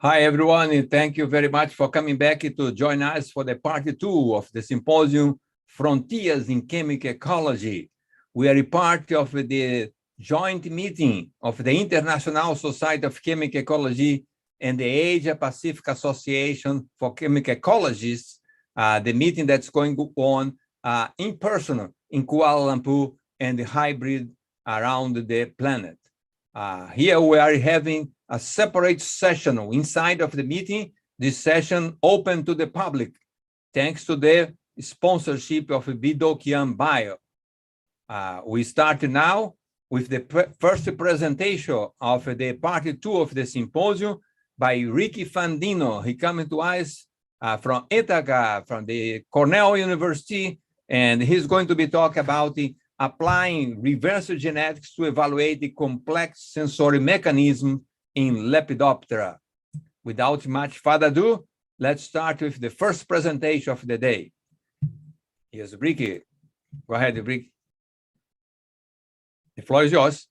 Hi, everyone, and thank you very much for coming back to join us for the part 2 of the symposium, Frontiers in Chemical Ecology. We are a part of the joint meeting of the International Society of Chemical Ecology and the Asia-Pacific Association for Chemical Ecologists, the meeting that's going on in person in Kuala Lumpur and hybrid around the planet. Here we are having a separate session inside of the meeting, this session open to the public, thanks to the sponsorship of BedoukianBio. We start now with the first presentation of the part 2 of the symposium by Ricky Fandino. He coming to us from Ithaca, from the Cornell University, and he's going to be talking about applying reverse genetics to evaluate the complex sensory mechanism in Lepidoptera. Without much further ado, let's start with the first presentation of the day. Here's Ricky. Go ahead, Ricky. The floor is yours.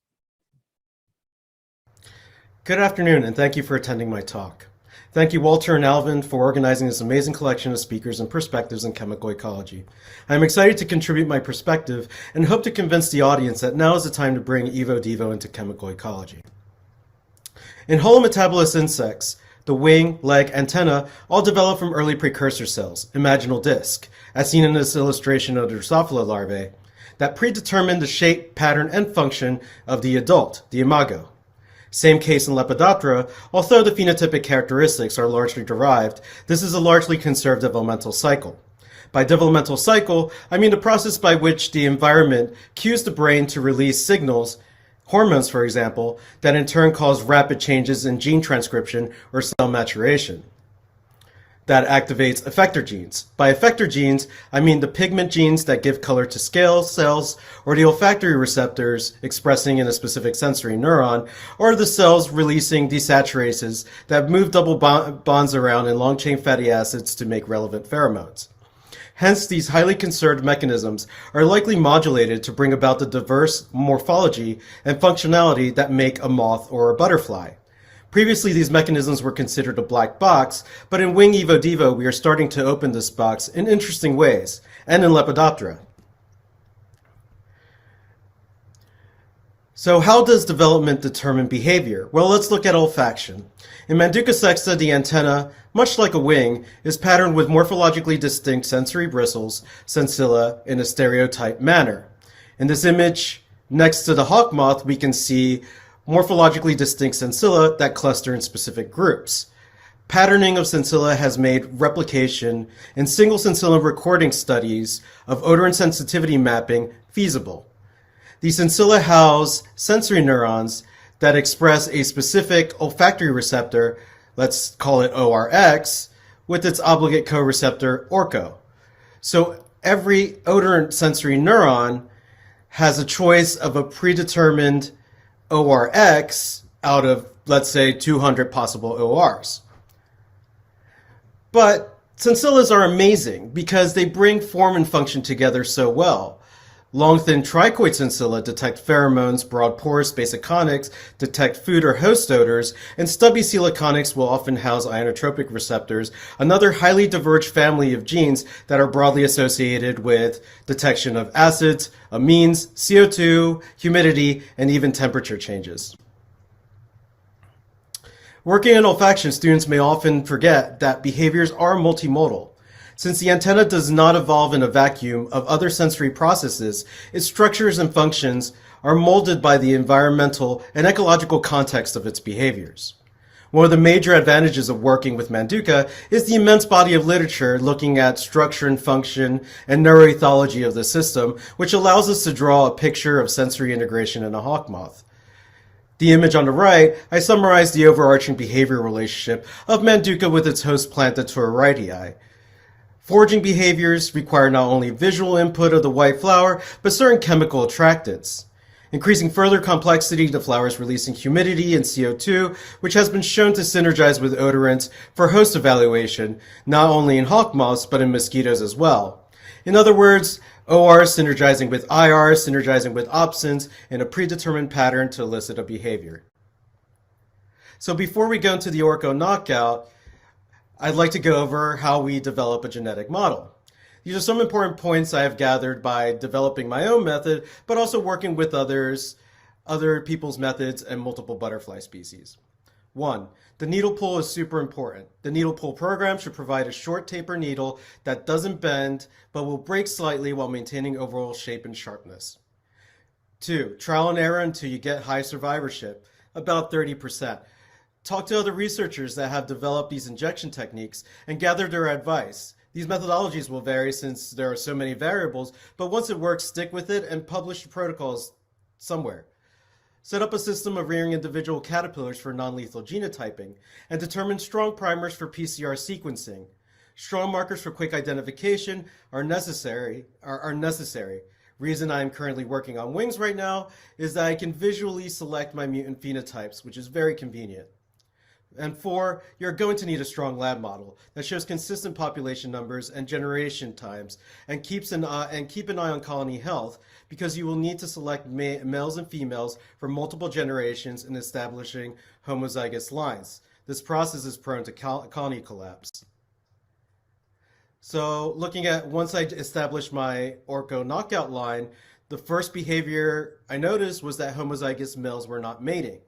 Good afternoon, and thank you for attending my talk. Thank you, Walter and Alvin, for organizing this amazing collection of speakers and perspectives in chemical ecology. I'm excited to contribute my perspective and hope to convince the audience that now is the time to bring Evo-Devo into chemical ecology. In holometabolous insects, the wing, leg, antenna all develop from early precursor cells, imaginal disc, as seen in this illustration of the Drosophila larvae, that predetermine the shape, pattern, and function of the adult, the imago. Same case in Lepidoptera, although the phenotypic characteristics are largely derived, this is a largely conserved developmental cycle. By developmental cycle, I mean the process by which the environment cues the brain to release signals, hormones for example, that in turn cause rapid changes in gene transcription or cell maturation. That activates effector genes. By effector genes, I mean the pigment genes that give color to scale cells, or the olfactory receptors expressing in a specific sensory neuron, or the cells releasing desaturases that move double bonds around in long-chain fatty acids to make relevant pheromones. Hence, these highly conserved mechanisms are likely modulated to bring about the diverse morphology and functionality that make a moth or a butterfly. Previously, these mechanisms were considered a black box, but in Wing Evo-Devo, we are starting to open this box in interesting ways, and in Lepidoptera. So how does development determine behavior? Well, let's look at olfaction. In Manduca sexta, the antenna, much like a wing, is patterned with morphologically distinct sensory bristles, sensilla, in a stereotyped manner. In this image, next to the hawk moth, we can see morphologically distinct sensilla that cluster in specific groups. Patterning of sensilla has made replication in single sensilla recording studies of odor and sensitivity mapping feasible. These sensilla house sensory neurons that express a specific olfactory receptor, let's call it ORX, with its obligate co-receptor ORCO. So every odor and sensory neuron has a choice of a predetermined ORX out of, let's say, 200 possible ORs. But sensillas are amazing because they bring form and function together so well. Long, thin trichoid sensilla detect pheromones, broad porous basiconics detect food or host odors, and stubby coeloconics will often house ionotropic receptors, another highly diverged family of genes that are broadly associated with detection of acids, amines, CO2, humidity, and even temperature changes. Working in olfaction, students may often forget that behaviors are multimodal. Since the antenna does not evolve in a vacuum of other sensory processes, its structures and functions are molded by the environmental and ecological context of its behaviors. One of the major advantages of working with Manduca is the immense body of literature looking at structure and function and neuroethology of the system, which allows us to draw a picture of sensory integration in a hawk moth. The image on the right, I summarize the overarching behavior relationship of Manduca with its host plant, the Torretii. Foraging behaviors require not only visual input of the white flower, but certain chemical attractants. Increasing further complexity, the flowers releasing humidity and CO2, which has been shown to synergize with odorants for host evaluation, not only in hawk moths, but in mosquitoes as well. In other words, OR synergizing with IR, synergizing with opsins in a predetermined pattern to elicit a behavior. So before we go into the Orco knockout, I'd like to go over how we develop a genetic model. These are some important points I have gathered by developing my own method, but also working with other people's methods and multiple butterfly species. 1. The needle pull is super important. The needle pull program should provide a short taper needle that doesn't bend, but will break slightly while maintaining overall shape and sharpness. 2. Trial and error until you get high survivorship, about 30%. Talk to other researchers that have developed these injection techniques and gather their advice. These methodologies will vary since there are so many variables, but once it works, stick with it and publish the protocols somewhere. Set up a system of rearing individual caterpillars for non-lethal genotyping, and determine strong primers for PCR sequencing. Strong markers for quick identification are necessary. Reason I am currently working on wings right now is that I can visually select my mutant phenotypes, which is very convenient. And 4, you're going to need a strong lab model that shows consistent population numbers and generation times and keep an eye on colony health, because you will need to select males and females for multiple generations in establishing homozygous lines. This process is prone to colony collapse. So looking at once I established my Orco knockout line, the first behavior I noticed was that homozygous males were not mating.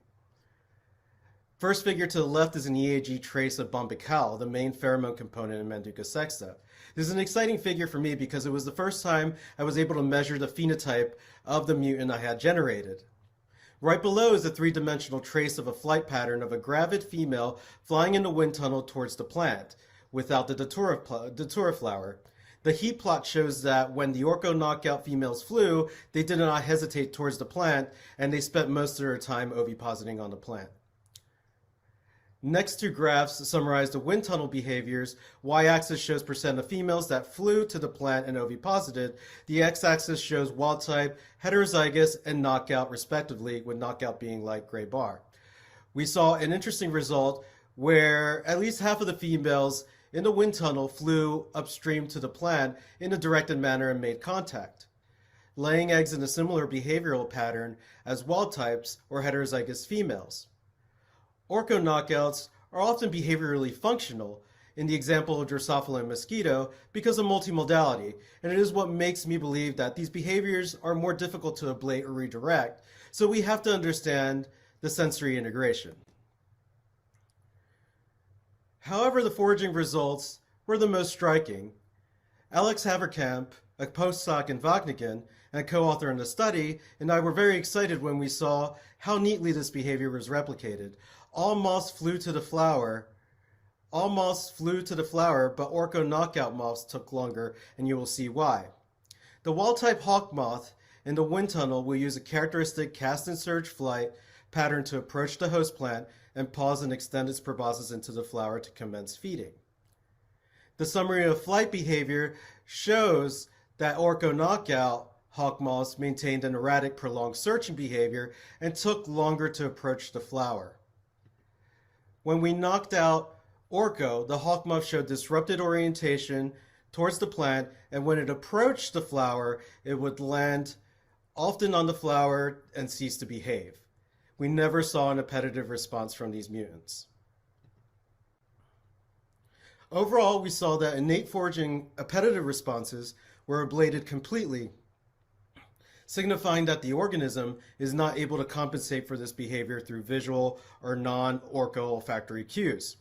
First figure to the left is an EAG trace of bombycal, the main pheromone component in Manduca sexta. This is an exciting figure for me because it was the first time I was able to measure the phenotype of the mutant I had generated. Right below is a three-dimensional trace of a flight pattern of a gravid female flying in a wind tunnel towards the plant, without the datura flower. The heat plot shows that when the Orco knockout females flew, they did not hesitate towards the plant, and they spent most of their time ovipositing on the plant. Next two graphs summarize the wind tunnel behaviors. Y-axis shows percent of females that flew to the plant and oviposited. The x-axis shows wild type, heterozygous, and knockout respectively, with knockout being light gray bar. We saw an interesting result where at least half of the females in the wind tunnel flew upstream to the plant in a directed manner and made contact, laying eggs in a similar behavioral pattern as wild types or heterozygous females. Orco knockouts are often behaviorally functional, in the example of Drosophila and Mosquito, because of multimodality, and it is what makes me believe that these behaviors are more difficult to ablate or redirect, so we have to understand the sensory integration. However, the foraging results were the most striking. Alex Haverkamp, a postdoc in Wageningen and a co-author in the study, and I were very excited when we saw how neatly this behavior was replicated. All moths flew to the flower, but Orco knockout moths took longer, and you will see why. The wild-type hawk moth in the wind tunnel will use a characteristic cast and surge flight pattern to approach the host plant and pause and extend its proboscis into the flower to commence feeding. The summary of flight behavior shows that Orco knockout hawk moths maintained an erratic, prolonged searching behavior and took longer to approach the flower. When we knocked out Orco, the hawk moth showed disrupted orientation towards the plant, and when it approached the flower, it would land often on the flower and cease to behave. We never saw an appetitive response from these mutants. Overall, we saw that innate foraging appetitive responses were ablated completely, signifying that the organism is not able to compensate for this behavior through visual or non-Orco olfactory cues.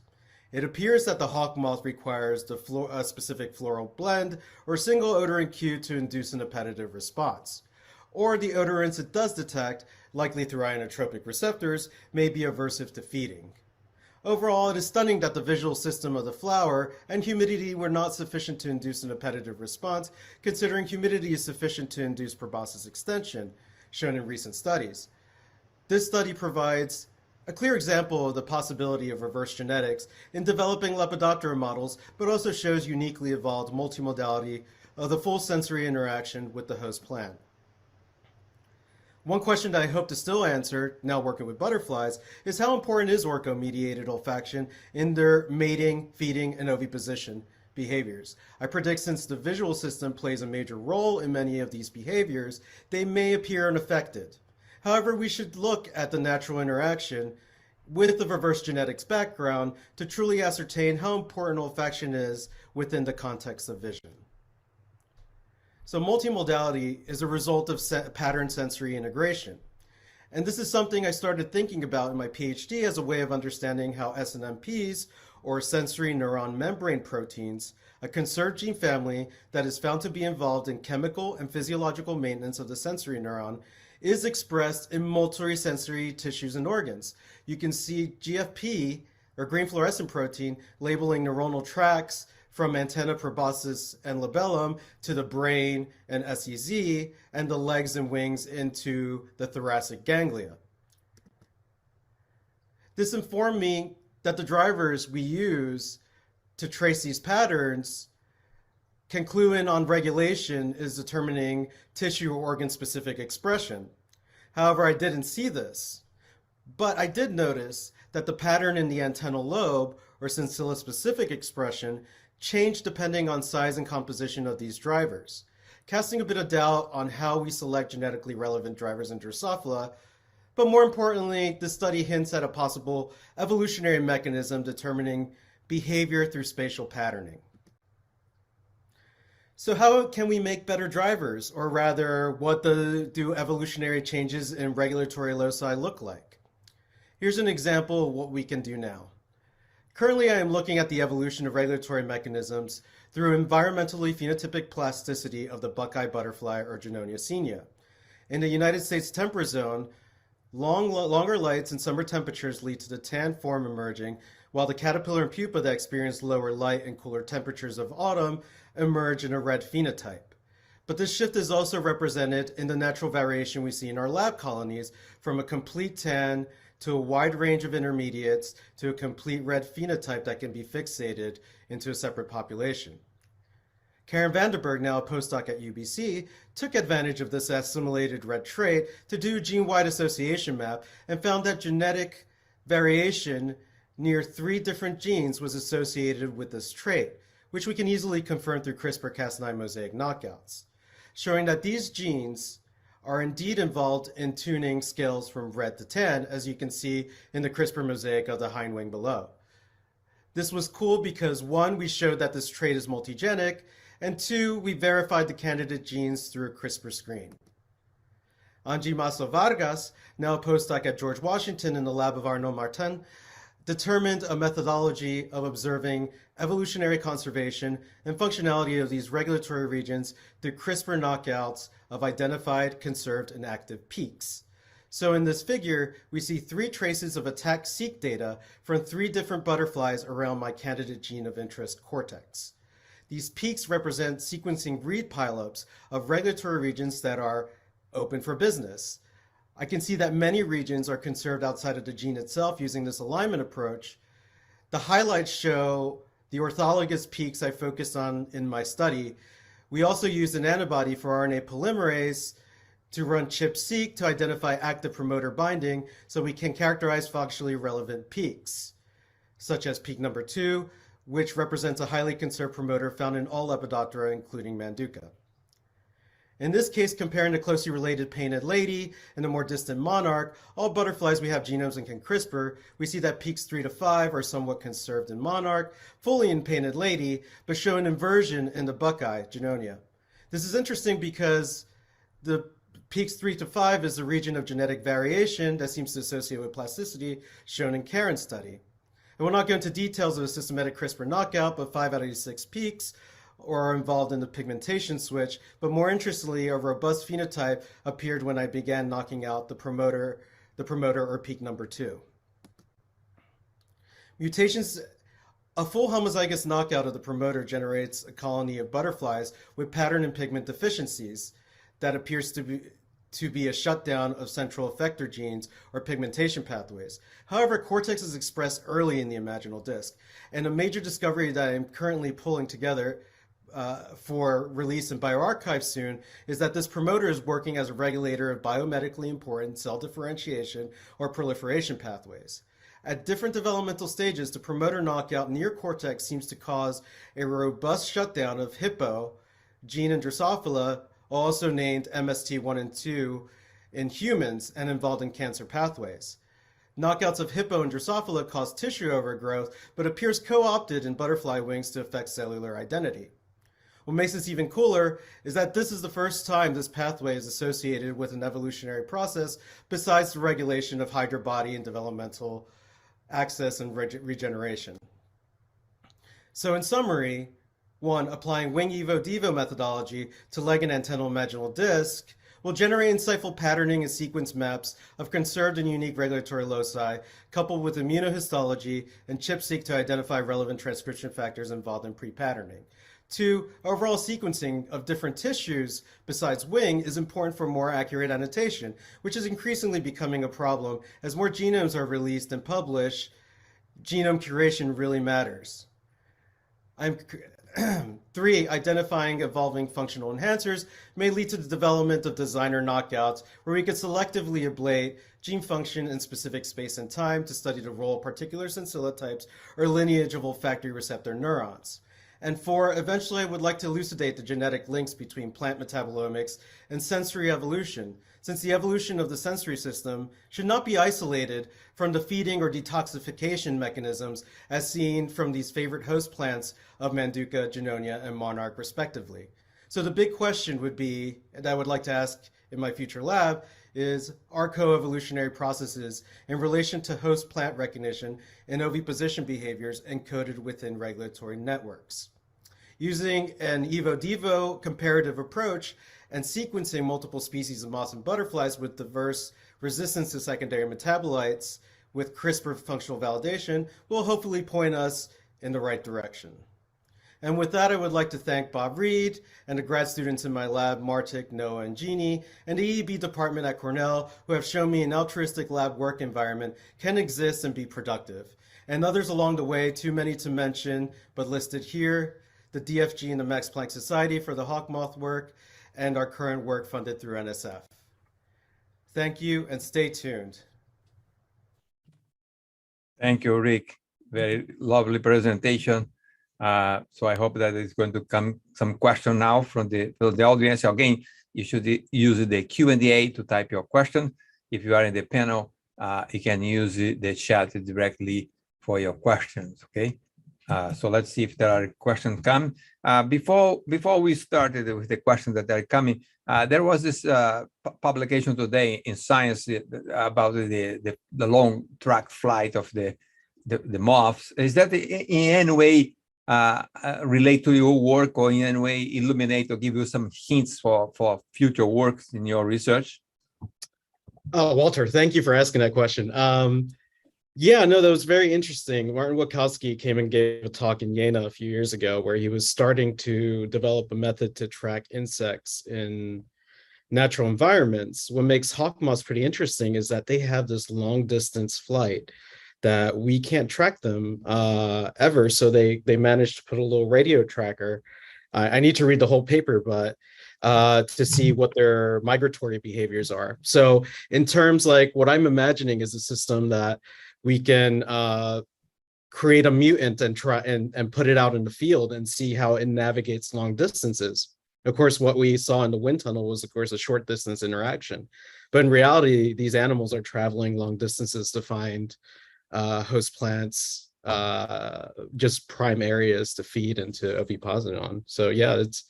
It appears that the hawk moth requires a specific floral blend or single odorant cue to induce an appetitive response, or the odorants it does detect, likely through ionotropic receptors, may be aversive to feeding. Overall, it is stunning that the visual system of the flower and humidity were not sufficient to induce an appetitive response, considering humidity is sufficient to induce proboscis extension, shown in recent studies. This study provides a clear example of the possibility of reverse genetics in developing Lepidoptera models, but also shows uniquely evolved multimodality of the full sensory interaction with the host plant. One question that I hope to still answer, now working with butterflies, is how important is Orco-mediated olfaction in their mating, feeding, and oviposition behaviors? I predict since the visual system plays a major role in many of these behaviors, they may appear unaffected. However, we should look at the natural interaction with the reverse genetics background to truly ascertain how important olfaction is within the context of vision. So multimodality is a result of pattern sensory integration. And this is something I started thinking about in my PhD as a way of understanding how SNMPs, or sensory neuron membrane proteins, a conserved gene family that is found to be involved in chemical and physiological maintenance of the sensory neuron, is expressed in multisensory tissues and organs. You can see GFP, or green fluorescent protein, labeling neuronal tracts from antenna proboscis and labellum to the brain and SEZ, and the legs and wings into the thoracic ganglia. This informed me that the drivers we use to trace these patterns can clue in on regulation is determining tissue or organ-specific expression. However, I didn't see this. But I did notice that the pattern in the antennal lobe, or sensilla-specific expression, changed depending on size and composition of these drivers, casting a bit of doubt on how we select genetically relevant drivers in Drosophila. But more importantly, this study hints at a possible evolutionary mechanism determining behavior through spatial patterning. So how can we make better drivers, or rather, what do evolutionary changes in regulatory loci look like? Here's an example of what we can do now. Currently, I am looking at the evolution of regulatory mechanisms through environmentally phenotypic plasticity of the buckeye butterfly, or Junonia senia. In the United States temperate zone, longer lights and summer temperatures lead to the tan form emerging, while the caterpillar and pupa that experience lower light and cooler temperatures of autumn emerge in a red phenotype. But this shift is also represented in the natural variation we see in our lab colonies, from a complete tan to a wide range of intermediates to a complete red phenotype that can be fixated into a separate population. Karen Vandenberg, now a postdoc at UBC, took advantage of this assimilated red trait to do a gene-wide association map and found that genetic variation near 3 different genes was associated with this trait, which we can easily confirm through CRISPR-Cas9 mosaic knockouts, showing that these genes are indeed involved in tuning scales from red to tan, as you can see in the CRISPR mosaic of the hind wing below. This was cool because 1, we showed that this trait is multigenic, and 2, we verified the candidate genes through a CRISPR screen. Angie Maso Vargas, now a postdoc at George Washington in the lab of Arnaud Martin, determined a methodology of observing evolutionary conservation and functionality of these regulatory regions through CRISPR knockouts of identified, conserved, and active peaks. So in this figure, we see 3 traces of attack-seek data from 3 different butterflies around my candidate gene of interest cortex. These peaks represent sequencing read pileups of regulatory regions that are open for business. I can see that many regions are conserved outside of the gene itself using this alignment approach. The highlights show the orthologous peaks I focused on in my study. We also used an antibody for RNA polymerase to run ChIP-seq to identify active promoter binding so we can characterize functionally relevant peaks, such as peak number 2, which represents a highly conserved promoter found in all Lepidoptera, including Manduca. In this case, comparing the closely related painted lady and the more distant monarch, all butterflies we have genomes and can CRISPR, we see that peaks 3 to 5 are somewhat conserved in monarch, fully in painted lady, but show an inversion in the buckeye, Junonia. This is interesting because the peaks 3 to 5 is the region of genetic variation that seems to associate with plasticity, shown in Karen's study. I will not go into details of a systematic CRISPR knockout, but 5 out of these 6 peaks are involved in the pigmentation switch, but more interestingly, a robust phenotype appeared when I began knocking out the promoter or peak number 2. Mutations, a full homozygous knockout of the promoter generates a colony of butterflies with pattern and pigment deficiencies that appears to be a shutdown of central effector genes or pigmentation pathways. However, cortex is expressed early in the imaginal disc, and a major discovery that I'm currently pulling together for release in bioRxiv soon is that this promoter is working as a regulator of biomedically important cell differentiation or proliferation pathways. At different developmental stages, the promoter knockout near cortex seems to cause a robust shutdown of Hippo gene in Drosophila, also named MST1 and 2 in humans and involved in cancer pathways. Knockouts of hippo and Drosophila cause tissue overgrowth, but appears co-opted in butterfly wings to affect cellular identity. What makes this even cooler is that this is the first time this pathway is associated with an evolutionary process besides the regulation of hydra body and developmental access and regeneration. So in summary, 1. Applying Wing Evo-Devo methodology to leg and antennal imaginal disc will generate insightful patterning and sequence maps of conserved and unique regulatory loci, coupled with immunohistology and ChIP-seq to identify relevant transcription factors involved in pre-patterning. 2. Overall sequencing of different tissues besides wing is important for more accurate annotation, which is increasingly becoming a problem as more genomes are released and published. Genome curation really matters. 3. Identifying evolving functional enhancers may lead to the development of designer knockouts where we could selectively ablate gene function in specific space and time to study the role of particular sensilla types or lineage of olfactory receptor neurons. And 4, eventually I would like to elucidate the genetic links between plant metabolomics and sensory evolution, since the evolution of the sensory system should not be isolated from the feeding or detoxification mechanisms as seen from these favorite host plants of Manduca, Junonia, and Monarch respectively. So the big question would be, and I would like to ask in my future lab, is are coevolutionary processes in relation to host plant recognition and oviposition behaviors encoded within regulatory networks? Using an Evo-Devo comparative approach and sequencing multiple species of moths and butterflies with diverse resistance to secondary metabolites with CRISPR functional validation will hopefully point us in the right direction. And with that, I would like to thank Bob Reed and the grad students in my lab, Martik, Noah, and Jeannie, and the EEB department at Cornell, who have shown me an altruistic lab work environment can exist and be productive. And others along the way, too many to mention, but listed here, the DFG and the Max Planck Society for the hawk moth work, and our current work funded through NSF. Thank you, and stay tuned. Thank you, Rick. Very lovely presentation. So I hope that it's going to come some question now from the audience. Again, you should use the Q&A to type your question. If you are in the panel, you can use the chat directly for your questions, okay? So let's see if there are questions coming. Before we started with the questions that are coming, there was this publication today in Science about the long track flight of the moths. Is that in any way relate to your work, or in any way illuminate or give you some hints for future works in your research? Oh, Walter, thank you for asking that question. Yeah, no, that was very interesting. Martin Wachowski came and gave a talk in Jena a few years ago where he was starting to develop a method to track insects in natural environments. What makes hawk moths pretty interesting is that they have this long distance flight that we can't track them ever. So they managed to put a little radio tracker. I need to read the whole paper, but to see what their migratory behaviors are. So in terms like what I'm imagining is a system that we can create a mutant and try and put it out in the field and see how it navigates long distances. Of course, what we saw in the wind tunnel was, of course, a short distance interaction. But in reality, these animals are traveling long distances to find host plants, just prime areas to feed into oviposition on. So yeah, it's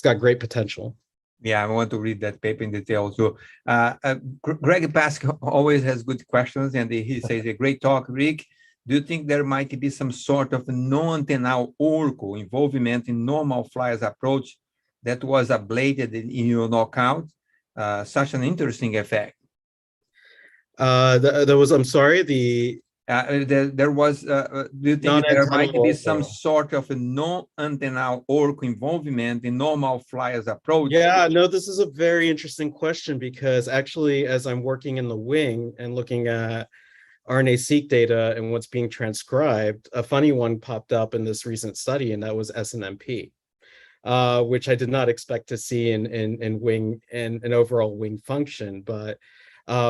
got great potential. Yeah, I want to read that paper in detail too. Greg Pask always has good questions, and he says, a great talk, Rick. Do you think there might be some sort of non-antennal orco involvement in normal flyers approach that was ablated in your knockout? Such an interesting effect. There was, I'm sorry, there was, do you think there might be some sort of a non-antennal orco involvement in normal flyers approach? Yeah, no, this is a very interesting question because actually, as I'm working in the wing and looking at RNA-seq data and what's being transcribed, a funny one popped up in this recent study, and that was SNMP, which I did not expect to see in wing and overall wing function. But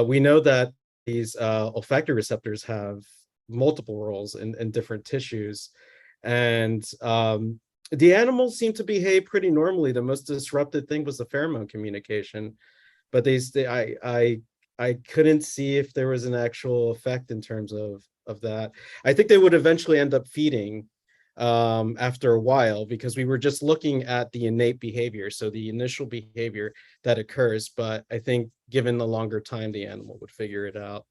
we know that these olfactory receptors have multiple roles in different tissues, and the animals seem to behave pretty normally. The most disrupted thing was the pheromone communication, but I I couldn't see if there was an actual effect in terms of that. I think they would eventually end up feeding after a while, because we were just looking at the innate behavior, so the initial behavior that occurs. But I think given the longer time, the animal would figure it out.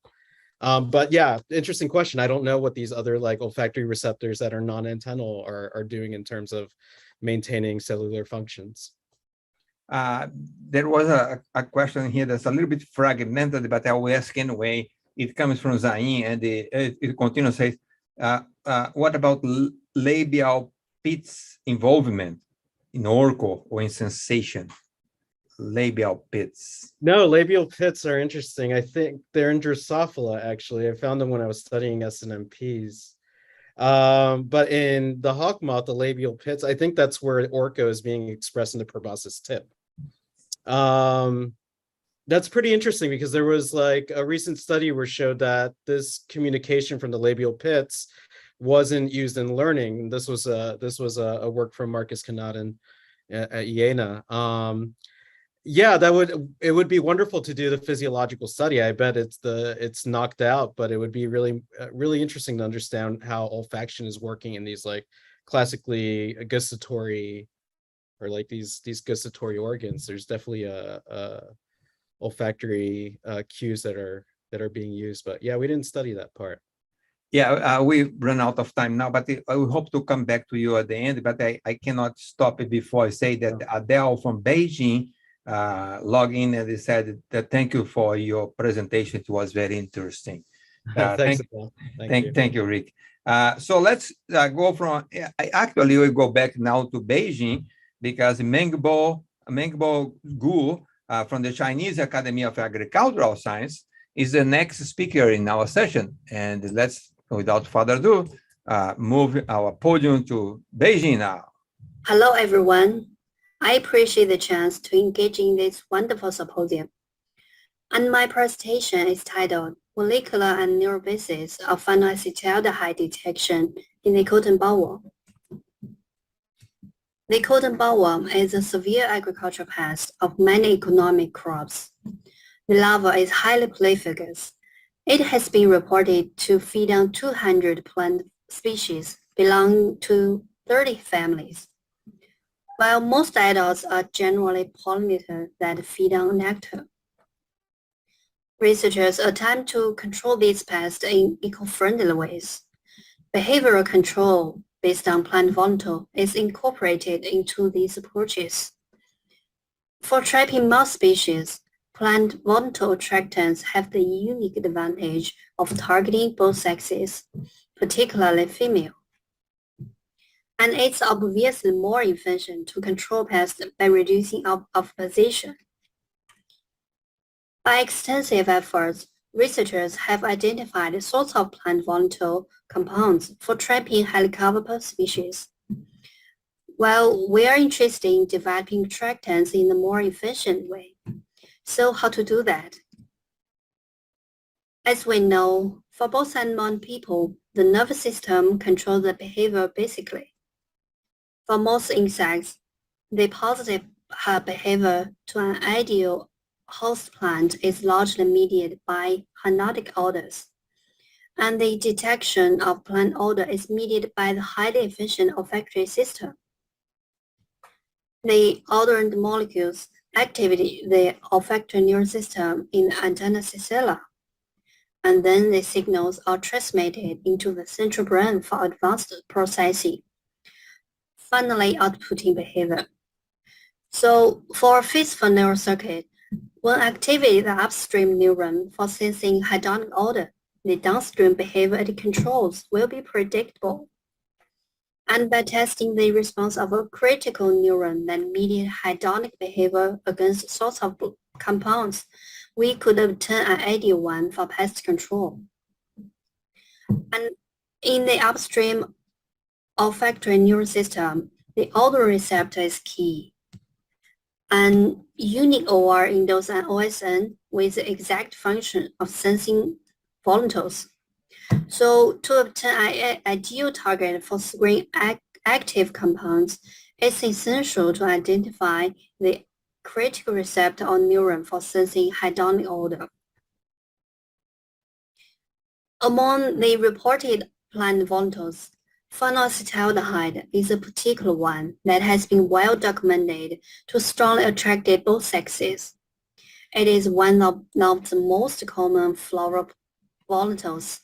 But yeah, interesting question. I don't know what these other like olfactory receptors that are non-antennal are doing in terms of maintaining cellular functions. There was a question here that's a little bit fragmented, but I will ask anyway. It comes from Zain, and it continues, says, what about labial pits involvement in orco or in sensation? Labial pits. No, labial pits are interesting. I think they're in Drosophila, actually. I found them when I was studying SNMPs. But in the hawk moth, the labial pits, I think that's where orco is being expressed in the proboscis tip. That's pretty interesting, because there was like a recent study where showed that this communication from the labial pits wasn't used in learning. This was a work from Marcus Kanat at Jena. Yeah, it would be wonderful to do the physiological study. I bet it's knocked out, but it would be really really interesting to understand how olfaction is working in these like classically gustatory, or like these gustatory organs. There's definitely a olfactory cues that are being used, but yeah, we didn't study that part. Yeah, we run out of time now, but I hope to come back to you at the end, but I cannot stop it before I say that Adele from Beijing logged in and they said that thank you for your presentation. It was very interesting. Thanks, thank you, Rick. So let's go from, actually we go back now to Beijing, because Mengbo Gu from the Chinese Academy of Agricultural Science is the next speaker in our session. And let's, without further ado, move our podium to Beijing now. Hello, everyone. I appreciate the chance to engage in this wonderful symposium. And my presentation is titled Molecular and Neural Basis of Phenylacetaldehyde Detection in the Cotton Bollworm. The cotton bollworm is a severe agricultural pest of many economic crops. The larva is highly prolific. It has been reported to feed on 200 plant species belonging to 30 families. While most adults are generally pollinators that feed on nectar. Researchers attempt to control these pests in eco-friendly ways. Behavioral control based on plant volatile is incorporated into these approaches. For trapping mouse species, plant volatile attractants have the unique advantage of targeting both sexes, particularly female. And it's obviously more efficient to control pests by reducing opposition. By extensive efforts, researchers have identified the sorts of plant volatile compounds for trapping Helicobacter species. While we are interested in developing attractants in a more efficient way, so how to do that? As we know, for both animal and people, the nervous system controls the behavior basically. For most insects, the positive behavior to an ideal host plant is largely mediated by hypnotic odors, and the detection of plant odor is mediated by the highly efficient olfactory system. The odorant molecules activate the olfactory neural system in the antenna sacella, and then the signals are transmitted into the central brain for advanced processing, finally outputting behavior. So for a fifth neural circuit, when activate the upstream neuron for sensing hedonic odor, the downstream behavior it controls will be predictable. And by testing the response of a critical neuron that mediates hedonic behavior against sorts of compounds, we could obtain an ideal one for pest control. And in the upstream olfactory neural system, the odor receptor is key. An unique OR induces an OSN with the exact function of sensing volatiles. So to obtain an ideal target for screen active compounds, it's essential to identify the critical receptor or neuron for sensing hedonic odor. Among the reported plant volatiles, phenylacetaldehyde is a particular one that has been well documented to strongly attract both sexes. It is one of the most common floral volatiles,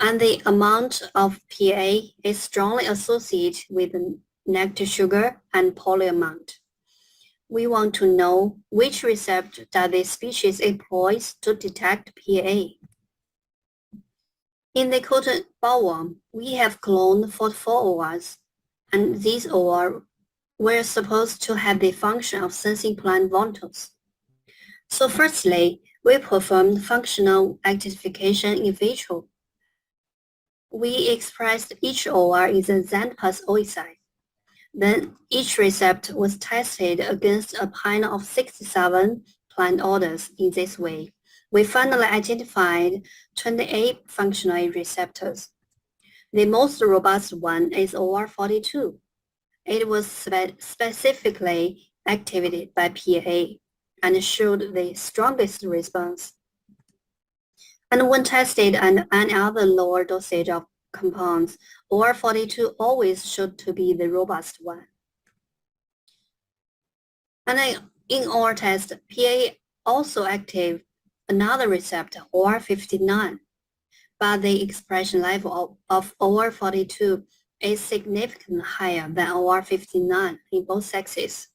and the amount of PA is strongly associated with the nectar sugar and pollen amount. We want to know which receptor that this species employs to detect PA. In the cotton bollworm, we have cloned 44 ORs, and these OR were supposed to have the function of sensing plant volatiles. So firstly, we performed functional actification in vitro. We expressed each OR in the xanthus oocyte. Then each receptor was tested against a panel of 67 plant orders. In this way, we finally identified 28 functional receptors. The most robust one is OR42. It was specifically activated by PA and showed the strongest response. And when tested at any other lower dosage of compounds, OR42 always showed to be the robust one. And in our test, PA also active another receptor, OR59, but the expression level of OR42 is significantly higher than OR59 in both sexes.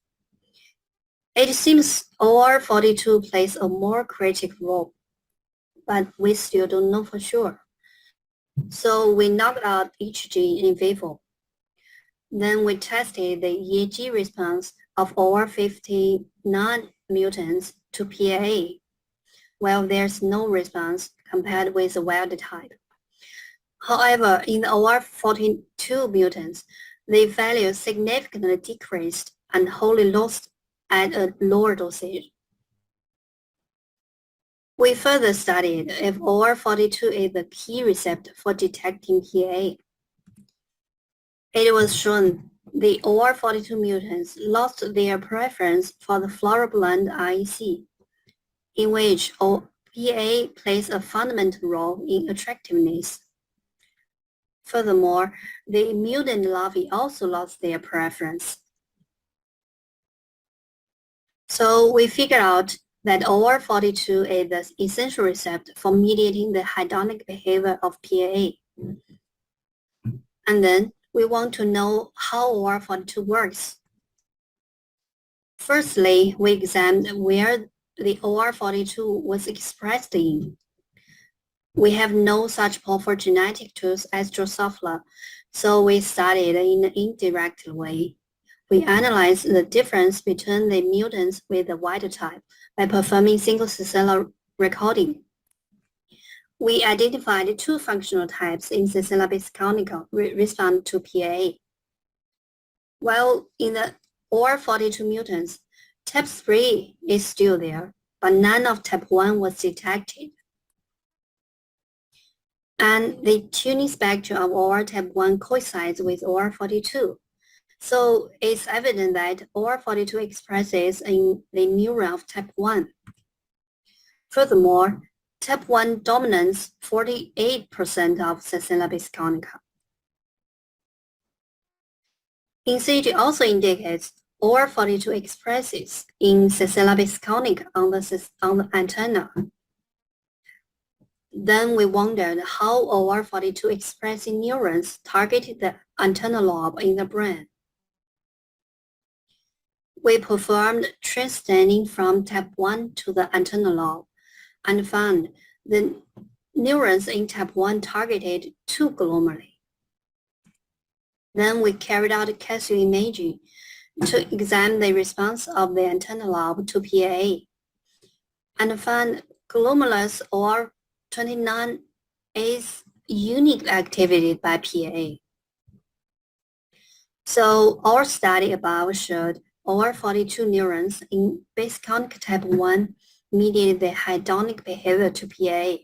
It seems OR42 plays a more critical role, but we still don't know for sure. So we knocked out each gene in vivo. Then we tested the EEG response of OR59 mutants to PAA. Well, there's no response compared with the wild type. However, in the OR42 mutants, the value significantly decreased and wholly lost at a lower dosage. We further studied if OR42 is the key receptor for detecting PA. It was shown the OR42 mutants lost their preference for the floral blend REC, in which PA plays a fundamental role in attractiveness. Furthermore, the mutant larvae also lost their preference. So we figured out that OR42 is the essential receptor for mediating the hedonic behavior of PAA. And then we want to know how OR42 works. Firstly, we examined where the OR42 was expressed in. We have no such powerful genetic tools as Drosophila, so we studied in an indirect way. We analyzed the difference between the mutants with the wild type by performing single-cellular recording. We identified two functional types in Cicella bisconica respond to PAA. While in the OR42 mutants, type 3 is still there, but none of type 1 was detected. And the tuning spectrum of OR type 1 coincides with OR42. So it's evident that OR42 expresses in the neuron of type 1. Furthermore, type 1 dominates 48% of Cicella bisconica. ECG also indicates OR42 expresses in Cicella bisconica on the antenna. Then we wondered how OR42 expressing neurons targeted the antennal lobe in the brain. We performed transstaining from type 1 to the antennal lobe and found the neurons in type 1 targeted too glomerally. Then we carried out calcium imaging to examine the response of the antennal lobe to PAA and found glomerulus OR29 is uniquely activated by PAA. So our study above showed OR42 neurons in bisconica type 1 mediated the hedonic behavior to PAA.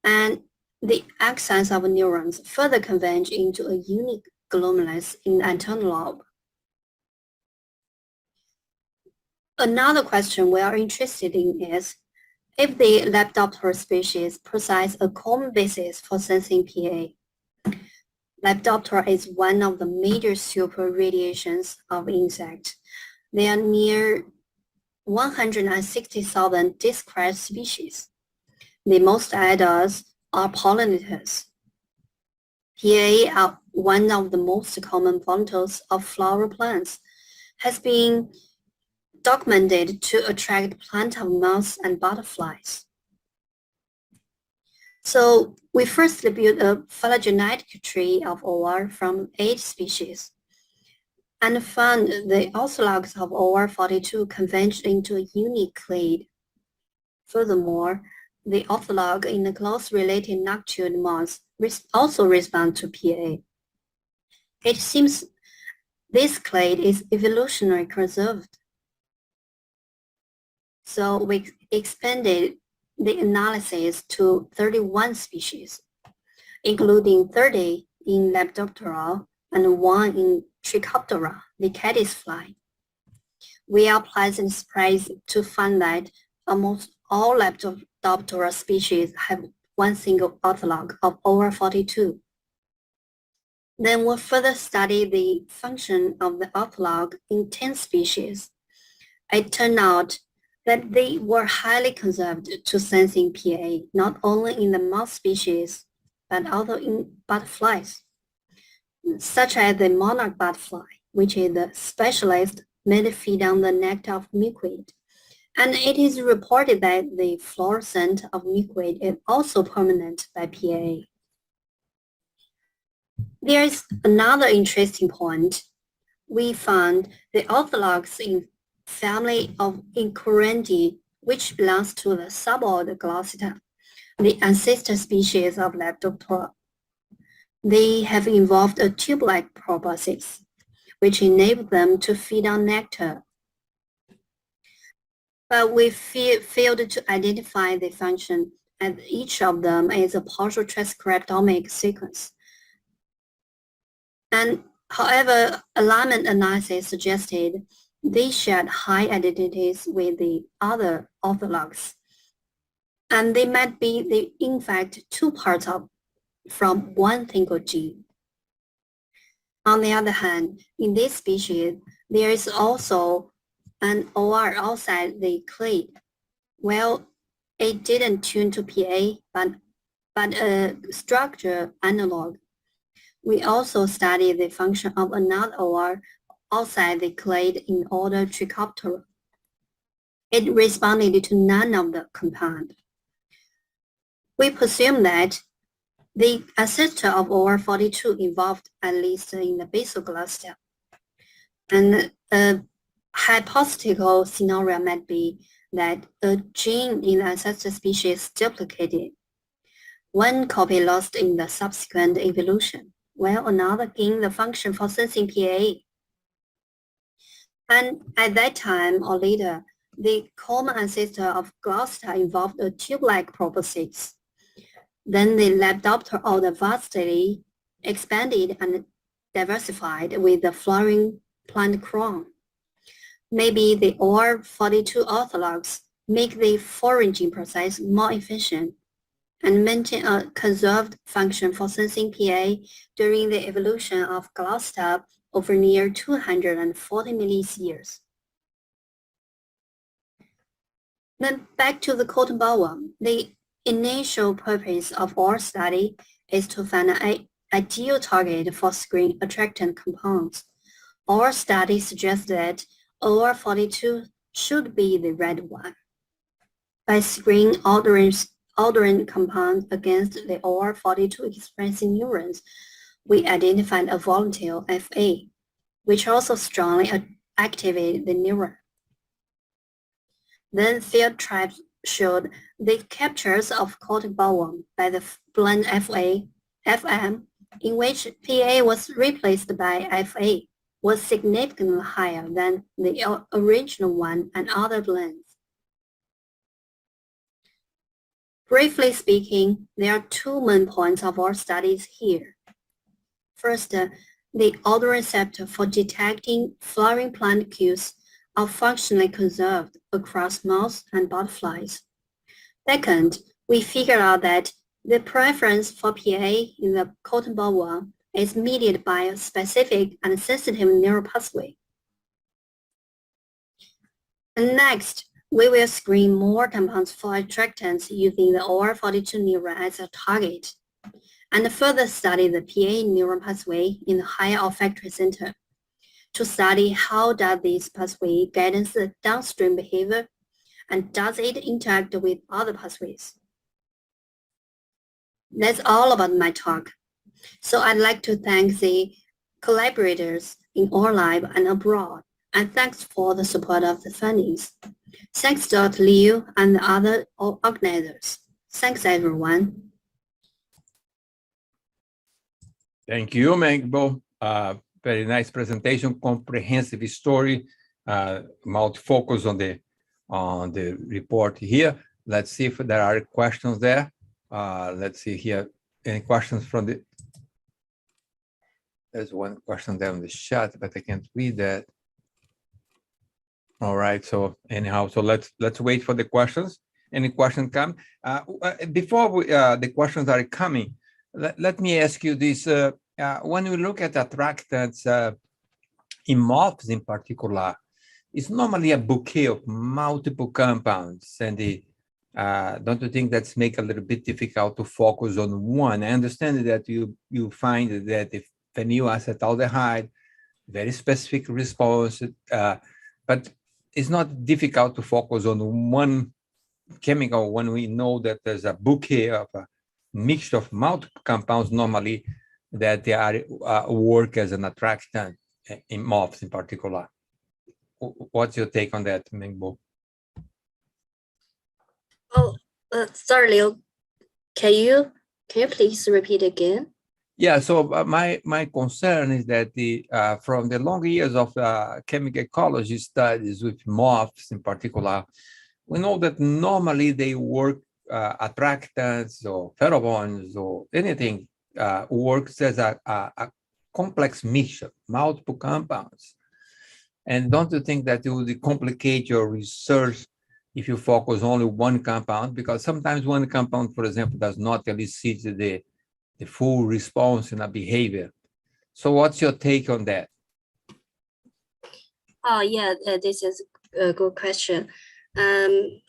And the axons of neurons further converge into a unique glomerulus in the antennal lobe. Another question we are interested in is, if the Lepidoptera species possess a common basis for sensing PA. Lepidoptera is one of the major superradiations of insects. There are near 160,000 described species. The most adults are pollinators. PA are one of the most common volatiles of flower plants, has been documented to attract plant of moths and butterflies. So we first built a phylogenetic tree of OR from 8 species and found the orthologs of OR42 converged into a unique clade. Furthermore, the ortholog in the close related noctuid moths also respond to PA. It seems this clade is evolutionarily conserved. So we expanded the analysis to 31 species, including 30 in Lepidoptera and 1 in Trichoptera, the caddisfly. We are pleasantly surprised to find that almost all Lepidoptera species have one single ortholog of OR42. Then we'll further study the function of the ortholog in 10 species. It turned out that they were highly conserved to sensing PA, not only in the moth species, but also in butterflies, such as the monarch butterfly, which is the specialist made to feed on the nectar of milkweed. And it is reported that the floral scent of milkweed is also permanent by PA. There is another interesting point. We found the orthologs in family of Incuranti, which belongs to the suborder Glossita, the ancestor species of Lepidoptera. They have evolved a tube-like proboscis, which enabled them to feed on nectar. But we failed to identify the function, as each of them is a partial transcriptomic sequence. And however, alignment analysis suggested they shared high identities with the other orthologs. And they might be, in fact, 2 parts from one single gene. On the other hand, in this species, there is also an OR outside the clade. Well, it didn't tune to PA, but a structure analog. We also studied the function of another OR outside the clade in order Trichoptera. It responded to none of the compound. We presume that the ancestor of OR42 evolved at least in the basal Glossita. And a hypothetical scenario might be that a gene in the ancestor species duplicated. One copy lost in the subsequent evolution, while another gained the function for sensing PA. And at that time or later, the common ancestor of Glossita involved a tube-like proboscis. Then the Lepidoptera order vastly expanded and diversified with the flowering plant crown. Maybe the OR42 orthologs make the foraging process more efficient and maintain a conserved function for sensing PA during the evolution of Glossita over near 240 million years. Then back to the cotton bollworm. The initial purpose of our study is to find an ideal target for screen attractant compounds. Our study suggests that OR42 should be the right one. By screening ordering compounds against the OR42 expressing neurons, we identified a volatile FA, which also strongly activated the neuron. Then field trials showed the captures of cotton bollworm by the blend FM, in which PA was replaced by FA, was significantly higher than the original one and other blends. Briefly speaking, there are 2 main points of our studies here. First, the odor receptor for detecting flowering plant cues are functionally conserved across moths and butterflies. Second, we figured out that the preference for PA in the cotton bollworm is mediated by a specific and sensitive neural pathway. And next, we will screen more compounds for attractants using the OR42 neuron as a target, and further study the PA neuron pathway in the higher olfactory center to study how does this pathway guidance the downstream behavior and does it interact with other pathways. That's all about my talk. So I'd like to thank the collaborators in our lab and abroad, and thanks for the support of the fundings. Thanks Dr. Leal and the other organizers. Thanks everyone. Thank you, Mengbo. Very nice presentation, comprehensive story, multi-focus on the report here. Let's see if there are questions there. Let's see here. Any questions from the? There's one question there on the chat, but I can't read that. All right. So anyhow, so let's wait for the questions. Any question come? Before the questions are coming, let me ask you this. When we look at attractants in moths in particular, it's normally a bouquet of multiple compounds. And don't you think that's make a little bit difficult to focus on one? I understand that you find that if phenylacetaldehyde, very specific response, but it's not difficult to focus on one chemical when we know that there's a bouquet of a mixture of multiple compounds normally that they are work as an attractant in moths in particular. What's your take on that, Mengbo? Oh, sorry, Leal. Can you please repeat again? Yeah, so my concern is that from the long years of chemical ecology studies with moths in particular, we know that normally they work attractants or pheromones or anything works as a complex mixture, multiple compounds. And don't you think that it would complicate your research if you focus only one compound? Because sometimes one compound, for example, does not elicit the full response in a behavior. So what's your take on that? Oh, yeah, this is a good question. For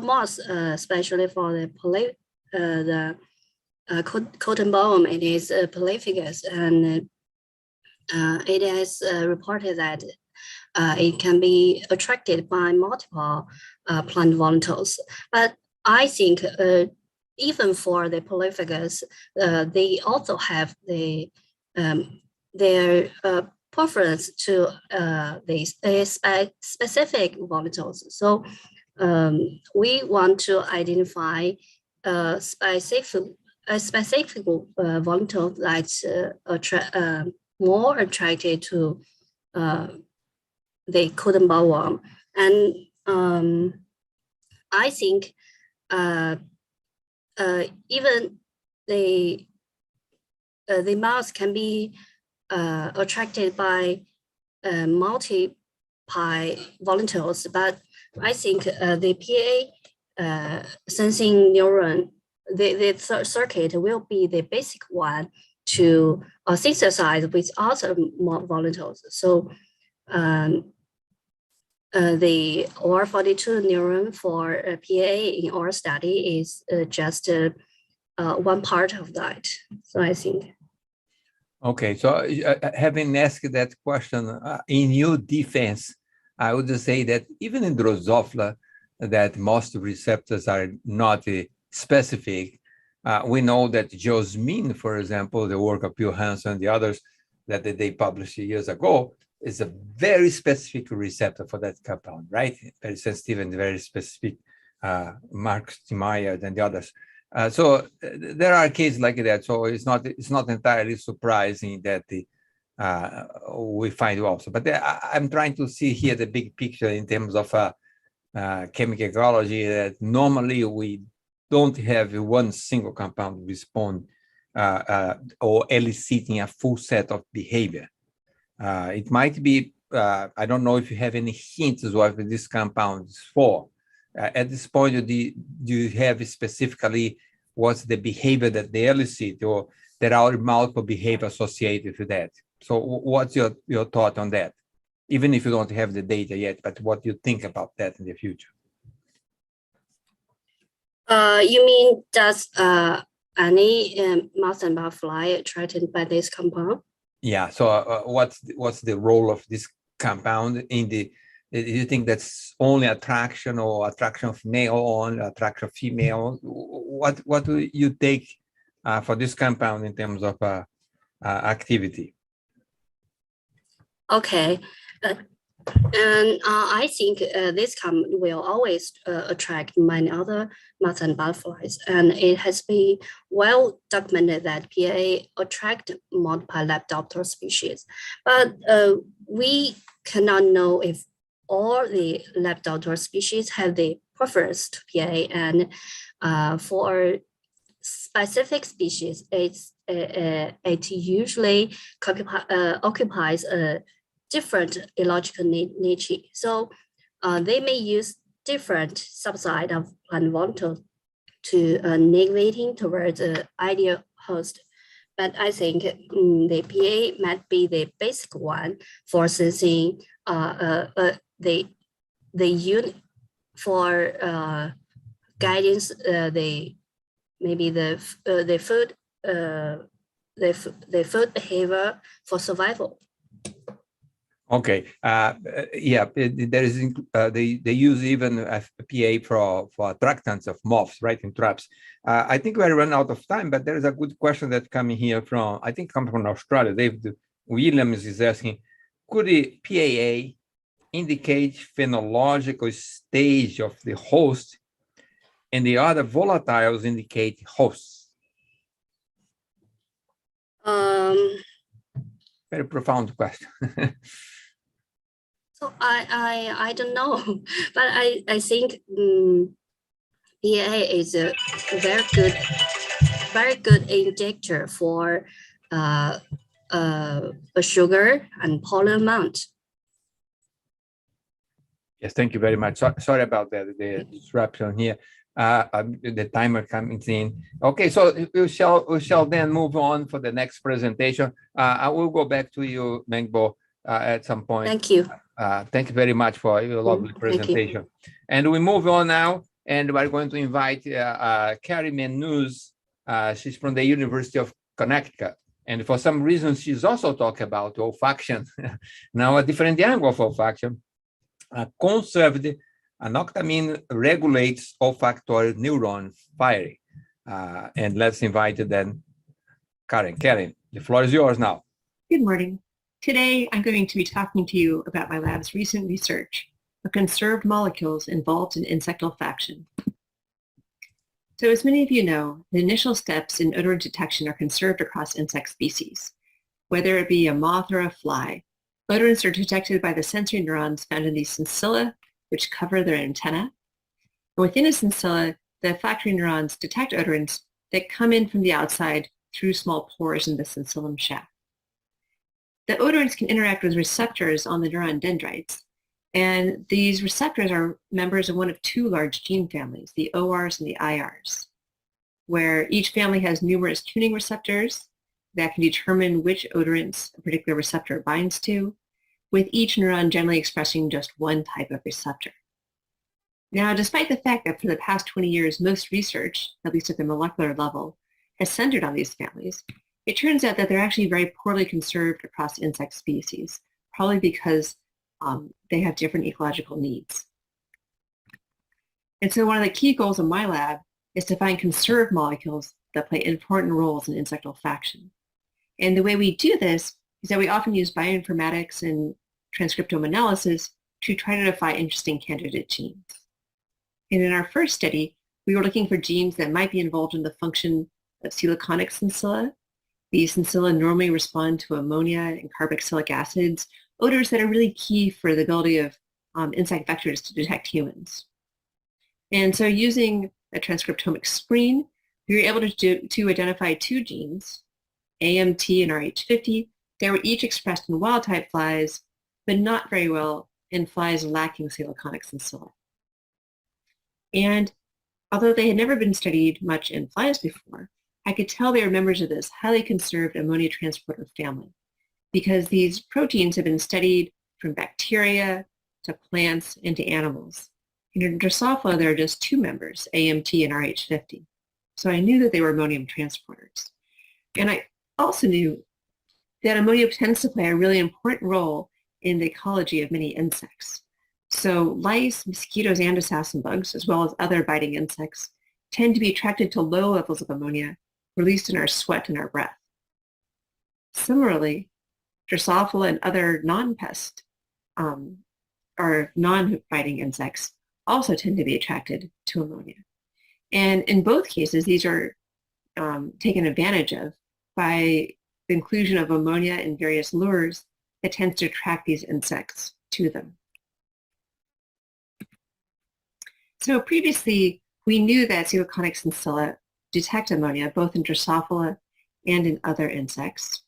moths, especially for the cotton bollworm, it is polyphagous, and it has reported that it can be attracted by multiple plant volatiles. But I think even for the polyphagous, they also have their preference to these specific volatiles. So we want to identify a specific volatile that's more attracted to the cotton bollworm. And I think even the mouse can be attracted by multiple volatiles, but I think the PA sensing neuron, the circuit will be the basic one to synthesize with other volatiles. So the OR42 neuron for PA in our study is just one part of that. So I think. Okay, so having asked that question, in your defense, I would say that even in Drosophila, that most receptors are not specific. We know that geosmin, for example, the work of Bill Hansen and the others that they published years ago, is a very specific receptor for that compound, right? Very sensitive and very specific, Mark Stiemeyer and the others. So there are cases like that. So it's not entirely surprising that we find also. But I'm trying to see here the big picture in terms of chemical ecology, that normally we don't have one single compound respond or eliciting a full set of behavior. It might be I don't know if you have any hints of what this compound is for. At this point, do you have specifically what's the behavior that they elicit, or there are multiple behavior associated with that? So what's your thought on that? Even if you don't have the data yet, but what do you think about that in the future? You mean does any mouse and butterfly threatened by this compound? Yeah. So what's the role of this compound in the? Do you think that's only attraction, or attraction of male on attraction of female? What do you take for this compound in terms of activity? Okay. And I think this compound will always attract many other moths and butterflies. And it has been well documented that PA attract multiple Lepidoptera species. But we cannot know if all the Lepidoptera species have the preference to PA. And for specific species, it usually occupies a different ecological niche. So they may use different subside of plant volatil to navigating towards the ideal host. But I think the PA might be the basic one for sensing the unit for guidance. Maybe the food behavior for survival. Okay. Yeah. There is. They use even PA for attractants of moths, right, in traps. I think we run out of time, but there is a good question that coming here from, I think, come from Australia. David Williams is asking, could the PAA indicate phenological stage of the host, and the other volatiles indicate hosts? Very profound question. So I don't know, but I think PAA is a very good injector for a sugar and pollen amount. Yes, thank you very much. Sorry about that, the disruption here. The timer coming in. Okay, so we shall then move on for the next presentation. I will go back to you, Mengbo, at some point. Thank you. Thank you very much for your lovely presentation. And we move on now, and we're going to invite Carrie Menuz. She's from the University of Connecticut. And for some reason, she's also talking about olfaction. Now, a different angle of olfaction. Conserved anoctamine regulates olfactory neuron firing. And let's invite then Karen. Karen, the floor is yours now. Good morning. Today, I'm going to be talking to you about my lab's recent research of conserved molecules involved in insect olfaction. So as many of you know, the initial steps in odor detection are conserved across insect species. Whether it be a moth or a fly, odorants are detected by the sensory neurons found in the sensilla, which cover their antenna. And within a sensilla, the olfactory neurons detect odorants that come in from the outside through small pores in the sensillum shaft. The odorants can interact with receptors on the neuron dendrites, and these receptors are members of one of two large gene families, the ORs and the IRs, where each family has numerous tuning receptors that can determine which odorants a particular receptor binds to, with each neuron generally expressing just one type of receptor. Now, despite the fact that for the past 20 years, most research, at least at the molecular level, has centered on these families, it turns out that they're actually very poorly conserved across insect species, probably because they have different ecological needs. And so one of the key goals of my lab is to find conserved molecules that play important roles in insect olfaction. And the way we do this is that we often use bioinformatics and transcriptome analysis to try to identify interesting candidate genes. And in our first study, we were looking for genes that might be involved in the function of coeloconic sensilla. These sensilla normally respond to ammonia and carboxylic acids, odors that are really key for the ability of insect vectors to detect humans. And so using a transcriptomic screen, we were able to identify two genes, AMT and RH50, that were each expressed in wild-type flies but not very well in flies lacking Coeloconic sensilla. And although they had never been studied much in flies before, I could tell they were members of this highly conserved ammonia transporter family, because these proteins have been studied from bacteria to plants and to animals. And in Drosophila, there are just two members, AMT and RH50. So I knew that they were ammonium transporters. And I also knew that ammonia tends to play a really important role in the ecology of many insects. So lice, mosquitoes, and assassin bugs, as well as other biting insects, tend to be attracted to low levels of ammonia released in our sweat and our breath. Similarly, Drosophila and other non-pest or non-biting insects also tend to be attracted to ammonia. And in both cases, these are taken advantage of by the inclusion of ammonia in various lures that tends to attract these insects to them. So previously, we knew that Coeloconic sensilla detect ammonia both in Drosophila and in other insects.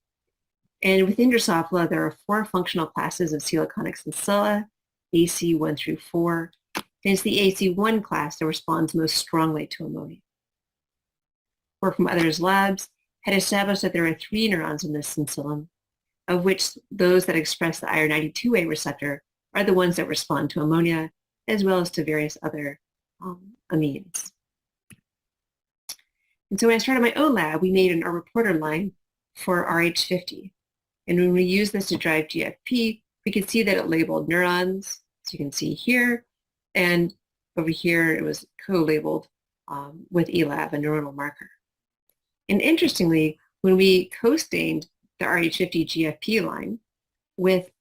And within Drosophila, there are 4 functional classes of Coeloconic sensilla, AC 1 through 4. And it's the AC1 class that responds most strongly to ammonia. Work from others' labs had established that there are 3 neurons in this sensillum, of which those that express the IR92A receptor are the ones that respond to ammonia, as well as to various other amines. And so when I started my own lab, we made a reporter line for RH50. And when we used this to drive GFP, we could see that it labeled neurons, as you can see here, and over here it was co-labeled with ELAB, a neuronal marker. And interestingly, when we co-stained the RH50 GFP line with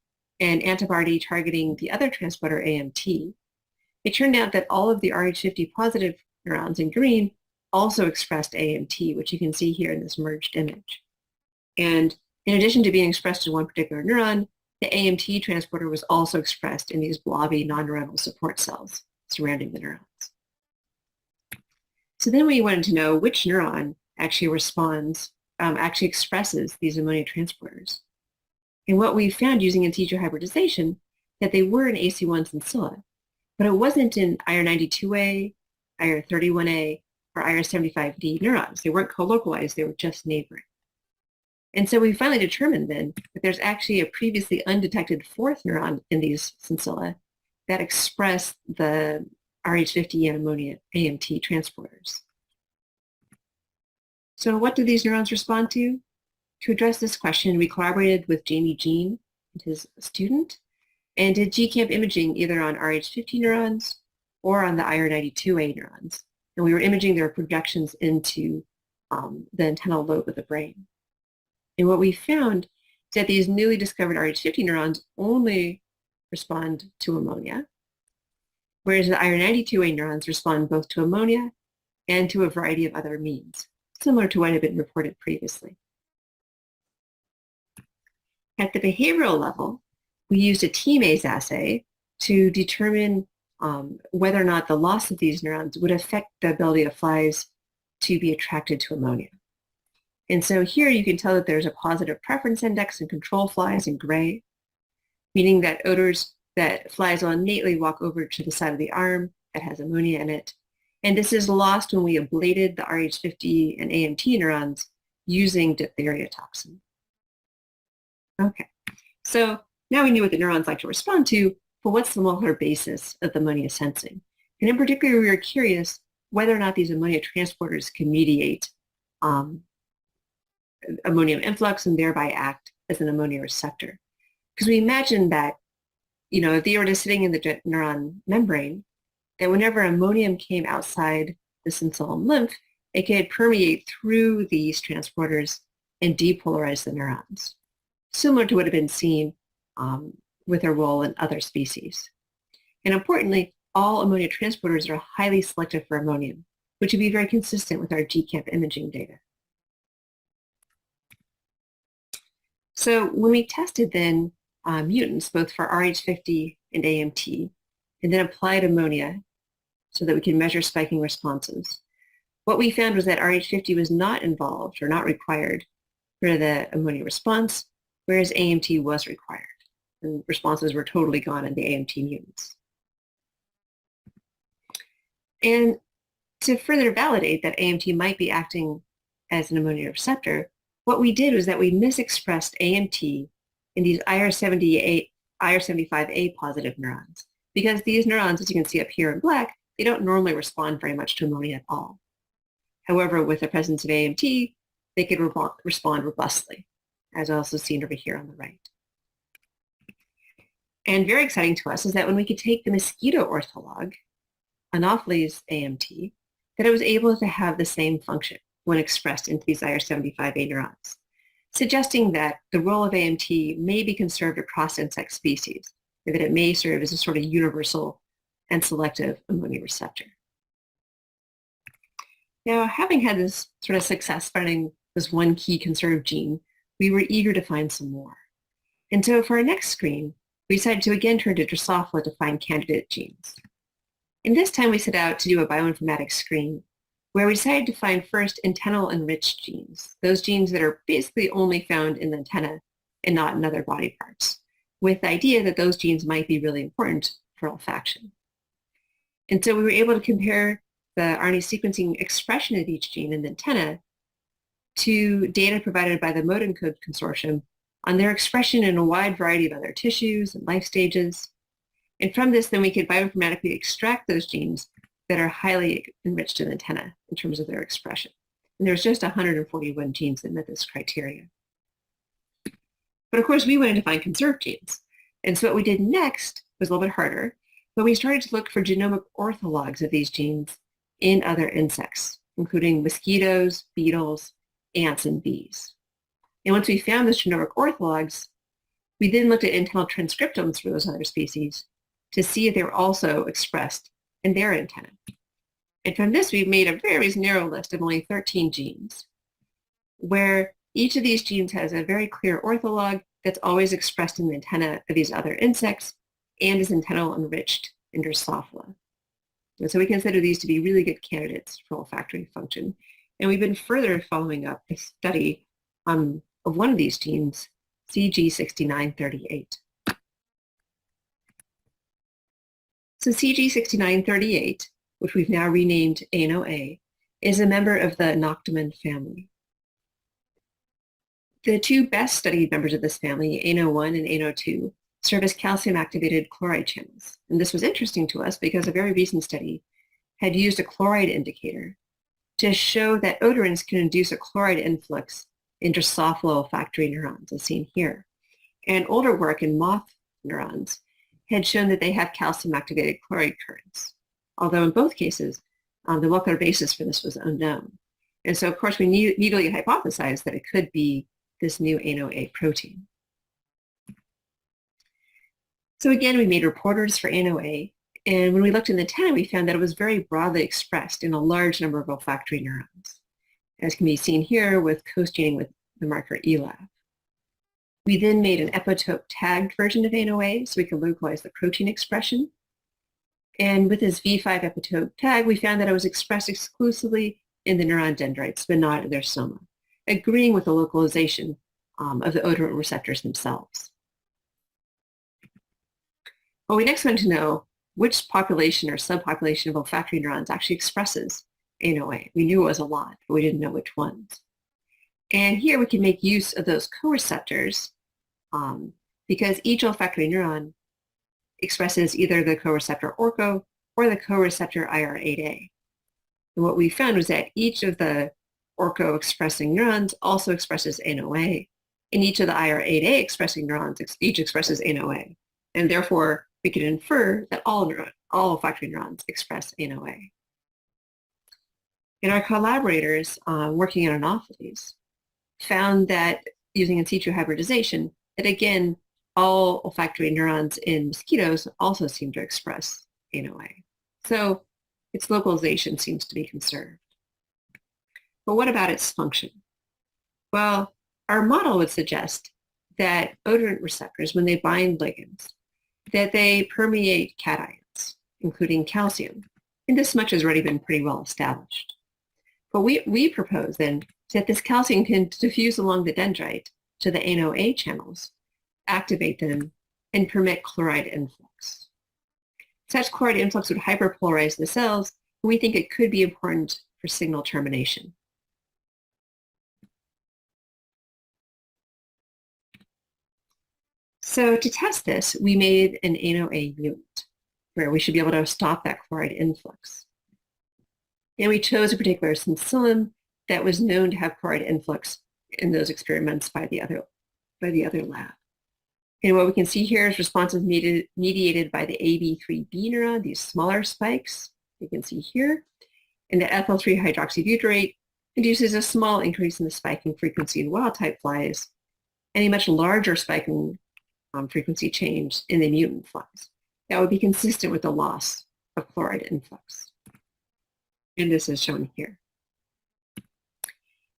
an antibody targeting the other transporter AMT, it turned out that all of the RH50 positive neurons in green also expressed AMT, which you can see here in this merged image. And in addition to being expressed in one particular neuron, the AMT transporter was also expressed in these blobby non-neuronal support cells surrounding the neurons. So then we wanted to know which neuron actually responds, actually expresses these ammonia transporters. And what we found using in situ hybridization, that they were in AC1 sensilla, but it wasn't in IR92A, IR31A, or IR75D neurons. They weren't co-localized, they were just neighboring. And so we finally determined then that there's actually a previously undetected 4th neuron in these sensilla that express the RH50 and ammonia AMT transporters. So what do these neurons respond to? To address this question, we collaborated with Jamie Jean and his student and did GCamp imaging either on RH50 neurons or on the IR92A neurons. And we were imaging their projections into the antennal lobe of the brain. And what we found is that these newly discovered RH50 neurons only respond to ammonia, whereas the IR92A neurons respond both to ammonia and to a variety of other amines, similar to what had been reported previously. At the behavioral level, we used a T-maze assay to determine whether or not the loss of these neurons would affect the ability of flies to be attracted to ammonia. And so here you can tell that there's a positive preference index in control flies in gray, meaning that odors that flies will innately walk over to the side of the arm that has ammonia in it. And this is lost when we ablated the RH50 and AMT neurons using diphtheria toxin. Okay, so now we knew what the neurons like to respond to, but what's the molecular basis of the ammonia sensing? And in particular, we were curious whether or not these ammonia transporters can mediate ammonium influx and thereby act as an ammonia receptor. Because we imagined that, you know, if they were just sitting in the neuron membrane, that whenever ammonium came outside the sensillum lymph, it could permeate through these transporters and depolarize the neurons, similar to what had been seen with their role in other species. And importantly, all ammonia transporters are highly selective for ammonium, which would be very consistent with our GCamp imaging data. So when we tested then mutants, both for RH50 and AMT, and then applied ammonia so that we can measure spiking responses, what we found was that RH50 was not involved or not required for the ammonia response, whereas AMT was required. and responses were totally gone in the AMT mutants. And to further validate that AMT might be acting as an ammonia receptor, what we did was that we misexpressed AMT in these IR75A positive neurons, because these neurons, as you can see up here in black, they don't normally respond very much to ammonia at all. However, with the presence of AMT, they could respond robustly, as also seen over here on the right. And very exciting to us is that when we could take the mosquito ortholog, Anopheles AMT, that it was able to have the same function when expressed into these IR75A neurons, suggesting that the role of AMT may be conserved across insect species, or that it may serve as a sort of universal and selective ammonia receptor. Now, having had this sort of success finding this one key conserved gene, we were eager to find some more. And so for our next screen, we decided to again turn to Drosophila to find candidate genes. And this time we set out to do a bioinformatics screen where we decided to find first antennal enriched genes, those genes that are basically only found in the antenna and not in other body parts, with the idea that those genes might be really important for olfaction. And so we were able to compare the RNA sequencing expression of each gene in the antenna to data provided by the ModEncode Consortium on their expression in a wide variety of other tissues and life stages. And from this, then we could bioinformatically extract those genes that are highly enriched in the antenna in terms of their expression. And there's just 141 genes that met this criteria. But of course, we wanted to find conserved genes. And so what we did next was a little bit harder, but we started to look for genomic orthologs of these genes in other insects, including mosquitoes, beetles, ants, and bees. And once we found those genomic orthologs, we then looked at internal transcriptomes for those other species to see if they were also expressed in their antenna. And from this, we've made a very narrow list of only 13 genes, where each of these genes has a very clear ortholog that's always expressed in the antenna of these other insects and is antennal enriched in Drosophila. And so we consider these to be really good candidates for olfactory function. And we've been further following up a study of one of these genes, CG6938. So CG6938, which we've now renamed ANO-A, is a member of the Noctamine family. The two best studied members of this family, ANO-1 and ANO-2, serve as calcium-activated chloride channels. And this was interesting to us because a very recent study had used a chloride indicator to show that odorants can induce a chloride influx in Drosophila olfactory neurons, as seen here. And older work in moth neurons had shown that they have calcium-activated chloride currents, although in both cases, the molecular basis for this was unknown. And so, of course, we neatly hypothesized that it could be this new ANO-A protein. So again, we made reporters for ANO-A, and when we looked in the antenna, we found that it was very broadly expressed in a large number of olfactory neurons, as can be seen here with co-staining with the marker ELAV. We then made an epitope-tagged version of ANO-A so we could localize the protein expression. And with this V5 epitope tag, we found that it was expressed exclusively in the neuron dendrites, but not in their soma, agreeing with the localization of the odorant receptors themselves. Well, we next wanted to know which population or subpopulation of olfactory neurons actually expresses ANO-A. We knew it was a lot, but we didn't know which ones. And here we can make use of those co-receptors because each olfactory neuron expresses either the co-receptor ORCO or the co-receptor IR8A. And what we found was that each of the ORCO expressing neurons also expresses ANO-A, and each of the IR8A expressing neurons each expresses ANO-A. And therefore, we could infer that all olfactory neurons express ANO-A. And our collaborators working on Anopheles found that using in situ hybridization, that again, all olfactory neurons in mosquitoes also seem to express ANO-A. So its localization seems to be conserved. But what about its function? Well, our model would suggest that odorant receptors, when they bind ligands, that they permeate cations, including calcium. And this much has already been pretty well established. But we propose then that this calcium can diffuse along the dendrite to the ANO-A channels, activate them, and permit chloride influx. Such chloride influx would hyperpolarize the cells, and we think it could be important for signal termination. So to test this, we made an ANO-A mutant where we should be able to stop that chloride influx. And we chose a particular syncyllum that was known to have chloride influx in those experiments by the other lab. And what we can see here is responses mediated by the AB3B neuron, these smaller spikes you can see here. And the ethyl-3 hydroxybutyrate induces a small increase in the spiking frequency in wild-type flies and a much larger spiking frequency change in the mutant flies. That would be consistent with the loss of chloride influx. And this is shown here.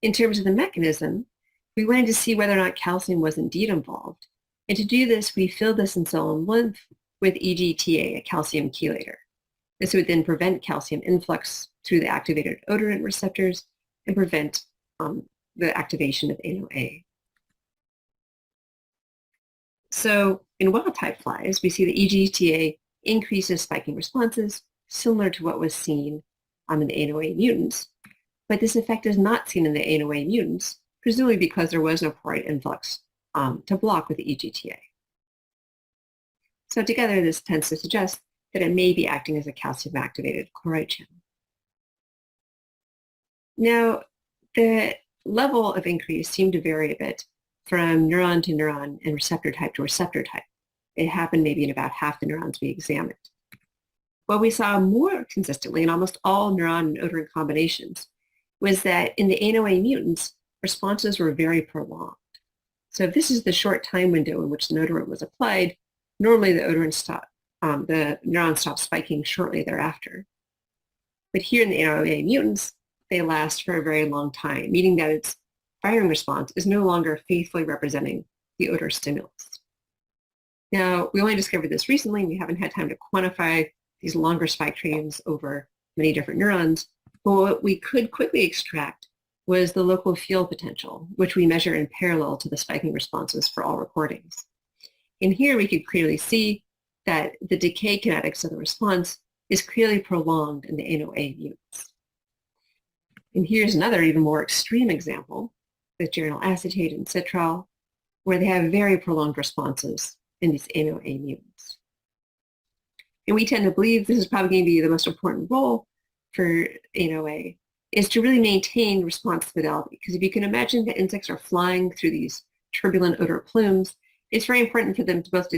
In terms of the mechanism, we wanted to see whether or not calcium was indeed involved. And to do this, we filled the syncyllum lymph with EGTA, a calcium chelator. This would then prevent calcium influx through the activated odorant receptors and prevent the activation of ANO-A. So in wild-type flies, we see the EGTA increases spiking responses, similar to what was seen in the ANO-A mutants. But this effect is not seen in the ANO-A mutants, presumably because there was no chloride influx to block with the EGTA. So together, this tends to suggest that it may be acting as a calcium-activated chloride channel. Now, the level of increase seemed to vary a bit from neuron to neuron and receptor type to receptor type. It happened maybe in about half the neurons we examined. What we saw more consistently in almost all neuron and odorant combinations was that in the ANO-A mutants, responses were very prolonged. So if this is the short time window in which the odorant was applied, normally the neurons stop spiking shortly thereafter. But here in the ANO-A mutants, they last for a very long time, meaning that its firing response is no longer faithfully representing the odor stimulus. Now, we only discovered this recently, and we haven't had time to quantify these longer spike trains over many different neurons, but what we could quickly extract was the local field potential, which we measure in parallel to the spiking responses for all recordings. And here we could clearly see that the decay kinetics of the response is clearly prolonged in the ANO-A mutants. And here's another even more extreme example with geranyl acetate and citral, where they have very prolonged responses in these ANO-A mutants. And we tend to believe this is probably going to be the most important role for ANO-A, is to really maintain response fidelity. Because if you can imagine that insects are flying through these turbulent odor plumes, it's very important for them to both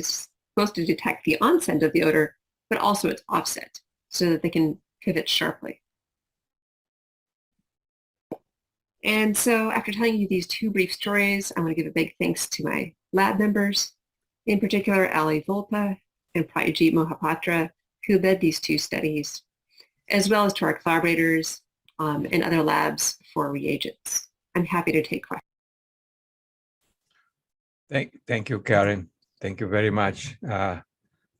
to detect the onset of the odor, but also its offset, so that they can pivot sharply. And so after telling you these two brief stories, I want to give a big thanks to my lab members, in particular Ali Volpa and Prayajit Mohapatra, who led these two studies, as well as to our collaborators and other labs for reagents. I'm happy to take questions. Thank you, Karen. Thank you very much.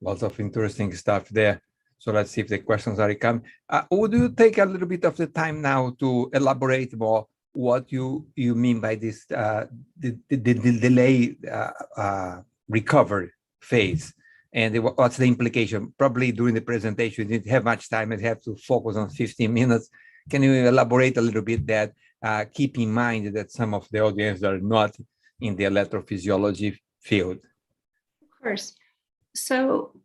Lots of interesting stuff there. So let's see if the questions are coming. Would you take a little bit of the time now to elaborate more what you mean by this the delay recovery phase, and what's the implication? Probably during the presentation, you didn't have much time and have to focus on 15 minutes. Can you elaborate a little bit that, keep in mind that some of the audience are not in the electrophysiology field? Of course. So,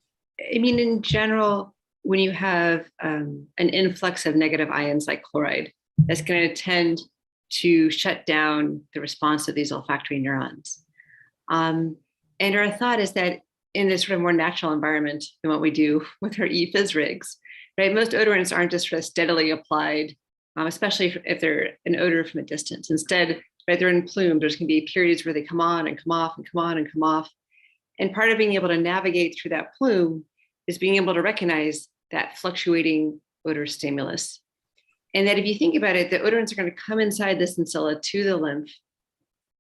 I mean, in general, when you have an influx of negative ions like chloride, that's going to tend to shut down the response of these olfactory neurons. And our thought is that in this sort of more natural environment than what we do with our e-phys rigs, right? Most odorants aren't just sort of steadily applied, especially if they're an odor from a distance. Instead, right, they're in plumes. There's going to be periods where they come on and come off and come on and come off. And part of being able to navigate through that plume is being able to recognize that fluctuating odor stimulus. And that if you think about it, the odorants are going to come inside the syncylla to the lymph.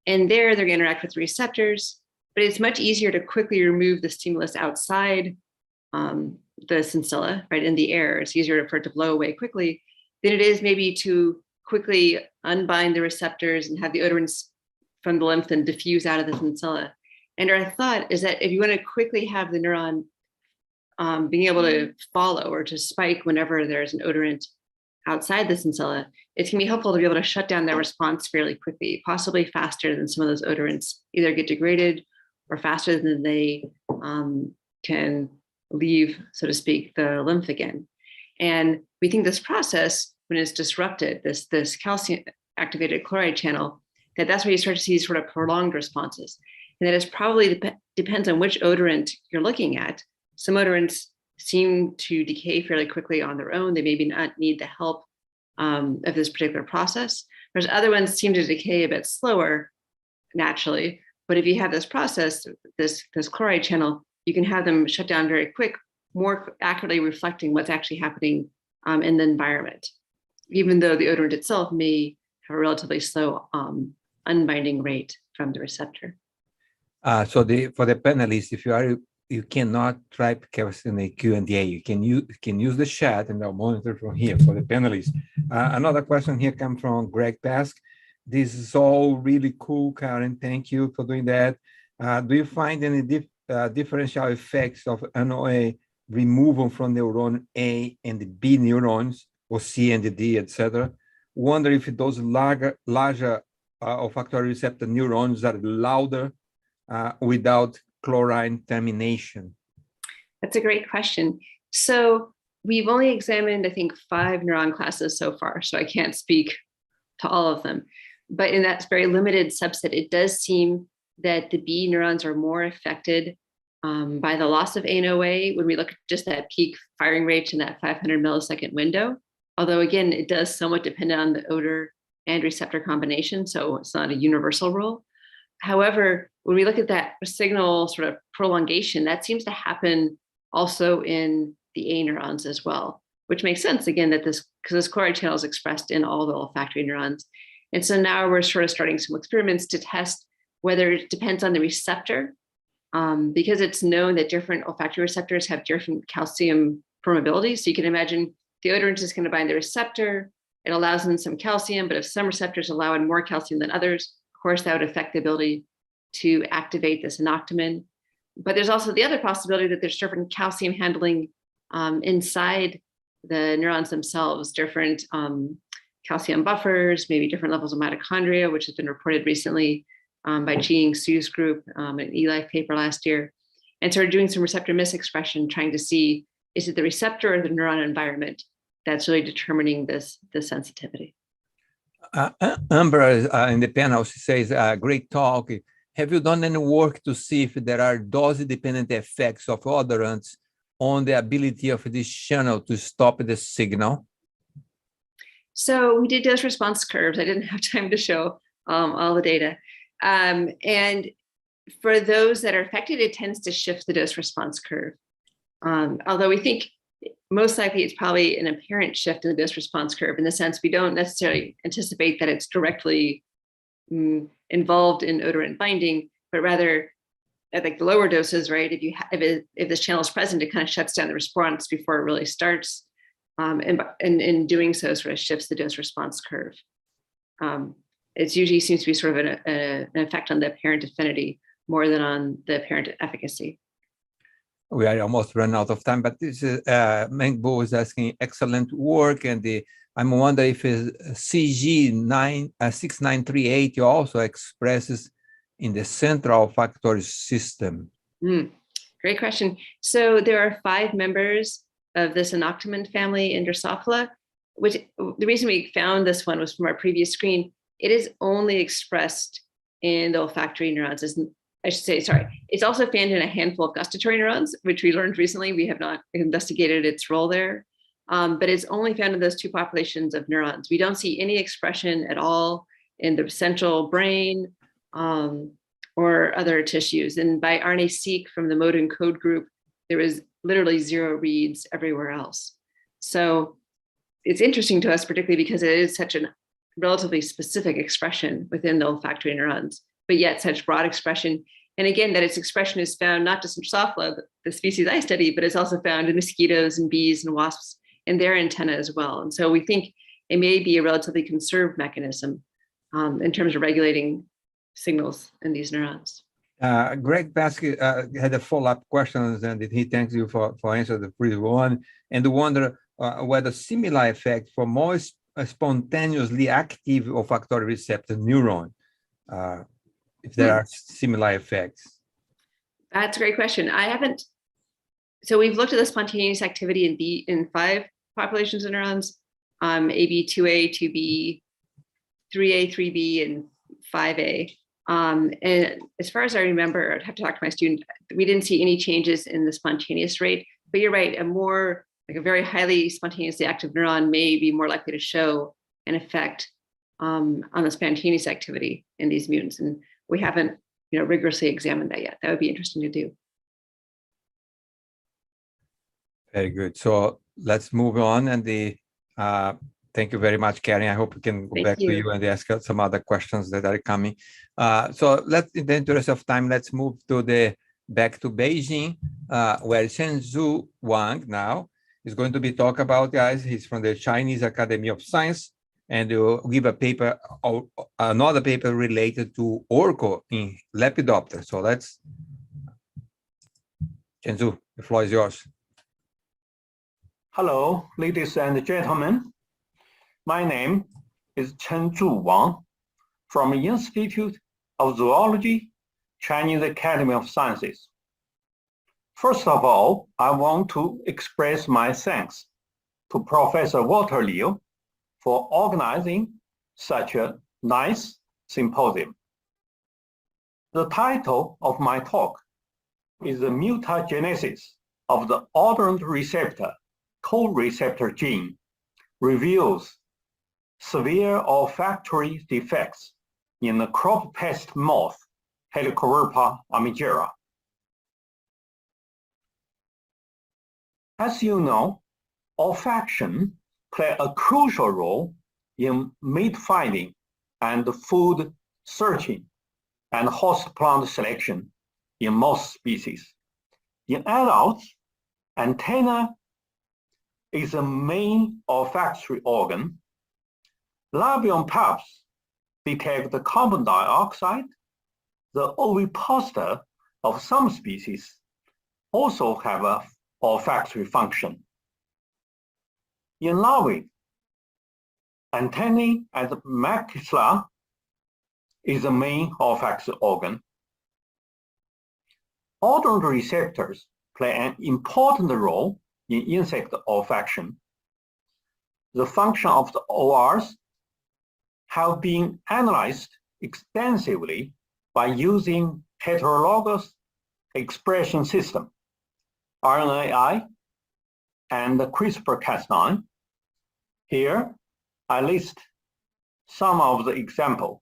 And there they're going to interact with receptors, but it's much easier to quickly remove the stimulus outside the syncylla, right, in the air. It's easier for it to blow away quickly than it is maybe to quickly unbind the receptors and have the odorants from the lymph then diffuse out of the syncylla. And our thought is that if you want to quickly have the neuron being able to follow or to spike whenever there's an odorant outside the sensilla, it's going to be helpful to be able to shut down their response fairly quickly, possibly faster than some of those odorants either get degraded or faster than they can leave, so to speak, the lymph again. And we think this process, when it's disrupted, this calcium activated chloride channel, that's where you start to see sort of prolonged responses. And that is probably depends on which odorant you're looking at. Some odorants seem to decay fairly quickly on their own. They maybe not need the help of this particular process. Whereas other ones seem to decay a bit slower naturally. But if you have this process, this chloride channel, you can have them shut down very quick, more accurately reflecting what's actually happening in the environment, even though the odorant itself may have a relatively slow unbinding rate from the receptor. So for the panelists, if you cannot type questions in the Q&A, you can use the chat, and I'll monitor from here for the panelists. Another question here comes from Greg Pask. This is all really cool, Karen. Thank you for doing that. Do you find any differential effects of NOA removal from neuron A and the B neurons, or C and the D, etc.? Wonder if those larger olfactory receptor neurons are louder without chlorine termination? That's a great question. So we've only examined, I think, 5 neuron classes so far, so I can't speak to all of them. But in that very limited subset, it does seem that the B neurons are more affected by the loss of NOA when we look at just that peak firing rate in that 500 millisecond window. Although again, it does somewhat depend on the odor and receptor combination, so it's not a universal rule. However, when we look at that signal sort of prolongation, that seems to happen also in the A neurons as well, which makes sense again that because this chloride channel is expressed in all the olfactory neurons. And so now we're sort of starting some experiments to test whether it depends on the receptor, because it's known that different olfactory receptors have different calcium permeability. So you can imagine the odorant is going to bind the receptor. It allows in some calcium, but if some receptors allow in more calcium than others, of course, that would affect the ability to activate this anoctamin. But there's also the other possibility that there's different calcium handling inside the neurons themselves, different calcium buffers, maybe different levels of mitochondria, which has been reported recently by Chen-Zhu's group, an eLife paper last year. And so we're doing some receptor misexpression, trying to see, is it the receptor or the neuron environment that's really determining this sensitivity? Amber in the panel, she says, great talk. Have you done any work to see if there are dose-dependent effects of odorants on the ability of this channel to stop the signal? So we did dose response curves. I didn't have time to show all the data. And for those that are affected, it tends to shift the dose response curve. Although we think most likely it's probably an apparent shift in the dose response curve, in the sense we don't necessarily anticipate that it's directly involved in odorant binding, but rather at like the lower doses, right? If this channel is present, it kind of shuts down the response before it really starts. And in doing so, sort of shifts the dose response curve. It usually seems to be sort of an effect on the apparent affinity more than on the apparent efficacy. We are almost run out of time, but this is Mengbo is asking excellent work, and I'm wondering if CG6938 also expresses in the central olfactory system. Great question. So there are 5 members of this anoctamin family in Drosophila, which the reason we found this one was from our previous screen. It is only expressed in the olfactory neurons. It's also found in a handful of gustatory neurons, which we learned recently. We have not investigated its role there, but it's only found in those 2 populations of neurons. We don't see any expression at all in the central brain or other tissues. And by RNA-seq from the mode and code group, there was literally 0 reads everywhere else. So it's interesting to us, particularly because it is such a relatively specific expression within the olfactory neurons, but yet such broad expression. And again, that its expression is found not just in Drosophila, the species I study, but it's also found in mosquitoes and bees and wasps and their antennae as well. And so we think it may be a relatively conserved mechanism in terms of regulating signals in these neurons. Greg Basket had a follow-up questions, and he thanks you for answering the previous one, and wonder whether similar effect for more spontaneously active olfactory receptor neuron, if there are similar effects. That's a great question. I haven't. So we've looked at the spontaneous activity in 5 populations of neurons, AB2A, 2B, 3A, 3B, and 5A. And as far as I remember, I'd have to talk to my student, we didn't see any changes in the spontaneous rate, but you're right, a very highly spontaneously active neuron may be more likely to show an effect on the spontaneous activity in these mutants. And we haven't rigorously examined that yet. That would be interesting to do. Very good. So let's move on. And thank you very much, Karen. I hope we can go back to you and ask some other questions that are coming. So in the interest of time, let's move back to Beijing, where Chen-Zhu Wang now is going to be talking about, guys. He's from the Chinese Academy of Science, and will give a paper, another paper related to Orco in Lepidoptera. So Chen-Zhu, the floor is yours. Hello, ladies and gentlemen. My name is Chen-Zhu Wang from the Institute of Zoology, Chinese Academy of Sciences. First of all, I want to express my thanks to Professor Walter Leal for organizing such a nice symposium. The title of my talk is The Mutagenesis of the Odorant Receptor co-receptor gene reveals severe olfactory defects in the crop pest moth Helicoverpa armigera. As you know, olfaction plays a crucial role in mate finding and food searching and host plant selection in moth species. In adults, antenna is the main olfactory organ. Labial Pits detect the carbon dioxide. The ovipositor of some species also have an olfactory function. In larvae, antennae and the maxilla is the main olfactory organ. Odorant receptors play an important role in insect olfaction. The function of the ORs have been analyzed extensively by using heterologous expression system, RNAi, and CRISPR-Cas9. Here, I list some of the examples.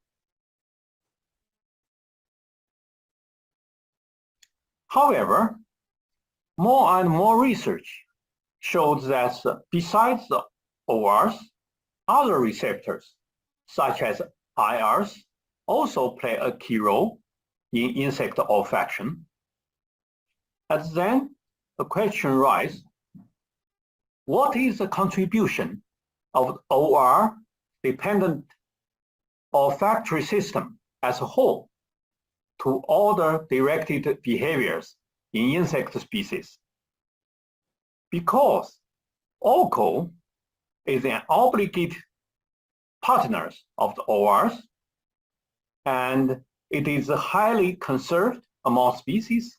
However, more and more research shows that besides the ORs, other receptors, such as IRs, also play a key role in insect olfaction. And then the question arises, what is the contribution of the OR-dependent olfactory system as a whole to odor-directed behaviors in insect species? Because OCO is an obligate partner of the ORs, and it is highly conserved among species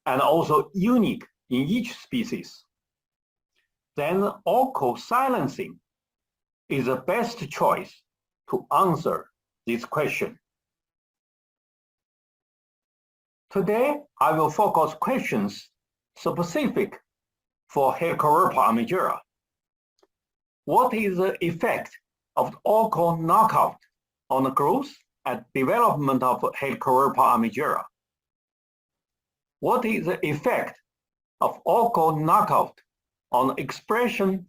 and also unique in each species. Then OCO silencing is the best choice to answer this question. Today, I will focus questions specific for Helicoverpa armigera. What is the effect of the OCO knockout on the growth and development of Helicoverpa armigera? What is the effect of OCO knockout on the expression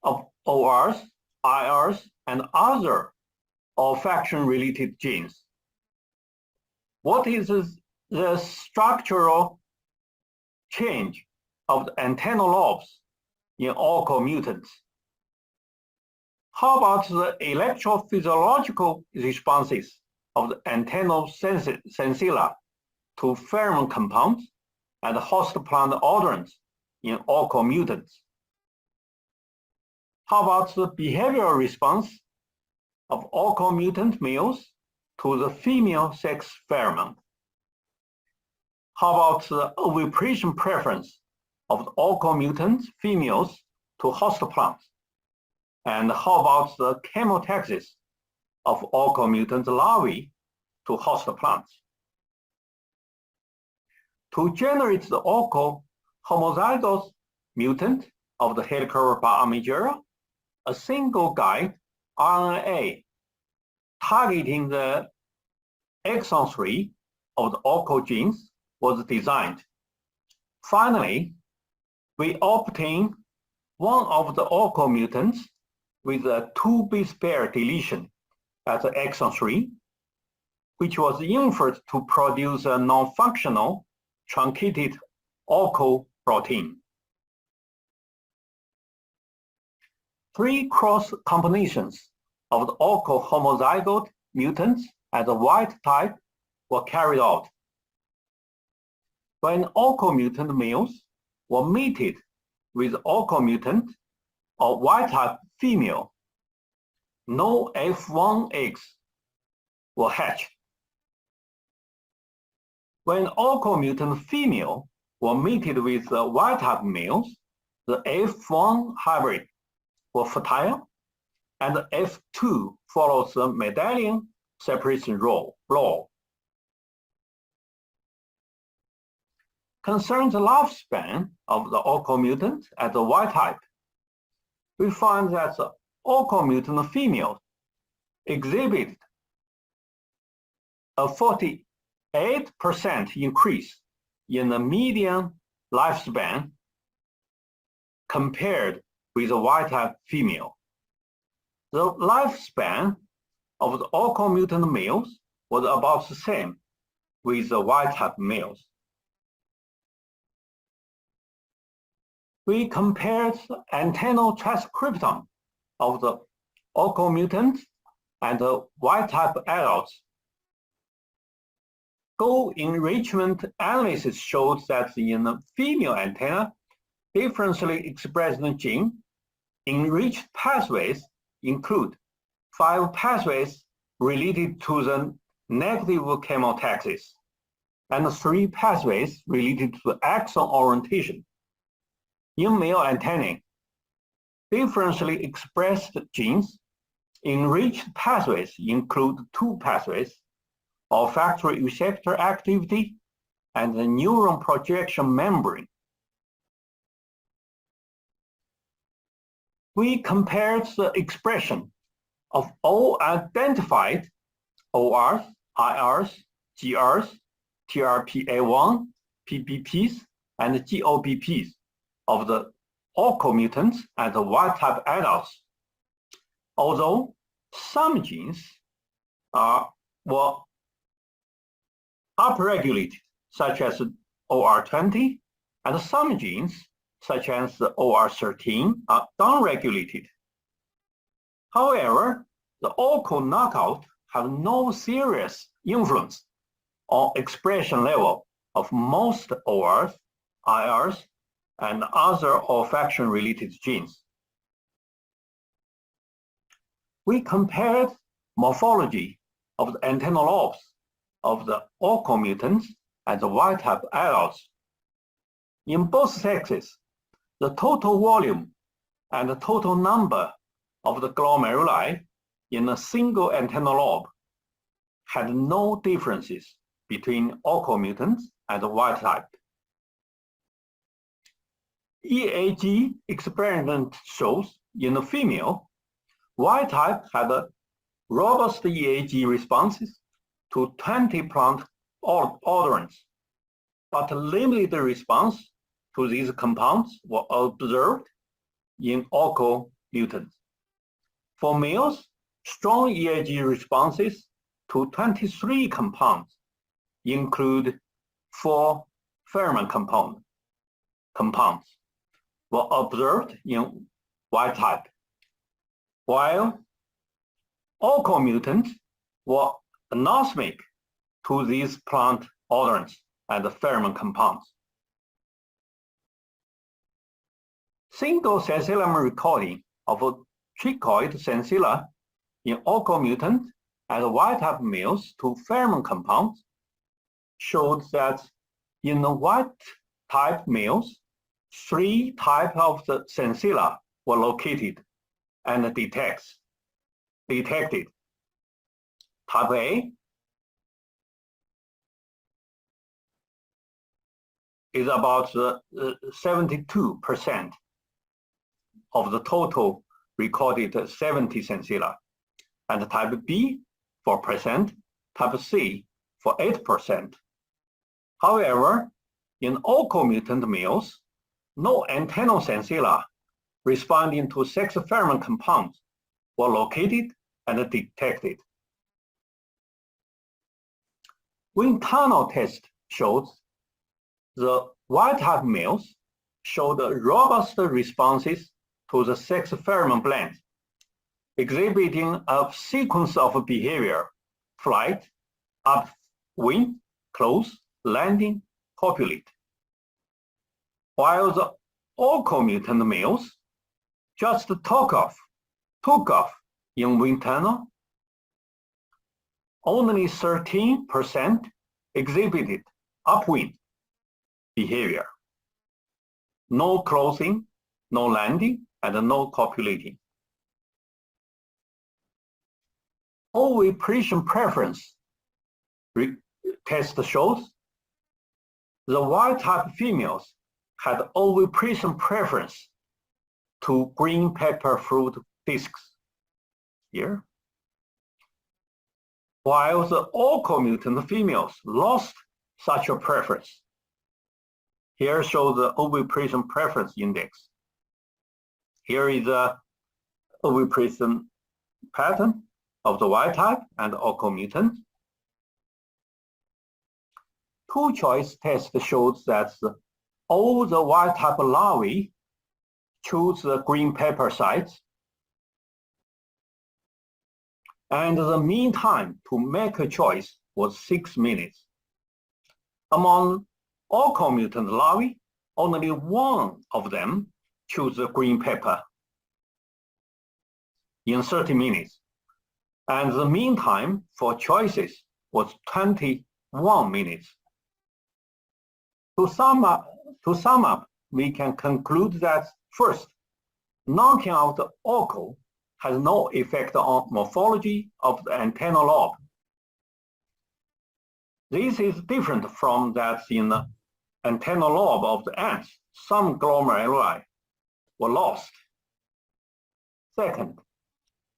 of ORs, IRs, and other olfaction-related genes? What is the structural change of the antennal lobes in OCO mutants? How about the electrophysiological responses of the antennal sensilla to pheromone compounds and host plant odorants in alcohol mutants? How about the behavioral response of alcohol mutant males to the female sex pheromone? How about the ovulation preference of the alcohol mutant females to host plants? And how about the chemotaxis of alcohol mutant larvae to host plants? To generate the alcohol homozygous mutant of the Helicobacter pharyngeata, a single guide RNA targeting the exon 3 of the alcohol genes was designed. Finally, we obtained one of the alcohol mutants with a 2 base pair deletion at the exon 3, which was inferred to produce a non-functional truncated alcohol protein. 3 cross combinations of the alcohol homozygote mutants as a wild type were carried out. When alcohol mutant males were mated with alcohol mutant or wild type female, no F1 eggs were hatched. When alcohol mutant female were mated with wild type males, the F1 hybrid were fertile, and the F2 follows the Mendelian separation law. Concerning the lifespan of the alcohol mutant at the wild type, we find that the alcohol mutant females exhibit a 48% increase in the median lifespan compared with the wild type female. The lifespan of the alcohol mutant males was about the same with the wild type males. We compared the antennal transcriptome of the alcohol mutant and the wild type adults. Goal enrichment analysis showed that in the female antenna, differentially expressed gene enriched pathways include 5 pathways related to the negative chemotaxis and 3 pathways related to axon orientation. In male antennae, differentially expressed genes enriched pathways include 2 pathways, olfactory receptor activity and the neuron projection membrane. We compared the expression of all identified ORs, IRs, GRs, TRPA1, PPPs, and GOPPs of the alcohol mutants and the wild type adults. Although some genes were upregulated, such as OR20, and some genes, such as the OR13, are downregulated. However, the alcohol knockout has no serious influence on expression level of most ORs, IRs, and other olfaction-related genes. We compared morphology of the antennal lobes of the alcohol mutants and the wild type adults. In both sexes, the total volume and the total number of the glomeruli in a single antennal lobe had no differences between alcohol mutants and the wild type. EAG experiment shows in the female, wild type had a robust EAG responses to 20 plant odorants, but limited response to these compounds were observed in alcohol mutants. For males, strong EAG responses to 23 compounds include 4 pheromone compounds were observed in wild type, while alcohol mutants were anosmic to these plant odorants, and pheromone compounds. Single sensillum recording of trichoid sensilla in oco-mutant and wild-type males to pheromone compounds showed that in the wild-type males, 3 types of the sensilla were located and detected. Type A is about 72% of the total recorded 70 sensilla, and type B 4%, type C for 8%. However, in oco-mutant males, no antennal sensilla responding to sex pheromone compounds were located and detected. Wind tunnel test shows the wild-type males showed robust responses to the sex pheromone blend, exhibiting a sequence of behavior: flight, upwind, close, landing, copulate. While the oco-mutant males just took off in wind tunnel, only 13% exhibited upwind behavior. No closing, no landing, and no copulating. Oviposition preference test shows the wild-type females had oviposition preference to green pepper fruit discs here, while the oco-mutant females lost such a preference. Here shows the oviposition preference index. Here is the oviposition pattern of the wild type and oco-mutant. Two-choice test shows that all the wild type larvae choose the green pepper sites, and the mean time to make a choice was 6 minutes. Among oco-mutant larvae, only one of them chose the green pepper in 30 minutes, and the mean time for choices was 21 minutes. To sum up, we can conclude that first, knocking out the oco has no effect on morphology of the antennal lobe. This is different from that in the antennal lobe of the ants. Some glomeruli were lost. Second,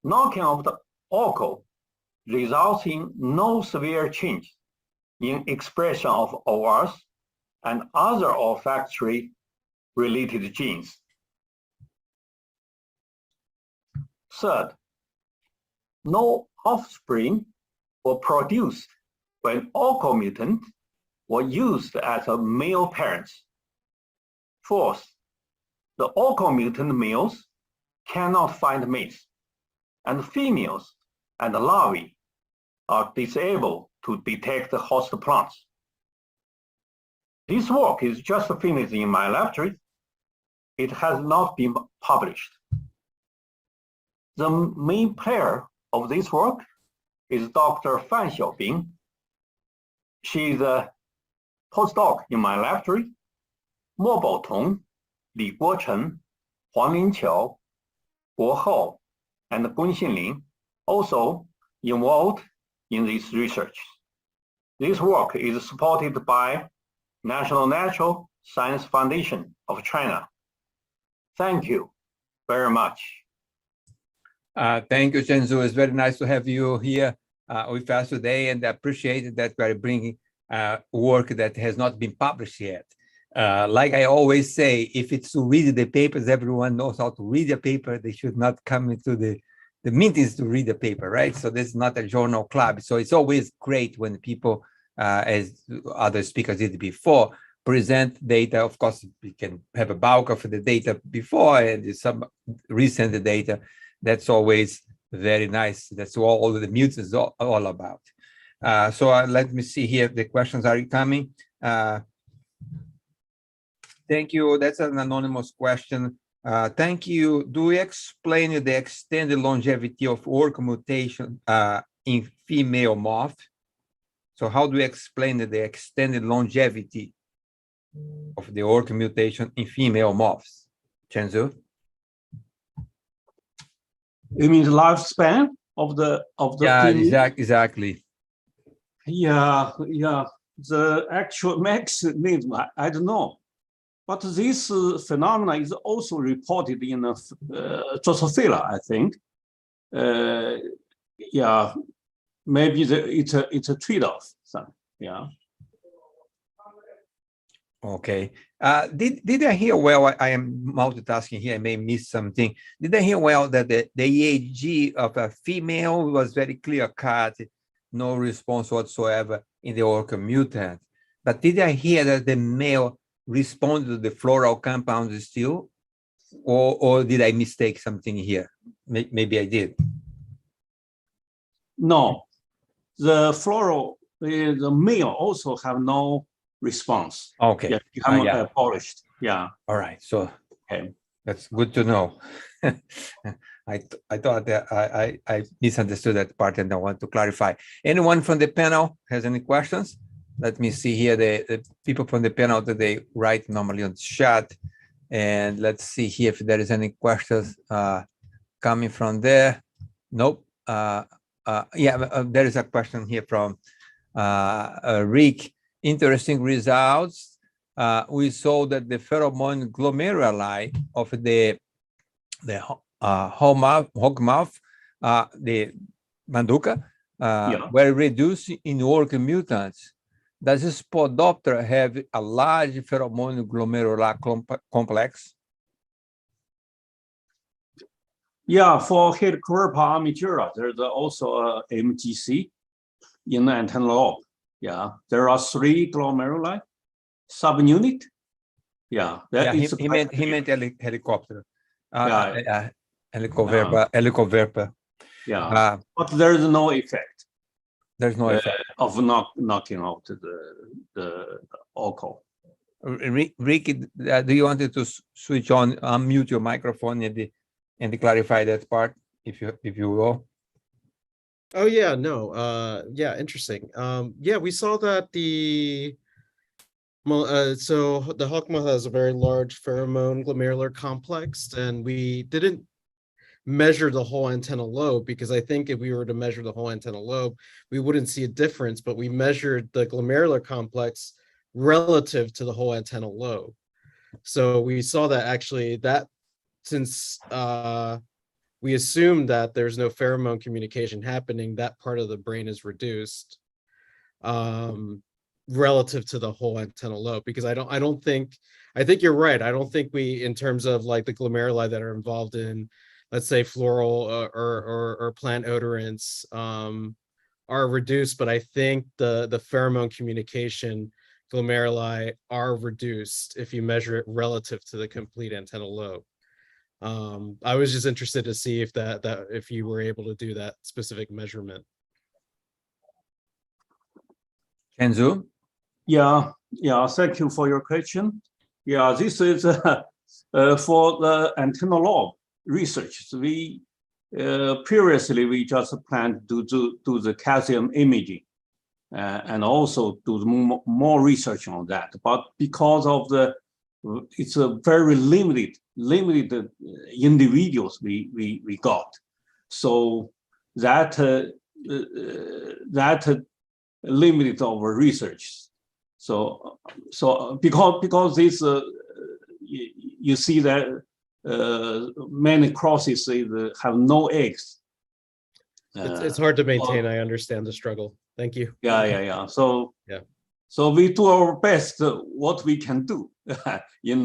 knocking out the oco results in no severe change in expression of ORs and other olfactory related genes. Third, no offspring were produced when oco-mutant were used as a male parents. Fourth, the oco-mutant males cannot find mates, and females and larvae are disabled to detect the host plants. This work is just finished in my laboratory. It has not been published. The main player of this work is Dr. Fan Xiaobing. She is a postdoc in my laboratory. Mo Baotong, Li Guochen, Huang Linqiao, Guo Hou, and Gun Xinling also involved in this research. This work is supported by National Natural Science Foundation of China. Thank you very much. Thank you, Chen-Zhu. It's very nice to have you here with us today, and I appreciate that we are bringing work that has not been published yet. Like I always say, if it's to read the papers, everyone knows how to read a paper. They should not come into the meetings to read the paper, right? So this is not a journal club. So it's always great when people, as other speakers did before, present data. Of course, we can have a bulk of the data before and some recent data. That's always very nice. That's what all of the mutants is all about. Let me see here if the questions are coming. Thank you. That's an anonymous question. Thank you. Do you explain the extended longevity of work mutation in female moth? So how do you explain the extended longevity of the work mutation in female moths? Chen-Zhu? You mean the lifespan of the female? Exactly. Yeah. The actual mechanism, I don't know. But this phenomenon is also reported in Drosophila, I think. Yeah, maybe it's a trade-off. So, yeah. Okay. Did I hear well? I am multitasking here. I may miss something. Did I hear well that the EAG of a female was very clear-cut, no response whatsoever in the orca mutant? But did I hear that the male responded to the floral compounds still? Or did I mistake something here? Maybe I did. No, the floral, the male also have no response. Okay. Yeah, become polished. Yeah. All right. So okay, that's good to know. I thought that I misunderstood that part, and I want to clarify. Anyone from the panel has any questions? Let me see here the people from the panel that they write normally on the chat, and let's see here if there is any questions coming from there. Nope. There is a question here from Rick. Interesting results. We saw that the pheromone glomeruli of the hogmouth, the manduka, were reduced in work mutants. Does this Spodoptera have a large pheromone glomerular complex? Yeah, for Helicobacter armigera, there's also a MGC in the antennal lobe. Yeah, there are 3 glomeruli, subunit. Yeah, he meant helicopter. Helicoverpa. Yeah, but there is no effect. There's no effect of knocking out the alcohol. Ricky, do you want to switch on, unmute your microphone and clarify that part, if you will? Oh yeah, no, yeah, interesting. Yeah, we saw that so the hawkmoth has a very large pheromone glomerular complex, and we didn't measure the whole antennal lobe, because I think if we were to measure the whole antennal lobe, we wouldn't see a difference, but we measured the glomerular complex relative to the whole antennal lobe. So we saw that actually that since we assume that there's no pheromone communication happening, that part of the brain is reduced relative to the whole antennal lobe, because I think you're right. I don't think we, in terms of like the glomeruli that are involved in, let's say, floral or plant odorants are reduced, but I think the pheromone communication glomeruli are reduced if you measure it relative to the complete antennal lobe. I was just interested to see if if you were able to do that specific measurement. Chen-Zhu? Yeah, thank you for your question. Yeah, this is for the antennal lobe research. So we previously we just planned to do the calcium imaging and also do more research on that. But because of it's a very limited individuals we got, so that limited our research. So because this you see that many crosses have no eggs. It's hard to maintain. I understand the struggle. Thank you. Yeah. So yeah. So we do our best what we can do in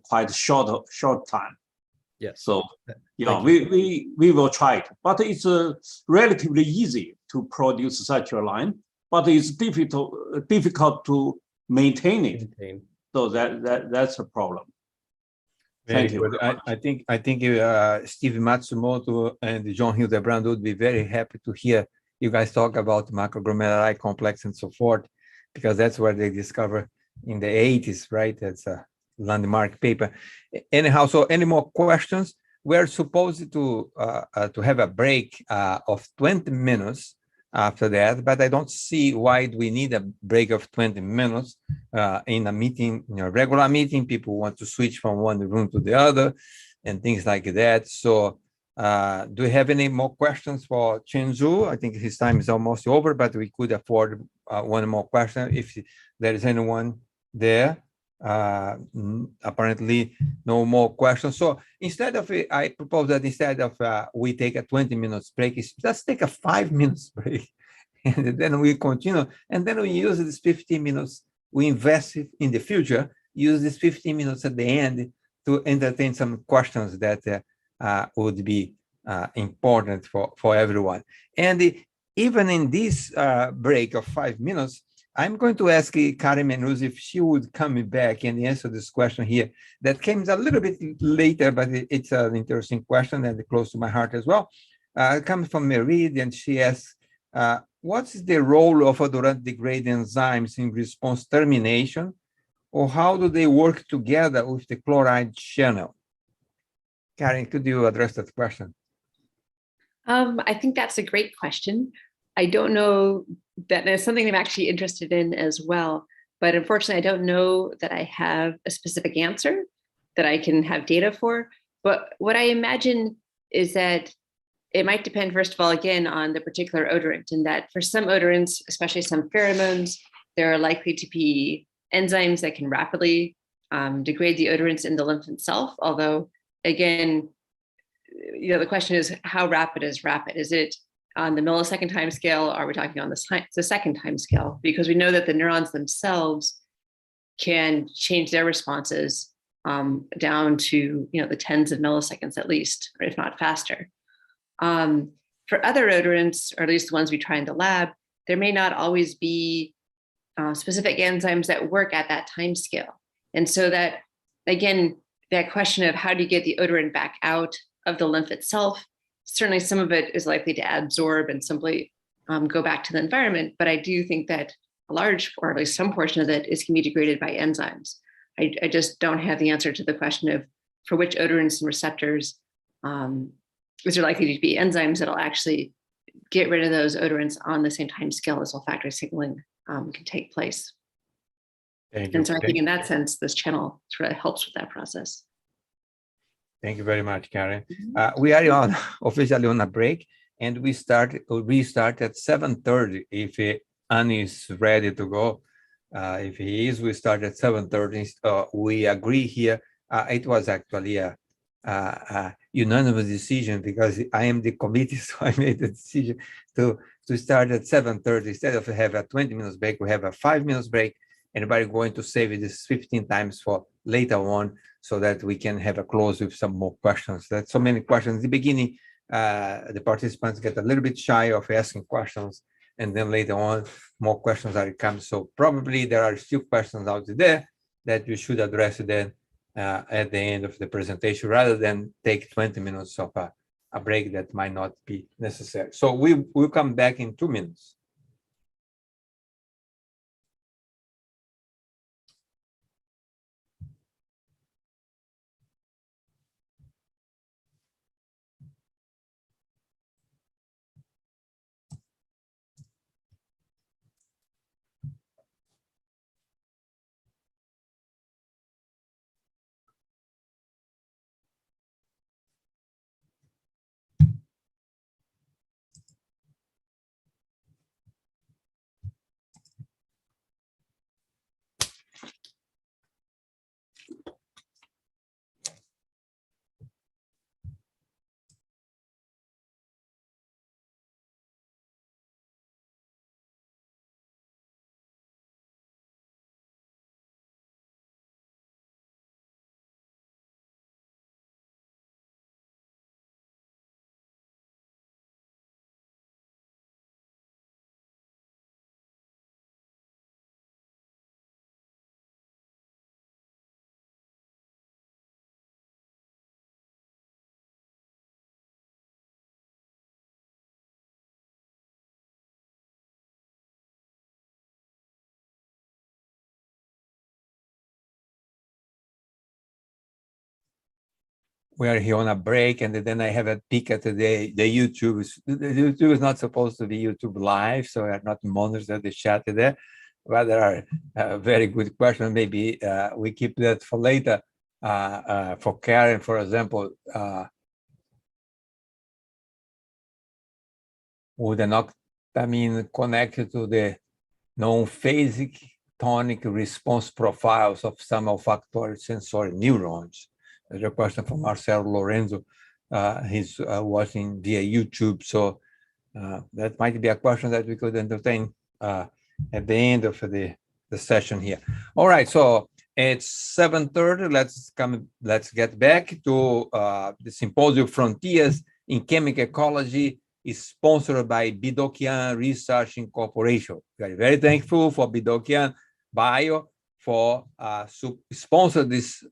quite short time. Yes. So yeah, we will try it, but it's relatively easy to produce such a line, but it's difficult to maintain it. So that's a problem. Very Thank you. Good. I think Steve Matsumoto and John Hildebrand would be very happy to hear you guys talk about macroglomeruli complex and so forth, because that's where they discover in the 80s, right? That's a landmark paper. Anyhow, so any more questions? We're supposed to have a break of 20 minutes after that, but I don't see why we need a break of 20 minutes in a meeting, in a regular meeting. People want to switch from one room to the other and things like that. So do we have any more questions for Chen-Zhu? I think his time is almost over, but we could afford one more question if there is anyone there. Apparently no more questions. So instead of, I propose that instead of we take a 20 minutes break, let's take a 5 minutes break. And then we continue. And then we use this 15 minutes, we invest in the future, use this 15 minutes at the end to entertain some questions that would be important for everyone. And even in this break of 5 minutes, I'm going to ask Karen Menuz if she would come back and answer this question here that came a little bit later, but it's an interesting question and close to my heart as well. It comes from Merid, and she asks, what's the role of odorant degrading enzymes in response termination, or how do they work together with the chloride channel? Karen, could you address that question? I think that's a great question. I don't know that there's something I'm actually interested in as well, but unfortunately, I don't know that I have a specific answer that I can have data for. But what I imagine is that it might depend, first of all, again, on the particular odorant, and that for some odorants, especially some pheromones, there are likely to be enzymes that can rapidly degrade the odorants in the lymph itself. Although, again, the question is, how rapid is rapid? Is it on the millisecond time scale? Are we talking on the second time scale? Because we know that the neurons themselves can change their responses down to the tens of milliseconds at least, or if not faster. For other odorants, or at least the ones we try in the lab, there may not always be specific enzymes that work at that time scale. And so that, again, that question of how do you get the odorant back out of the lymph itself, certainly some of it is likely to absorb and simply go back to the environment. But I do think that a large, or at least some portion of it, can be degraded by enzymes. I just don't have the answer to the question of for which odorants and receptors is there likely to be enzymes that'll actually get rid of those odorants on the same time scale as olfactory signaling can take place. And so I think in that sense, this channel sort of helps with that process. Thank you very much, Karen. We are officially on a break, and we restart at 7:30 if Annie is ready to go. If he is, we start at 7:30. We agree here. It was actually a unanimous decision because I am the committee, so I made the decision to start at 7:30. Instead of have a 20 minutes break, we have a 5 minutes break. Anybody going to save this 15 times for later on so that we can have a close with some more questions. There's so many questions. In the beginning, the participants get a little bit shy of asking questions, and then later on, more questions are coming. So probably there are still questions out there that you should address then at the end of the presentation, rather than take 20 minutes of a break that might not be necessary. So we'll come back in 2 minutes. we are here on a break, and then I have a peek at the YouTube. The YouTube is not supposed to be YouTube live, so I'm not monitoring the chat there. But there are very good questions. Maybe we keep that for later. For Karen, for example, would the noctamine connected to the non-phasic tonic response profiles of some olfactory sensory neurons? There's a question from Marcelo Lorenzo. He's watching via YouTube, so that might be a question that we could entertain at the end of the session here. All right, so it's 7:30. Let's get back to the Symposium Frontiers in Chemical Ecology, is sponsored by Bedoukian Research Incorporation. We are very thankful for BedoukianBio for sponsor this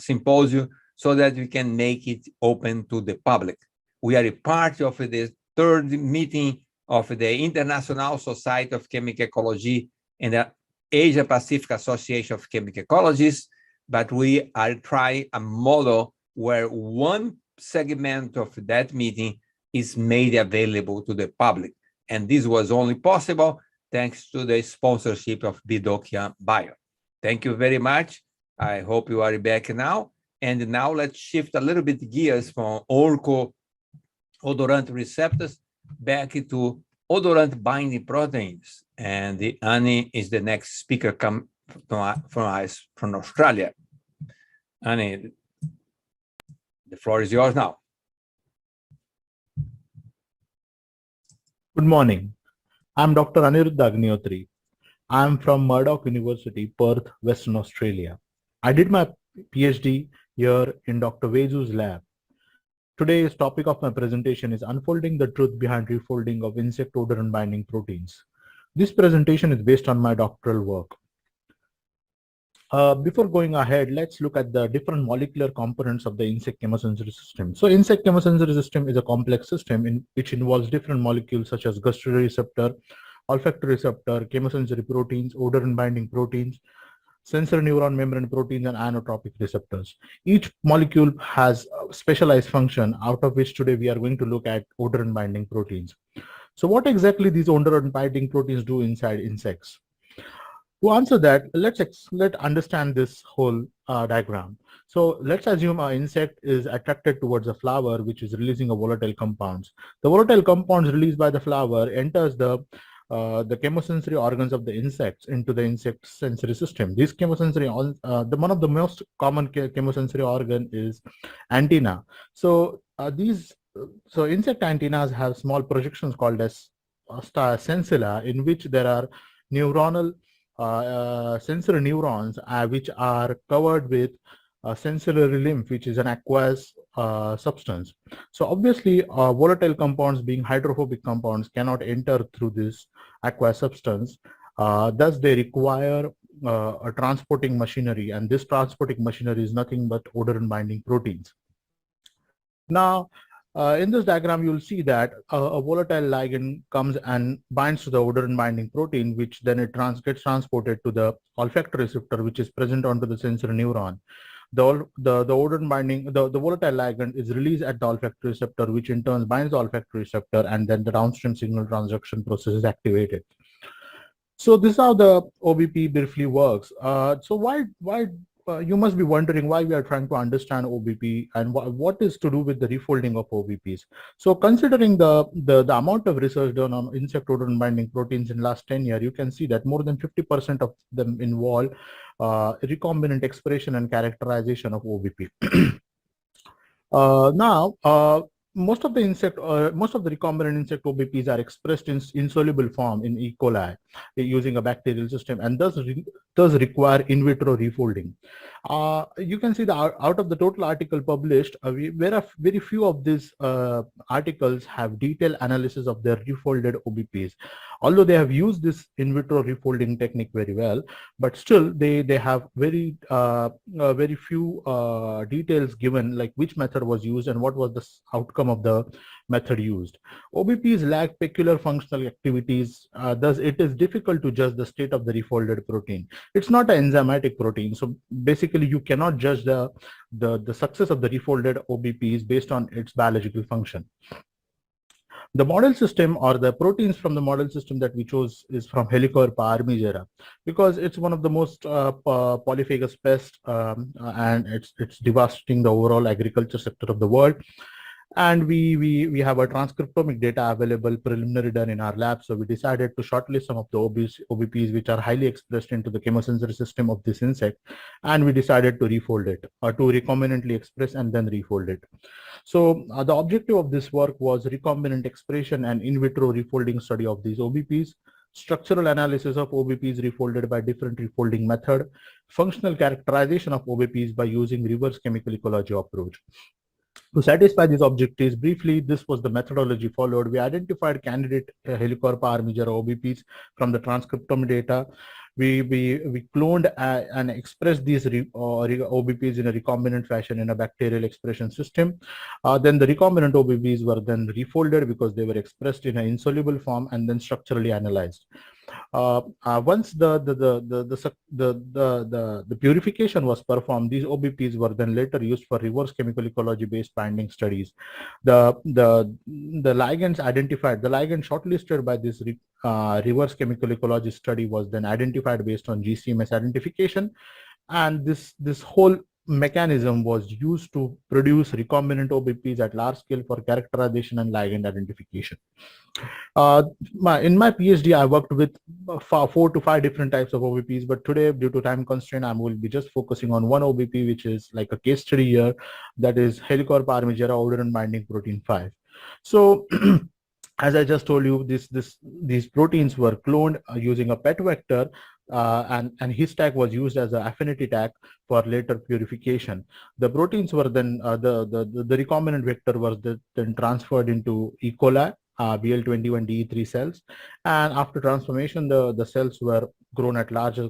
symposium so that we can make it open to the public. We are a part of the third meeting of the International Society of Chemical Ecology and the Asia Pacific Association of Chemical Ecologists, but we are trying a model where one segment of that meeting is made available to the public. And this was only possible thanks to the sponsorship of BedoukianBio. Thank you very much. I hope you are back now. And now let's shift a little bit gears from odorant receptors back to odorant binding proteins. And Annie is the next speaker from Australia. Annie, the floor is yours now. Good morning. I'm Dr. Angnihotri. I'm from Murdoch University, Perth, Western Australia. I did my PhD here in Dr. Weizu's lab. Today's topic of my presentation is unfolding the truth behind refolding of insect odorant binding proteins. This presentation is based on my doctoral work. Before going ahead, let's look at the different molecular components of the insect chemosensory system. So insect chemosensory system is a complex system which involves different molecules such as gustatory receptor, olfactory receptor, chemosensory proteins, odorant binding proteins, sensory neuron membrane proteins, and ionotropic receptors. Each molecule has a specialized function, out of which today we are going to look at odorant binding proteins. So what exactly these odorant binding proteins do inside insects? To answer that, let's understand this whole diagram. So let's assume an insect is attracted towards a flower which is releasing a volatile compounds. The volatile compounds released by the flower enters the chemosensory organs of the insects into the insect sensory system. These chemosensory, one of the most common chemosensory organ is antenna. So insect antennas have small projections called as sensilla, in which there are neuronal sensory neurons which are covered with sensory lymph, which is an aqueous substance. So obviously volatile compounds, being hydrophobic compounds, cannot enter through this aqueous substance. Thus they require a transporting machinery, and this transporting machinery is nothing but odorant binding proteins. Now in this diagram, you'll see that a volatile ligand comes and binds to the odorant binding protein, which then it gets transported to the olfactory receptor, which is present onto the sensory neuron. The odorant binding, the volatile ligand is released at the olfactory receptor, which in turn binds the olfactory receptor, and then the downstream signal transduction process is activated. So this is how the OBP briefly works. So why you must be wondering why we are trying to understand OBP and what is to do with the refolding of OBPs. So considering the amount of research done on insect odorant binding proteins in last 10 years, you can see that more than 50% of them involve recombinant expression and characterization of OBP. Most of the recombinant insect OBPs are expressed in insoluble form in E. coli using a bacterial system, and thus require in vitro refolding. You can see that out of the total article published, very few of these articles have detailed analysis of their refolded OBPs. Although they have used this in vitro refolding technique very well, but still they have very few details given, like which method was used and what was the outcome of the method used. OBPs lack peculiar functional activities, thus it is difficult to judge the state of the refolded protein. It's not an enzymatic protein. So basically you cannot judge the success of the refolded OBPs based on its biological function. The model system or the proteins from the model system that we chose is from Helicoverpa armigera, because it's one of the most polyphagous pests, and it's devastating the overall agriculture sector of the world. And we have a transcriptomic data available preliminary done in our lab. So we decided to shortlist some of the OBPs which are highly expressed into the chemosensory system of this insect. And we decided to refold it, or to recombinantly express and then refold it. So the objective of this work was recombinant expression and in vitro refolding study of these OBPs, structural analysis of OBPs refolded by different refolding method, functional characterization of OBPs by using reverse chemical ecology approach. To satisfy these objectives, briefly, this was the methodology followed. We identified candidate Helicoverpa armigera OBPs from the transcriptome data. We cloned and expressed these OBPs in a recombinant fashion in a bacterial expression system. Then the recombinant OBPs were then refolded because they were expressed in an insoluble form and then structurally analyzed. Once the purification was performed, these OBPs were then later used for reverse chemical ecology based binding studies. The ligands identified, the ligand shortlisted by this reverse chemical ecology study was then identified based on GCMS identification, and this whole mechanism was used to produce recombinant OBPs at large scale for characterization and ligand identification. In my PhD, I worked with 4 to 5 different types of OBPs, but today, due to time constraint, I will be just focusing on one OBP, which is like a case study here, that is Helicoverpa armigera odorant binding protein 5. So, as I just told you, these proteins were cloned using a PET vector, and his tag was used as an affinity tag for later purification. The proteins were then the recombinant vector was then transferred into E. coli, BL21DE3 cells, and after transformation, the cells were grown at larger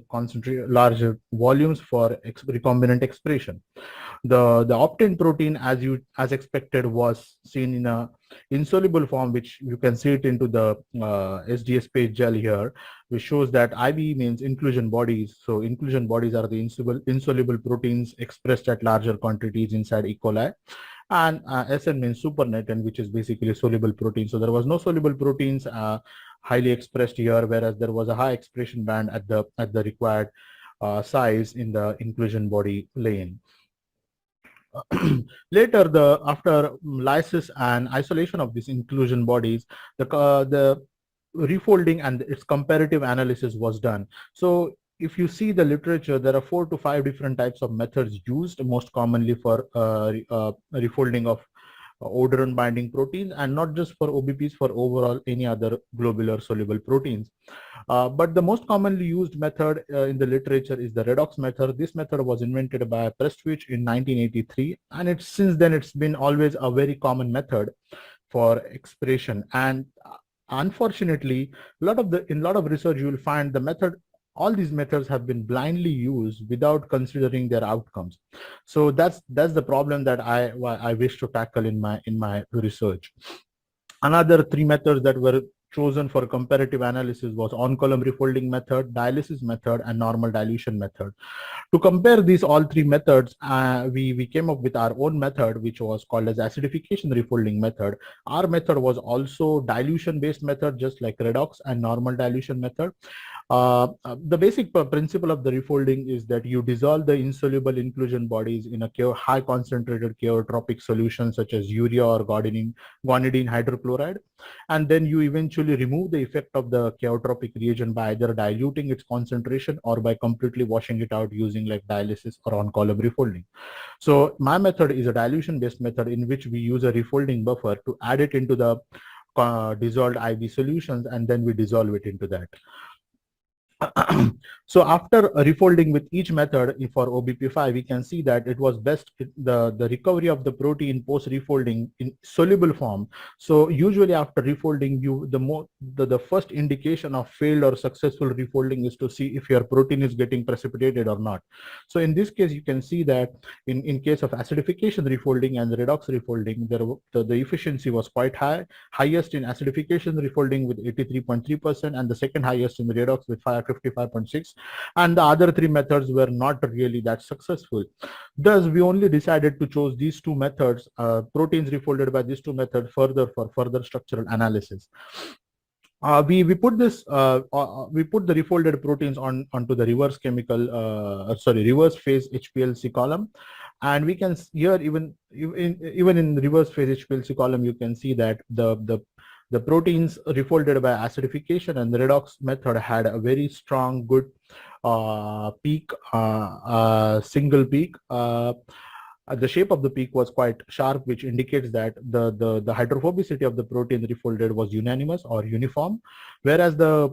larger volumes for recombinant expression. The obtained protein, as expected, was seen in a insoluble form, which you can see it into the SDS page gel here, which shows that IB means inclusion bodies. So inclusion bodies are the insoluble proteins expressed at larger quantities inside E. coli. And SN means supernatant, which is basically soluble protein. So there was no soluble proteins highly expressed here, whereas there was a high expression band at the required size in the inclusion body lane. Later, after lysis and isolation of these inclusion bodies, the refolding and its comparative analysis was done. So if you see the literature, there are 4 to 5 different types of methods used most commonly for refolding of odorant binding proteins, and not just for OBPs, for overall any other globular soluble proteins. But the most commonly used method in the literature is the Redox method. This method was invented by Prestwich in 1983, and since then it's been always a very common method for expression. And unfortunately, in a lot of research, you will find the method, all these methods have been blindly used without considering their outcomes. So that's the problem that I wish to tackle in my research. Another 3 methods that were chosen for comparative analysis was on-column refolding method, dialysis method, and normal dilution method. To compare these all 3 methods, we came up with our own method, which was called as acidification refolding method. Our method was also dilution-based method, just like Redox and normal dilution method. The basic principle of the refolding is that you dissolve the insoluble inclusion bodies in a high concentrated chemotropic solution such as urea or guanidine hydrochloride, and then you eventually remove the effect of the chemotropic reagent by either diluting its concentration or by completely washing it out using like dialysis or on-column refolding. So my method is a dilution based method in which we use a refolding buffer to add it into the dissolved IB solutions, and then we dissolve it into that. So after refolding with each method for OBP5, we can see that it was best the recovery of the protein post refolding in soluble form. So usually after refolding, the first indication of failed or successful refolding is to see if your protein is getting precipitated or not. So in this case, you can see that in case of acidification refolding and redox refolding, the efficiency was quite high, highest in acidification refolding with 83.3%, and the second highest in redox with 55.6%. and the other 3 methods were not really that successful. Thus, we only decided to choose these 2 methods, proteins refolded by these 2 methods further for further structural analysis. We put the refolded proteins onto the reverse phase HPLC column, and we can here even in reverse phase HPLC column you can see that the proteins refolded by acidification and the redox method had a very strong good peak, single peak. The shape of the peak was quite sharp, which indicates that the hydrophobicity of the protein refolded was unanimous or uniform, whereas the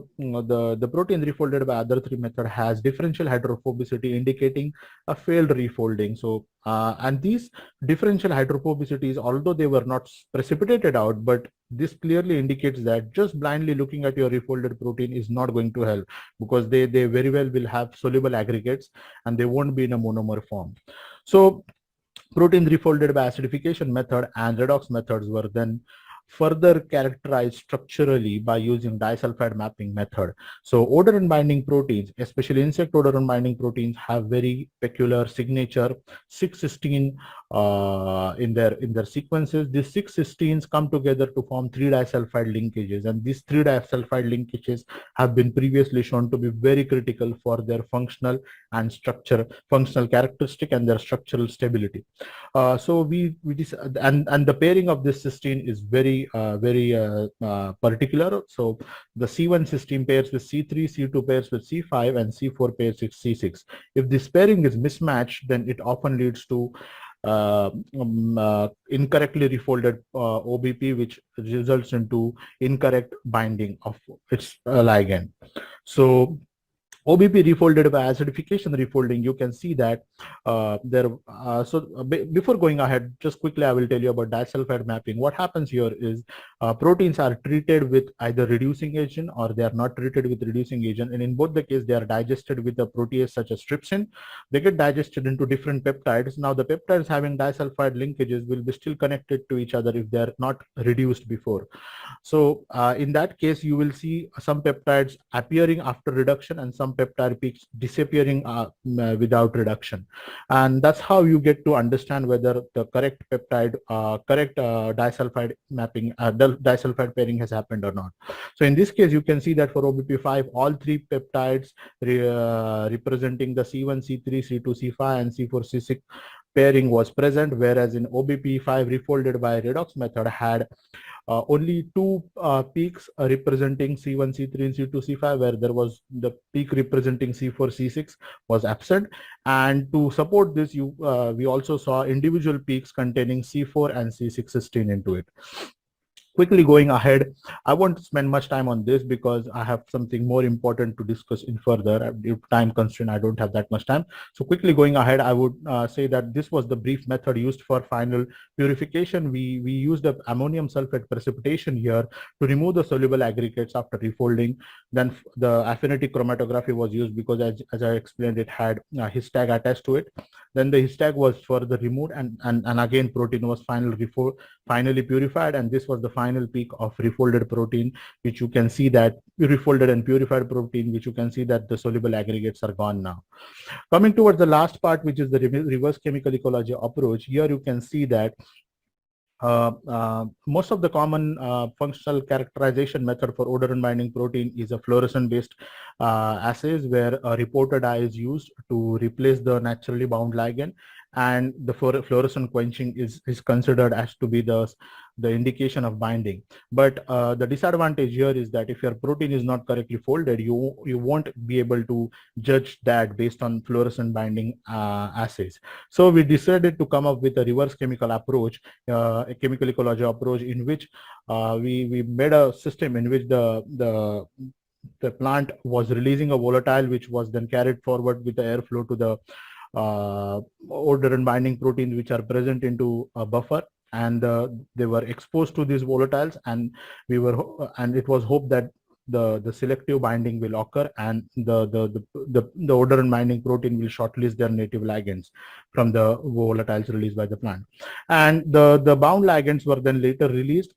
protein refolded by other 3 method has differential hydrophobicity, indicating a failed refolding. So and these differential hydrophobicities, although they were not precipitated out, but this clearly indicates that just blindly looking at your refolded protein is not going to help, because they very well will have soluble aggregates and they won't be in a monomer form. So protein refolded by acidification method and redox methods were then further characterized structurally by using disulfide mapping method. So odor and binding proteins, especially insect odor and binding proteins, have very peculiar signature 6-cysteine in their sequences. These 6 cysteines come together to form 3 disulfide linkages, and these 3 disulfide linkages have been previously shown to be very critical for their functional characteristic and their structural stability. So and the pairing of this cysteine is very particular. So the C1 cysteine pairs with C3, C2 pairs with C5, and C4 pairs with C6. If this pairing is mismatched, then it often leads to incorrectly refolded OBP, which results into incorrect binding of its ligand. So OBP refolded by acidification refolding, you can see that before going ahead, just quickly I will tell you about disulfide mapping. What happens here is proteins are treated with either reducing agent or they are not treated with reducing agent, and in both the case they are digested with a protease such as trypsin. They get digested into different peptides. Now the peptides having disulfide linkages will be still connected to each other if they are not reduced before. So in that case you will see some peptides appearing after reduction and some peptide peaks disappearing without reduction, and that's how you get to understand whether the correct peptide, disulfide mapping, disulfide pairing has happened or not. So in this case, you can see that for OBP5, all 3 peptides representing the C1, C3, C2, C5, and C4, C6 pairing was present, whereas in OBP5 refolded by redox method had only 2 peaks representing C1, C3, and C2, C5, where there was the peak representing C4, C6 was absent. And to support this, we also saw individual peaks containing C4 and C6 cysteine into it. Quickly going ahead, I won't spend much time on this because I have something more important to discuss in further. Due to time constraint, I don't have that much time. So quickly going ahead, I would say that this was the brief method used for final purification. We used a ammonium sulfate precipitation here to remove the soluble aggregates after refolding. Then the affinity chromatography was used because as I explained, it had his tag attached to it. Then the his tag was further removed, and again protein was finally purified, and this was the final peak of refolded protein, which you can see that refolded and purified protein, which you can see that the soluble aggregates are gone now. Coming towards the last part, which is the reverse chemical ecology approach, here you can see that most of the common functional characterization method for odor and binding protein is a fluorescent based assays, where a reporter dye is used to replace the naturally bound ligand, and the fluorescent quenching is considered as to be the indication of binding. But the disadvantage here is that if your protein is not correctly folded, you won't be able to judge that based on fluorescent binding assays. So we decided to come up with a reverse chemical approach, a chemical ecology approach, in which we made a system in which the plant was releasing a volatile, which was then carried forward with the airflow to the odor and binding proteins which are present into a buffer, and they were exposed to these volatiles, and it was hoped that the selective binding will occur, and the odor and binding protein will shortlist their native ligands from the volatiles released by the plant. And the bound ligands were then later released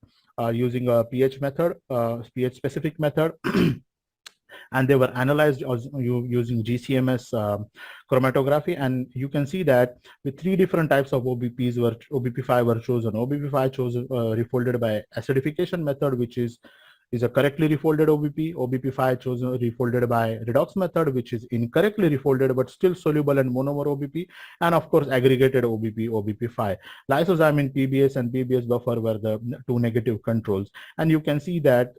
using a pH method, pH specific method. and they were analyzed using GCMS chromatography. And you can see that with 3 different types of OBP5 were chosen. OBP5 chosen refolded by acidification method, which is a correctly refolded OBP. OBP5 chosen refolded by redox method, which is incorrectly refolded but still soluble and monomer OBP, and of course aggregated OBP, OBP5. Lysozyme PBS and PBS buffer were the 2 negative controls. And you can see that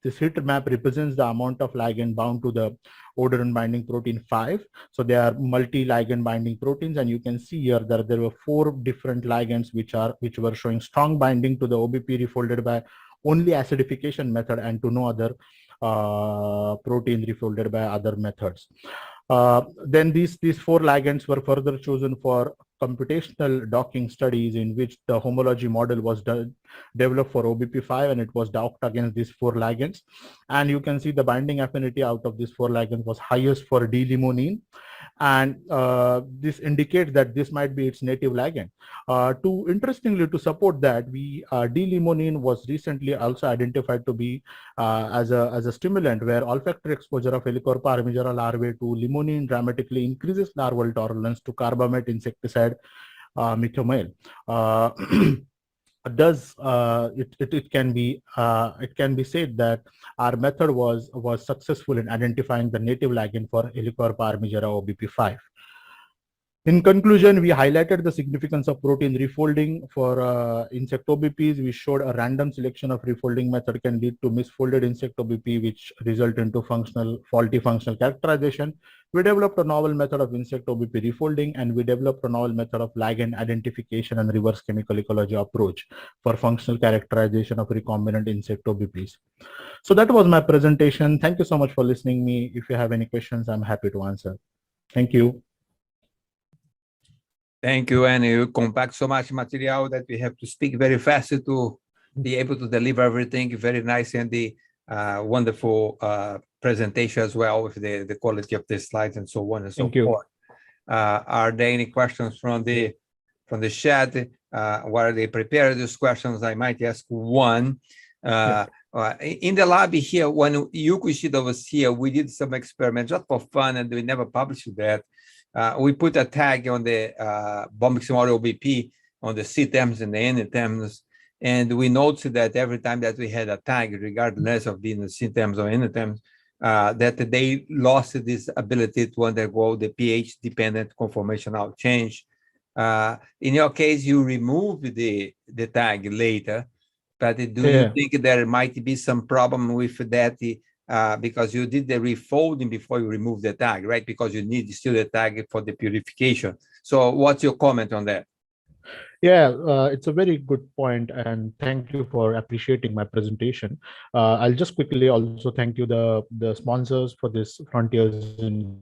this heat map represents the amount of ligand bound to the odor and binding protein 5. So they are multi-ligand binding proteins, and you can see here that there were 4 different ligands which were showing strong binding to the OBP refolded by only acidification method and to no other protein refolded by other methods. Then these 4 ligands were further chosen for computational docking studies, in which the homology model was developed for OBP5, and it was docked against these 4 ligands. And you can see the binding affinity out of these 4 ligands was highest for D-limonene, and this indicates that this might be its native ligand. Interestingly, to support that, D-limonene was recently also identified to be as a stimulant, where olfactory exposure of Helicoverpa armigera larvae to limonene dramatically increases larval tolerance to carbamate insecticide methomyl. Thus, it can be said that our method was successful in identifying the native ligand for Helicoverpa armigera OBP5. In conclusion, we highlighted the significance of protein refolding for insect OBPs. We showed a random selection of refolding method can lead to misfolded insect OBP, which result into faulty functional characterization. We developed a novel method of insect OBP refolding, and we developed a novel method of ligand identification and reverse chemical ecology approach for functional characterization of recombinant insect OBPs. So that was my presentation. Thank you so much for listening me. If you have any questions, I'm happy to answer. Thank you. Thank you, and you compact so much material that we have to speak very fast to be able to deliver everything very nice, and the wonderful presentation as well, with the quality of the slides and so on and so forth. Are there any questions from the chat? While they prepare these questions, I might ask one. In the lab here, when Yukushida was here, we did some experiments just for fun, and we never published that. We put a tag on the Bombyx OBP on the C terms and the N terms, and we noticed that every time that we had a tag, regardless of being the C terms or N terms, that they lost this ability to undergo the pH-dependent conformational change. In your case, you removed the tag later, but do you think there might be some problem with that? Because you did the refolding before you remove the tag, right? Because you need still the tag for the purification. So what's your comment on that? Yeah, it's a very good point, and thank you for appreciating my presentation. I'll just quickly also thank you the sponsors for this Frontiers in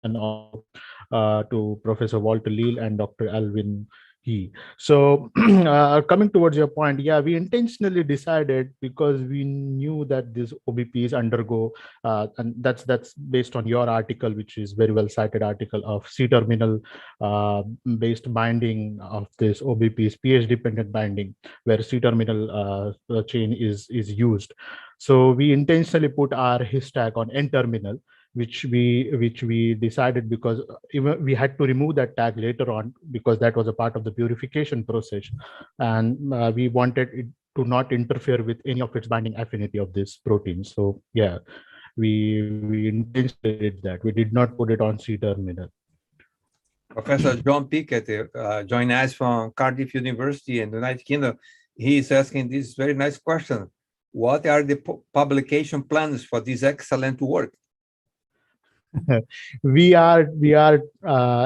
and all, to Professor Walter Leal and Dr. Alvin He. So coming towards your point, yeah, we intentionally decided, because we knew that these OBPs undergo, and that's based on your article, which is very well cited article of C-terminal based binding of this OBPs, pH-dependent binding, where C-terminal chain is used. So we intentionally put our his tag on N-terminal, which we decided, because even we had to remove that tag later on, because that was a part of the purification process, and we wanted it to not interfere with any of its binding affinity of this protein. So yeah, we intentionally did that. We did not put it on C-terminal. Professor John Pickett joined us from Cardiff University in the United Kingdom. He is asking this very nice question: what are the publication plans for this excellent work? We are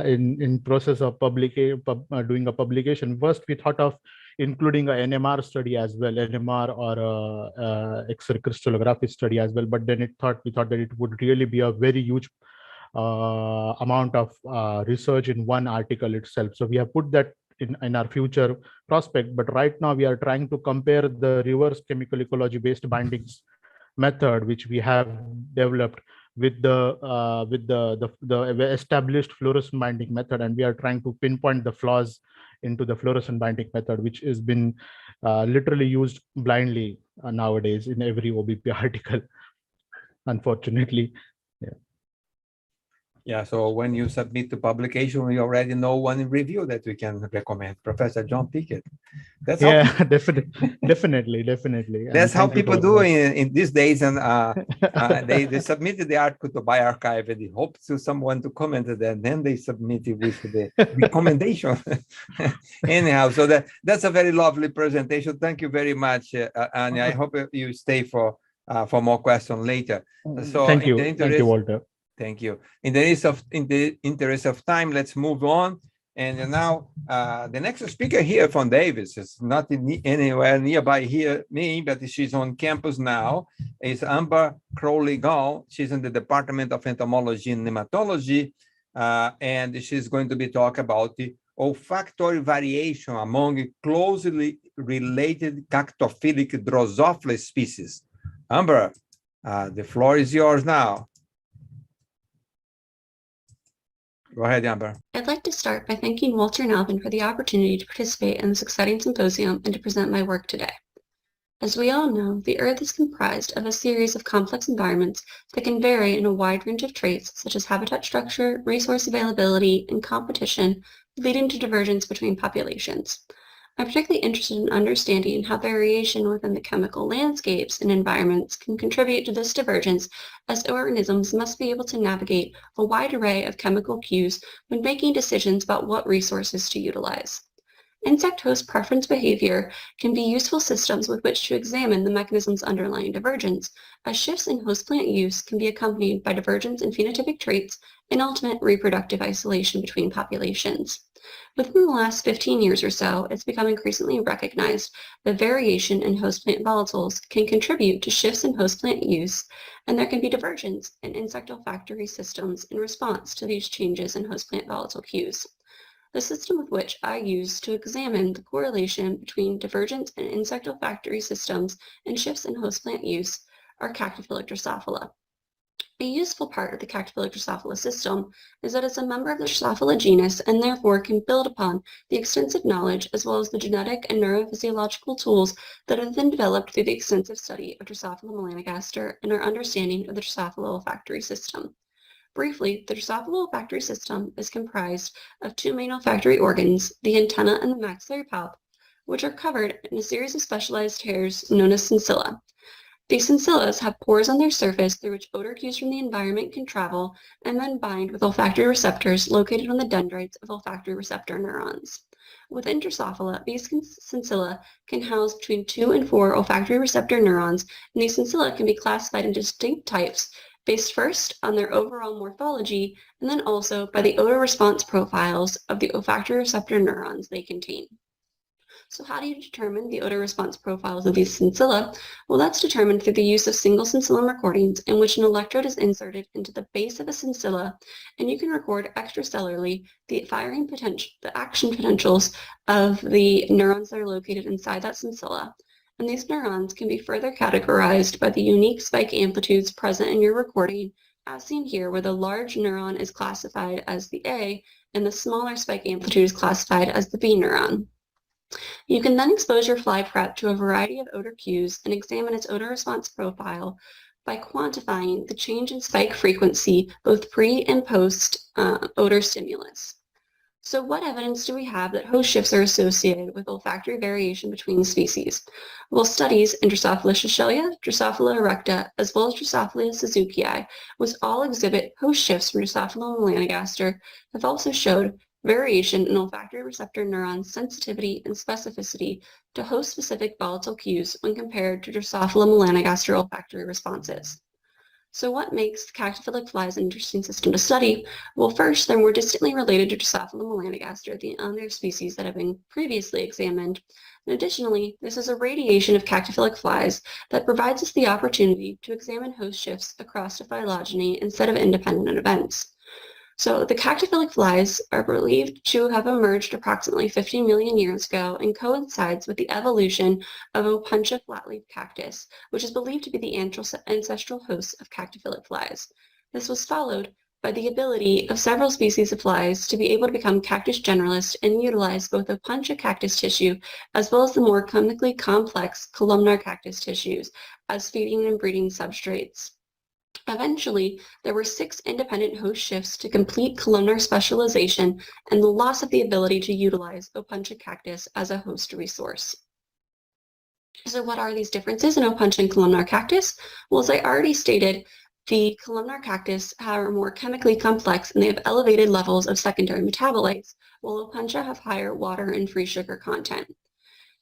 in process of doing a publication. First, we thought of including a NMR study as well, NMR or X-ray crystallography study as well. But then we thought that it would really be a very huge amount of research in one article itself. So we have put that in our future prospect. But right now we are trying to compare the reverse chemical ecology based bindings method, which we have developed, with the established fluorescent binding method, and we are trying to pinpoint the flaws into the fluorescent binding method, which has been literally used blindly nowadays in every OBP article. unfortunately. Yeah, so when you submit to publication, we already know one in review that we can recommend, Professor John Pickett. That's Yeah, how definitely. And that's how thank you people for do that. in these days, and they submitted the article to bioRxiv and they hope to someone to comment it, and then they submit it with the recommendation. Anyhow, so that's a very lovely presentation. Thank you very much, and I hope you stay for more questions later. So Thank you, Walter. Thank you. In the interest of time, let's move on. And now the next speaker here from Davis is not anywhere nearby here, me, but she's on campus now, is Amber Crowley-Gall. She's in the Department of Entomology and Nematology, and she's going to be talking about the olfactory variation among closely related Cactophilic Drosophila species. Amber, the floor is yours now. Go ahead, Amber. I'd like to start by thanking Walter and Alvin for the opportunity to participate in this exciting symposium and to present my work today. As we all know, the Earth is comprised of a series of complex environments that can vary in a wide range of traits such as habitat structure, resource availability, and competition, leading to divergence between populations. I'm particularly interested in understanding how variation within the chemical landscapes and environments can contribute to this divergence, as organisms must be able to navigate a wide array of chemical cues when making decisions about what resources to utilize. Insect host preference behavior can be useful systems with which to examine the mechanisms underlying divergence, as shifts in host plant use can be accompanied by divergence in phenotypic traits and ultimate reproductive isolation between populations. Within the last 15 years or so, it's become increasingly recognized that variation in host plant volatiles can contribute to shifts in host plant use, and there can be divergence in insect olfactory systems in response to these changes in host plant volatile cues. The system with which I use to examine the correlation between divergence in insect olfactory systems and shifts in host plant use are Cactophilic Drosophila. A useful part of the Cactophilic Drosophila system is that it's a member of the Drosophila genus and therefore can build upon the extensive knowledge as well as the genetic and neurophysiological tools that have been developed through the extensive study of Drosophila melanogaster and our understanding of the Drosophila olfactory system. Briefly, the Drosophila olfactory system is comprised of two main olfactory organs, the antenna and the maxillary palp, which are covered in a series of specialized hairs known as cincilla. These cincillas have pores on their surface through which odor cues from the environment can travel and then bind with olfactory receptors located on the dendrites of olfactory receptor neurons. Within Drosophila, these cincilla can house between 2 and 4 olfactory receptor neurons, and these cincilla can be classified into distinct types based first on their overall morphology and then also by the odor response profiles of the olfactory receptor neurons they contain. So how do you determine the odor response profiles of these cincilla? Well, that's determined through the use of single cincillum recordings in which an electrode is inserted into the base of a cincilla, and you can record extracellularly the firing potential, the action potentials of the neurons that are located inside that cincilla. And these neurons can be further categorized by the unique spike amplitudes present in your recording, as seen here, where the large neuron is classified as the A and the smaller spike amplitude is classified as the B neuron. You can then expose your fly prep to a variety of odor cues and examine its odor response profile by quantifying the change in spike frequency both pre and post odor stimulus. So what evidence do we have that host shifts are associated with olfactory variation between species? Well, studies in Drosophila seychellia, Drosophila erecta, as well as Drosophila suzukii, which all exhibit host shifts from Drosophila melanogaster, have also showed variation in olfactory receptor neuron sensitivity and specificity to host-specific volatile cues when compared to Drosophila melanogaster olfactory responses. So what makes cactophilic flies an interesting system to study? Well, first, they're more distantly related to Drosophila melanogaster, the other species that have been previously examined. And additionally, this is a radiation of cactophilic flies that provides us the opportunity to examine host shifts across the phylogeny instead of independent events. So the cactophilic flies are believed to have emerged approximately 50 million years ago and coincides with the evolution of Opuntia flatleaf cactus, which is believed to be the ancestral host of cactophilic flies. This was followed by the ability of several species of flies to be able to become cactus generalists and utilize both Opuntia cactus tissue as well as the more chemically complex columnar cactus tissues as feeding and breeding substrates. Eventually, there were 6 independent host shifts to complete columnar specialization and the loss of the ability to utilize Opuntia cactus as a host resource. So what are these differences in Opuntia and columnar cactus? Well, as I already stated, the columnar cactus are more chemically complex and they have elevated levels of secondary metabolites, while Opuntia have higher water and free sugar content.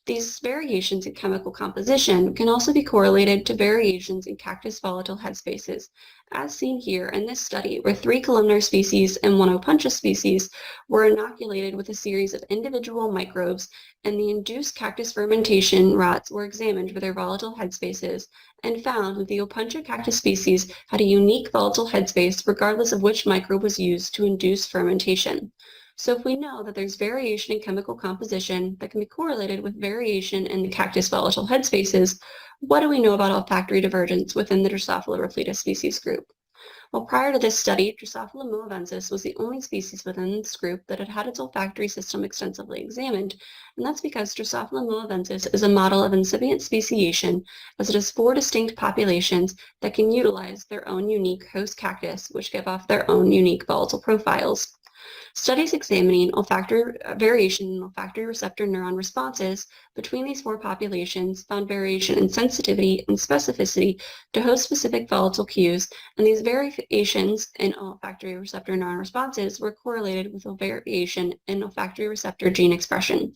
These variations in chemical composition can also be correlated to variations in cactus volatile headspaces, as seen here in this study where 3 columnar species and 1 Opuntia species were inoculated with a series of individual microbes, and the induced cactus fermentation rats were examined for their volatile headspaces and found that the Opuntia cactus species had a unique volatile headspace regardless of which microbe was used to induce fermentation. So if we know that there's variation in chemical composition that can be correlated with variation in the cactus volatile headspaces, what do we know about olfactory divergence within the Drosophila reflita species group? Well, prior to this study, Drosophila moavensis was the only species within this group that had had its olfactory system extensively examined, and that's because Drosophila moavensis is a model of incipient speciation, as it has 4 distinct populations that can utilize their own unique host cactus, which give off their own unique volatile profiles. Studies examining olfactory variation in olfactory receptor neuron responses between these 4 populations found variation in sensitivity and specificity to host-specific volatile cues, and these variations in olfactory receptor neuron responses were correlated with a variation in olfactory receptor gene expression.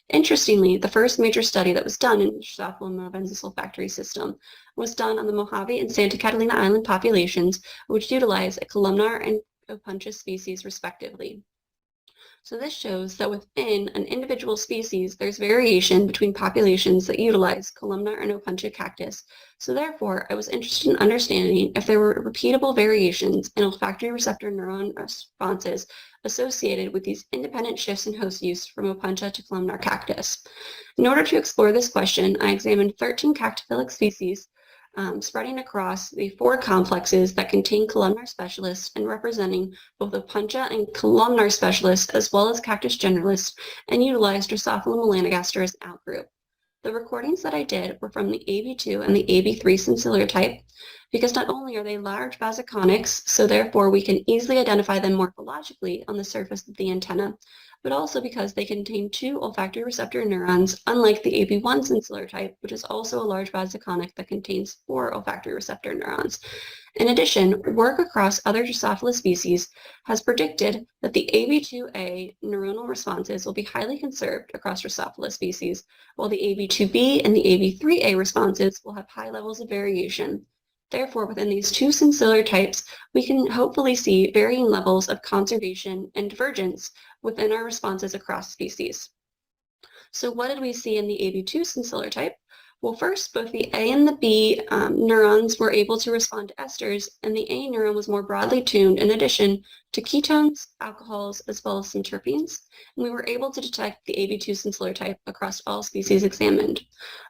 Interestingly, the first major study that was done in the Drosophila moavensis olfactory system was done on the Mojave and Santa Catalina Island populations, which utilize a columnar and Opuntia species respectively. So this shows that within an individual species, there's variation between populations that utilize columnar and Opuntia cactus. So therefore, I was interested in understanding if there were repeatable variations in olfactory receptor neuron responses associated with these independent shifts in host use from Opuntia to columnar cactus. In order to explore this question, I examined 13 cactophilic species spreading across the 4 complexes that contain columnar specialists and representing both Opuntia and columnar specialists as well as cactus generalists, and utilized Drosophila melanogaster as an outgroup. The recordings that I did were from the AB2 and the AB3 sensillary type, because not only are they large basiconics, so therefore we can easily identify them morphologically on the surface of the antenna, but also because they contain 2 olfactory receptor neurons, unlike the AB1 sensillary type, which is also a large basiconic that contains 4 olfactory receptor neurons. In addition, work across other Drosophila species has predicted that the AB2A neuronal responses will be highly conserved across Drosophila species, while the AB2B and the AB3A responses will have high levels of variation. Therefore, within these 2 sensillary types, we can hopefully see varying levels of conservation and divergence within our responses across species. So what did we see in the AB2 sensillary type? Well, first, both the A and the B neurons were able to respond to esters, and the A neuron was more broadly tuned in addition to ketones, alcohols, as well as some terpenes, and we were able to detect the AB2 sensillary type across all species examined.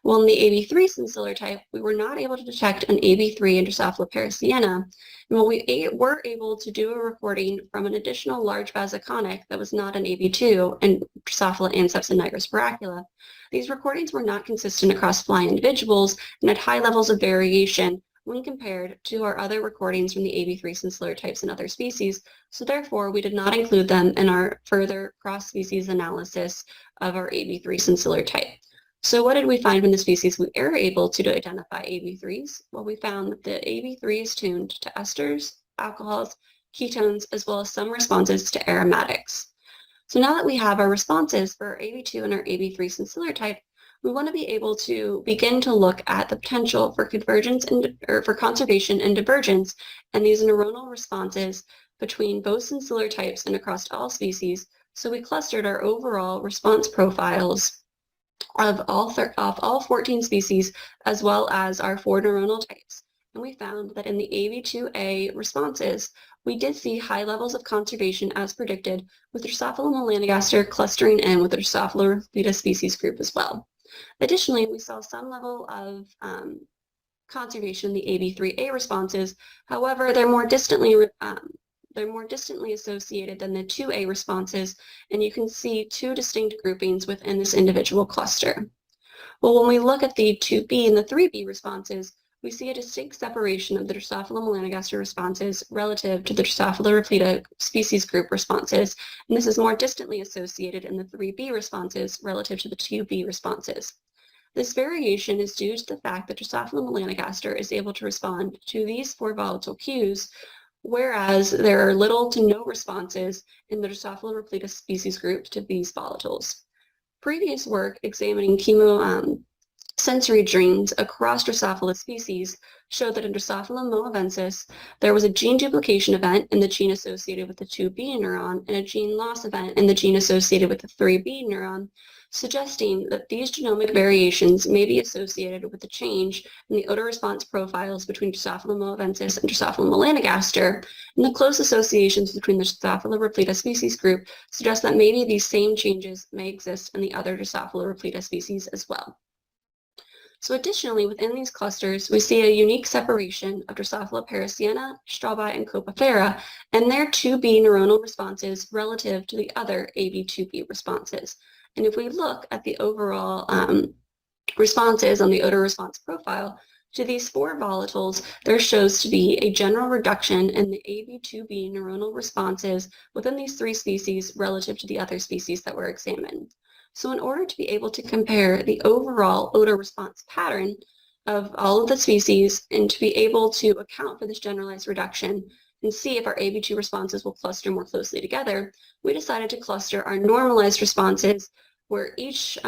While in the AB3 sensillary type, we were not able to detect an AB3 in Drosophila parisiana, and while we were able to do a recording from an additional large basiconic that was not an AB2 in Drosophila anceps and nigris paracula, these recordings were not consistent across fly individuals and had high levels of variation when compared to our other recordings from the AB3 sensillary types in other species, so therefore we did not include them in our further cross-species analysis of our AB3 sensillary type. So what did we find from the species we were able to identify AB3s? Well, we found that the AB3 is tuned to esters, alcohols, ketones, as well as some responses to aromatics. So now that we have our responses for our AB2 and our AB3 sensillary type, we want to be able to begin to look at the potential for convergence or for conservation and divergence and these neuronal responses between both sensillary types and across all species. So we clustered our overall response profiles of all 14 species as well as our 4 neuronal types. And we found that in the AB2A responses, we did see high levels of conservation as predicted, with Drosophila melanogaster clustering in with the Drosophila reflita species group as well. Additionally, we saw some level of conservation in the AB3A responses. However, they're more distantly associated than the 2A responses, and you can see 2 distinct groupings within this individual cluster. Well, when we look at the 2B and the 3B responses, we see a distinct separation of the Drosophila melanogaster responses relative to the Drosophila repleta species group responses, and this is more distantly associated in the 3B responses relative to the 2B responses. This variation is due to the fact that Drosophila melanogaster is able to respond to these 4 volatile cues, whereas there are little to no responses in the Drosophila repleta species group to these volatiles. Previous work examining chemosensory genes across Drosophila species showed that in Drosophila moavensis, there was a gene duplication event in the gene associated with the 2B neuron and a gene loss event in the gene associated with the 3B neuron, suggesting that these genomic variations may be associated with the change in the odor response profiles between Drosophila moavensis and Drosophila melanogaster, and the close associations between the Drosophila repleta species group suggest that maybe these same changes may exist in the other Drosophila repleta species as well. So additionally, within these clusters, we see a unique separation of Drosophila parisiana, straubi, and copifera, and their 2B neuronal responses relative to the other AB2B responses. And if we look at the overall responses on the odor response profile to these 4 volatiles, there shows to be a general reduction in the AB2B neuronal responses within these 3 species relative to the other species that were examined. So in order to be able to compare the overall odor response pattern of all of the species and to be able to account for this generalized reduction and see if our AB2 responses will cluster more closely together, we decided to cluster our normalized responses where each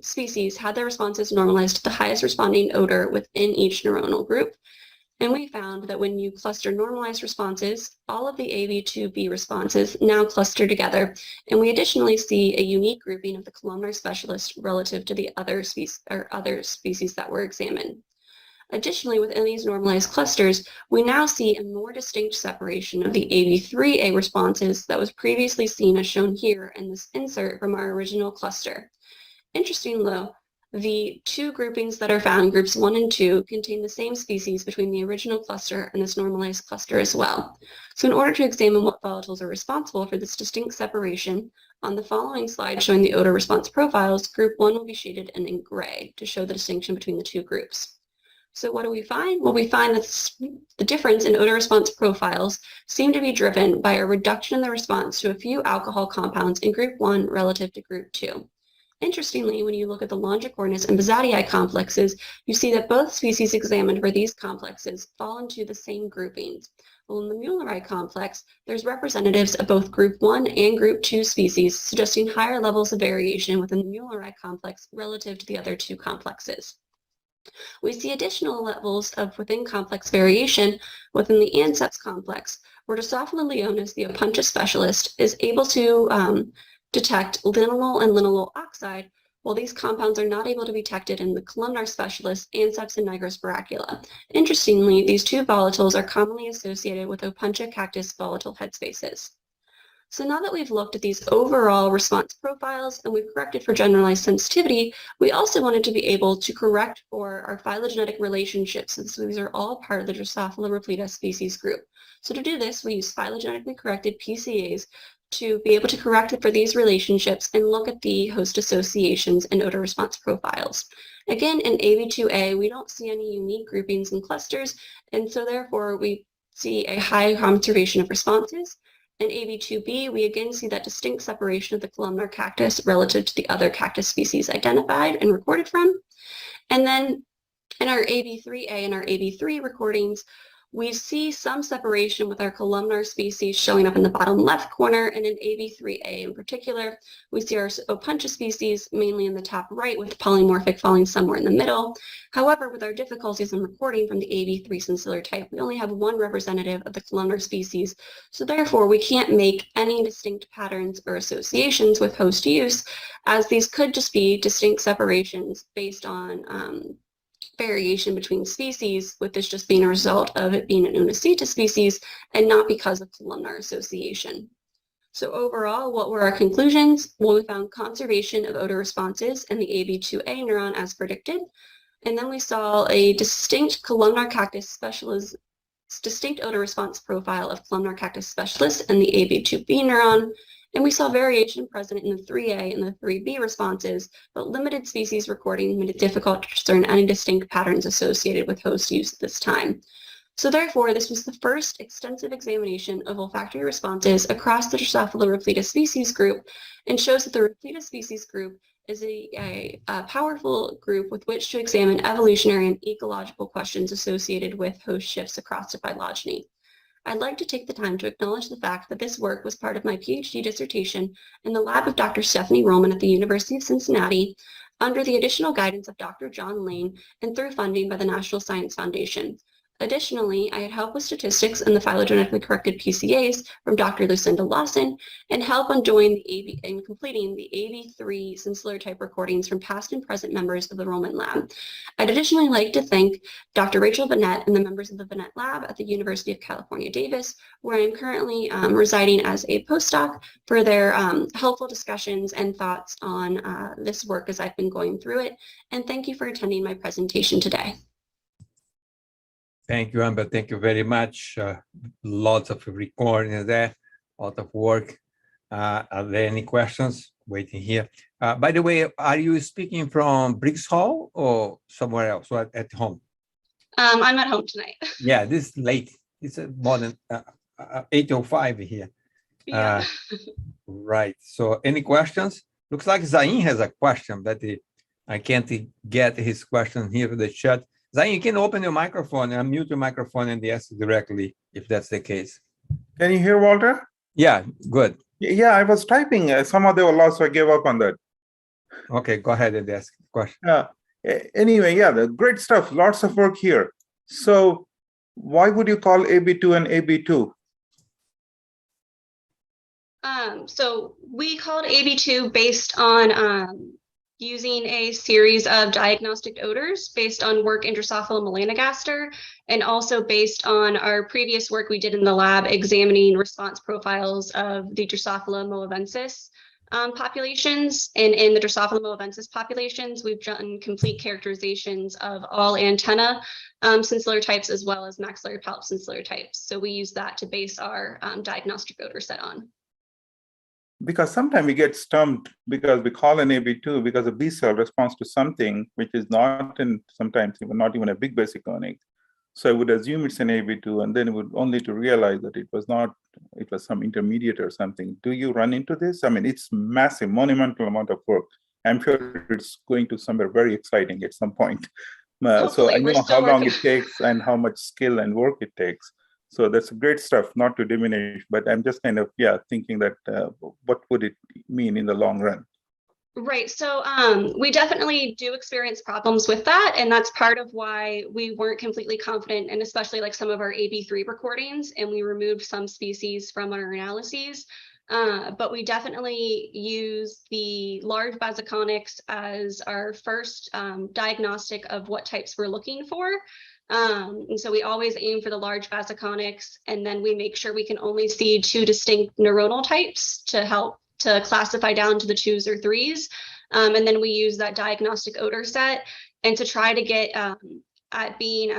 species had their responses normalized to the highest responding odor within each neuronal group. And we found that when you cluster normalized responses, all of the AB2B responses now cluster together. And we additionally see a unique grouping of the columnar specialist relative to the other species that were examined. Additionally, within these normalized clusters, we now see a more distinct separation of the AB3A responses that was previously seen as shown here in this insert from our original cluster. Interestingly, though, the 2 groupings that are found, groups 1 and 2, contain the same species between the original cluster and this normalized cluster as well. So in order to examine what volatiles are responsible for this distinct separation, on the following slide showing the odor response profiles, group 1 will be shaded in gray to show the distinction between the 2 groups. So what do we find? Well, we find that the difference in odor response profiles seem to be driven by a reduction in the response to a few alcohol compounds in group 1 relative to group 2. Interestingly, when you look at the Longicornis and Bezatii complexes, you see that both species examined for these complexes fall into the same groupings. Well, in the Muelleri complex, there's representatives of both group 1 and group 2 species, suggesting higher levels of variation within the Muelleri complex relative to the other 2 complexes. We see additional levels of within-complex variation within the Anceps complex, where Drosophila leonis, the Opuntia specialist, is able to detect linalool and linalool oxide, while these compounds are not able to be detected in the columnar specialists Anceps and Nigris baracula. Interestingly, these 2 volatiles are commonly associated with Opuntia cactus volatile headspaces. So now that we've looked at these overall response profiles and we've corrected for generalized sensitivity, we also wanted to be able to correct for our phylogenetic relationships, since these are all part of the Drosophila repleta species group. So to do this, we use phylogenetically corrected PCAs to be able to correct it for these relationships and look at the host associations and odor response profiles. Again, in AB2A, we don't see any unique groupings and clusters, and so therefore we see a high conservation of responses. In AB2B, we again see that distinct separation of the columnar cactus relative to the other cactus species identified and recorded from. And then in our AB3A and our AB3 recordings, we see some separation with our columnar species showing up in the bottom left corner, and in AB3A in particular, we see our Opuntia species mainly in the top right with polymorphic falling somewhere in the middle. However, with our difficulties in recording from the AB3 sensillary type, we only have 1 representative of the columnar species, so therefore we can't make any distinct patterns or associations with host use, as these could just be distinct separations based on variation between species, with this just being a result of it being an Unaceta species and not because of columnar association. So overall, what were our conclusions? Well, we found conservation of odor responses in the AB2A neuron as predicted, and then we saw a distinct columnar cactus specialist, distinct odor response profile of columnar cactus specialists in the AB2B neuron, and we saw variation present in the 3A and the 3B responses, but limited species recording made it difficult to discern any distinct patterns associated with host use at this time. So therefore, this was the first extensive examination of olfactory responses across the Drosophila Repleta species group, and shows that the Repleta species group is a powerful group with which to examine evolutionary and ecological questions associated with host shifts across the phylogeny. I'd like to take the time to acknowledge the fact that this work was part of my PhD dissertation in the lab of Dr. Stephanie Roman at the University of Cincinnati, under the additional guidance of Dr. John Lane and through funding by the National Science Foundation. Additionally, I had help with statistics in the phylogenetically corrected PCAs from Dr. Lucinda Lawson, and help on completing the AB3 Sensillary type recordings from past and present members of the Roman lab. I'd additionally like to thank Dr. Rachel Bennett and the members of the Bennett lab at the University of California, Davis, where I'm currently residing as a postdoc, for their helpful discussions and thoughts on this work as I've been going through it. And thank you for attending my presentation today. Thank you, Amber. Thank you very much. Lots of recording there, a lot of work. Are there any questions? Waiting here. By the way, are you speaking from Briggs Hall or somewhere else, or at home? I'm at home tonight. Yeah, this is late. It's more than 8:05 here. Yeah. Right. So any questions? Looks like Zain has a question, but I can't get his question here in the chat. Zain, you can open your microphone and unmute your microphone and ask directly if that's the case. Can you hear, Walter? Yeah, good. Yeah, I was typing. Somehow they were lost, so I gave up on that. Okay, go ahead and ask the question. Anyway, yeah, the great stuff. Lots of work here. So why would you call AB2 and AB2? So we called AB2 based on using a series of diagnostic odors based on work in Drosophila melanogaster, and also based on our previous work we did in the lab examining response profiles of the Drosophila moavensis populations. And in the Drosophila moavensis populations, we've done complete characterizations of all antenna sensillary types as well as maxillary palp sensillary types. So we use that to base our diagnostic odor set on. Because sometimes we get stumped because we call an AB2 because a B cell responds to something which is not, and sometimes even not even a big basic conic. So I would assume it's an AB2, and then it would only to realize that it was not, it was some intermediate or something. Do you run into this? I mean, it's massive, monumental amount of work. I'm sure it's going to somewhere very exciting at some point. So I know how long it takes and how much skill and work it takes. So that's great stuff, not to diminish, but I'm just kind of, thinking that what would it mean in the long run? Right. So we definitely do experience problems with that. And that's part of why we weren't completely confident, and especially like some of our AB3 recordings, and we removed some species from our analyses. But we definitely use the large basiconics as our first diagnostic of what types we're looking for. And so we always aim for the large basiconics, and then we make sure we can only see 2 distinct neuronal types to help to classify down to the 2s or 3s. And then we use that diagnostic odor set and to try to get at being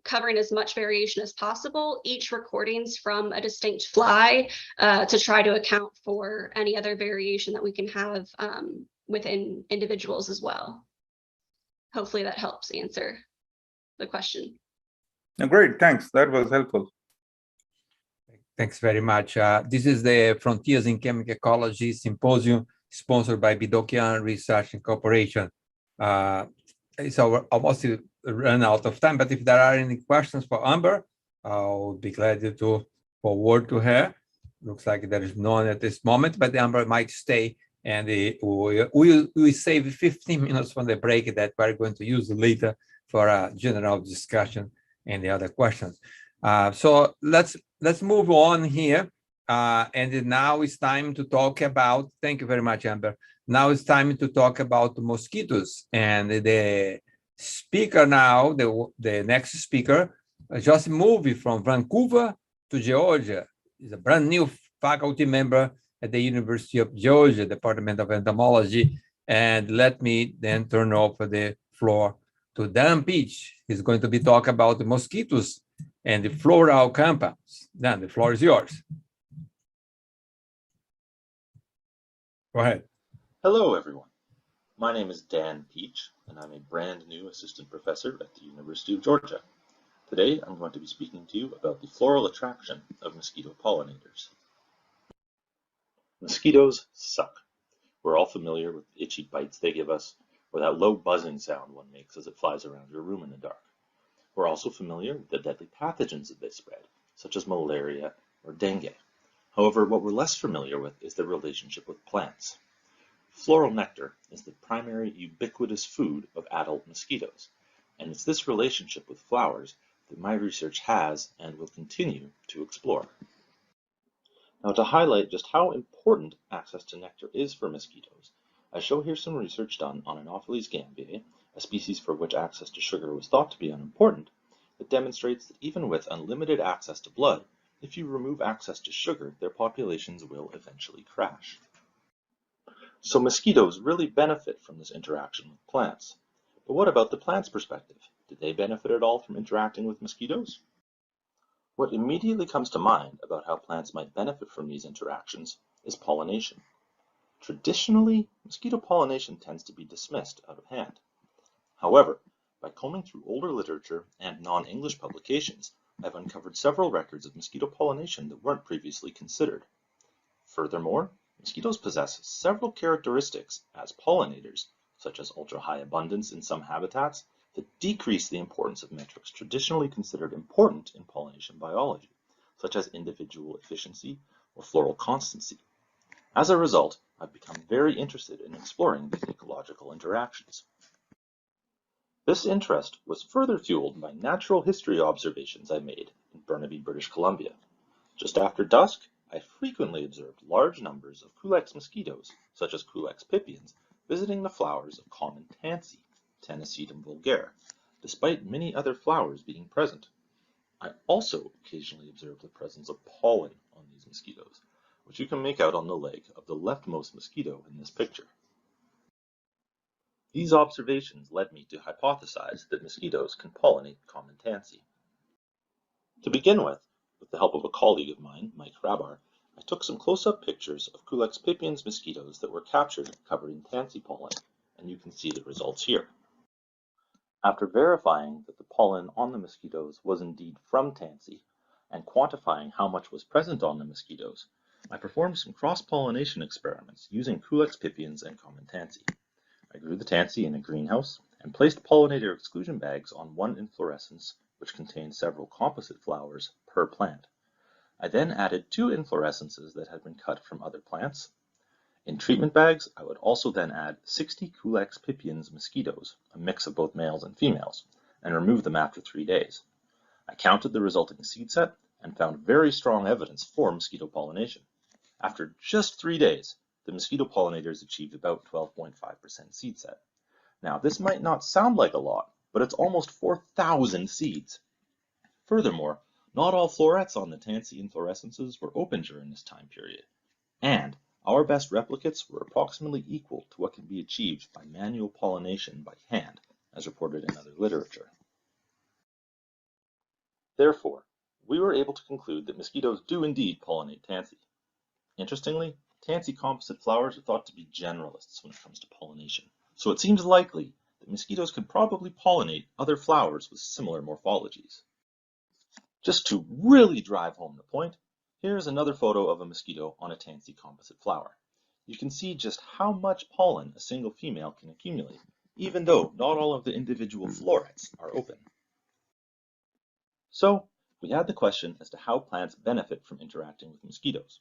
covering as much variation as possible, each recordings from a distinct fly to try to account for any other variation that we can have within individuals as well. Hopefully that helps answer the question. Great, thanks. That was helpful. Thanks very much. This is the Frontiers in Chemical Ecology Symposium sponsored by Bedoukian Research Incorporation. It's almost run out of time, but if there are any questions for Amber, I'll be glad to forward to her. Looks like there is none at this moment, but Amber might stay, and we save 15 minutes from the break that we're going to use later for a general discussion and the other questions. So let's move on here. And now it's time to talk about, thank you very much, Amber. Now it's time to talk about mosquitoes. And the speaker now, the next speaker, just moved from Vancouver to Georgia. He's a brand new faculty member at the University of Georgia, Department of Entomology. And let me then turn over the floor to Dan Peach. He's going to be talking about the mosquitoes and the floral compounds. Dan, the floor is yours. Go ahead. Hello, everyone. My name is Dan Peach, and I'm a brand new assistant professor at the University of Georgia. Today, I'm going to be speaking to you about the floral attraction of mosquito pollinators. Mosquitoes suck. We're all familiar with the itchy bites they give us, or that low buzzing sound one makes as it flies around your room in the dark. We're also familiar with the deadly pathogens that they spread, such as malaria or dengue. However, what we're less familiar with is their relationship with plants. Floral nectar is the primary ubiquitous food of adult mosquitoes, and it's this relationship with flowers that my research has and will continue to explore. Now, to highlight just how important access to nectar is for mosquitoes, I show here some research done on Anopheles gambiae, a species for which access to sugar was thought to be unimportant, that demonstrates that even with unlimited access to blood, if you remove access to sugar, their populations will eventually crash. So mosquitoes really benefit from this interaction with plants. But what about the plant's perspective? Did they benefit at all from interacting with mosquitoes? What immediately comes to mind about how plants might benefit from these interactions is pollination. Traditionally, mosquito pollination tends to be dismissed out of hand. However, by combing through older literature and non-English publications, I've uncovered several records of mosquito pollination that weren't previously considered. Furthermore, mosquitoes possess several characteristics as pollinators, such as ultra-high abundance in some habitats, that decrease the importance of metrics traditionally considered important in pollination biology, such as individual efficiency or floral constancy. As a result, I've become very interested in exploring these ecological interactions. This interest was further fueled by natural history observations I made in Burnaby, British Columbia. Just after dusk, I frequently observed large numbers of Culex mosquitoes, such as Culex pipiens, visiting the flowers of common tansy, Tanacetum vulgare, despite many other flowers being present. I also occasionally observed the presence of pollen on these mosquitoes, which you can make out on the leg of the leftmost mosquito in this picture. These observations led me to hypothesize that mosquitoes can pollinate common tansy. To begin with the help of a colleague of mine, Mike Rabar, I took some close-up pictures of Culex pipiens mosquitoes that were captured covered in tansy pollen, and you can see the results here. After verifying that the pollen on the mosquitoes was indeed from tansy, and quantifying how much was present on the mosquitoes, I performed some cross-pollination experiments using Culex pipiens and common tansy. I grew the tansy in a greenhouse and placed pollinator exclusion bags on one inflorescence, which contained several composite flowers per plant. I then added 2 inflorescences that had been cut from other plants. In treatment bags, I would also then add 60 Culex pipiens mosquitoes, a mix of both males and females, and remove them after 3 days. I counted the resulting seed set and found very strong evidence for mosquito pollination. After just 3 days, the mosquito pollinators achieved about 12.5% seed set. Now, this might not sound like a lot, but it's almost 4,000 seeds. Furthermore, not all florets on the tansy inflorescences were open during this time period, and our best replicates were approximately equal to what can be achieved by manual pollination by hand, as reported in other literature. Therefore, we were able to conclude that mosquitoes do indeed pollinate tansy. Interestingly, tansy composite flowers are thought to be generalists when it comes to pollination, so it seems likely that mosquitoes could probably pollinate other flowers with similar morphologies. Just to really drive home the point, here is another photo of a mosquito on a tansy composite flower. You can see just how much pollen a single female can accumulate, even though not all of the individual florets are open. So, we had the question as to how plants benefit from interacting with mosquitoes.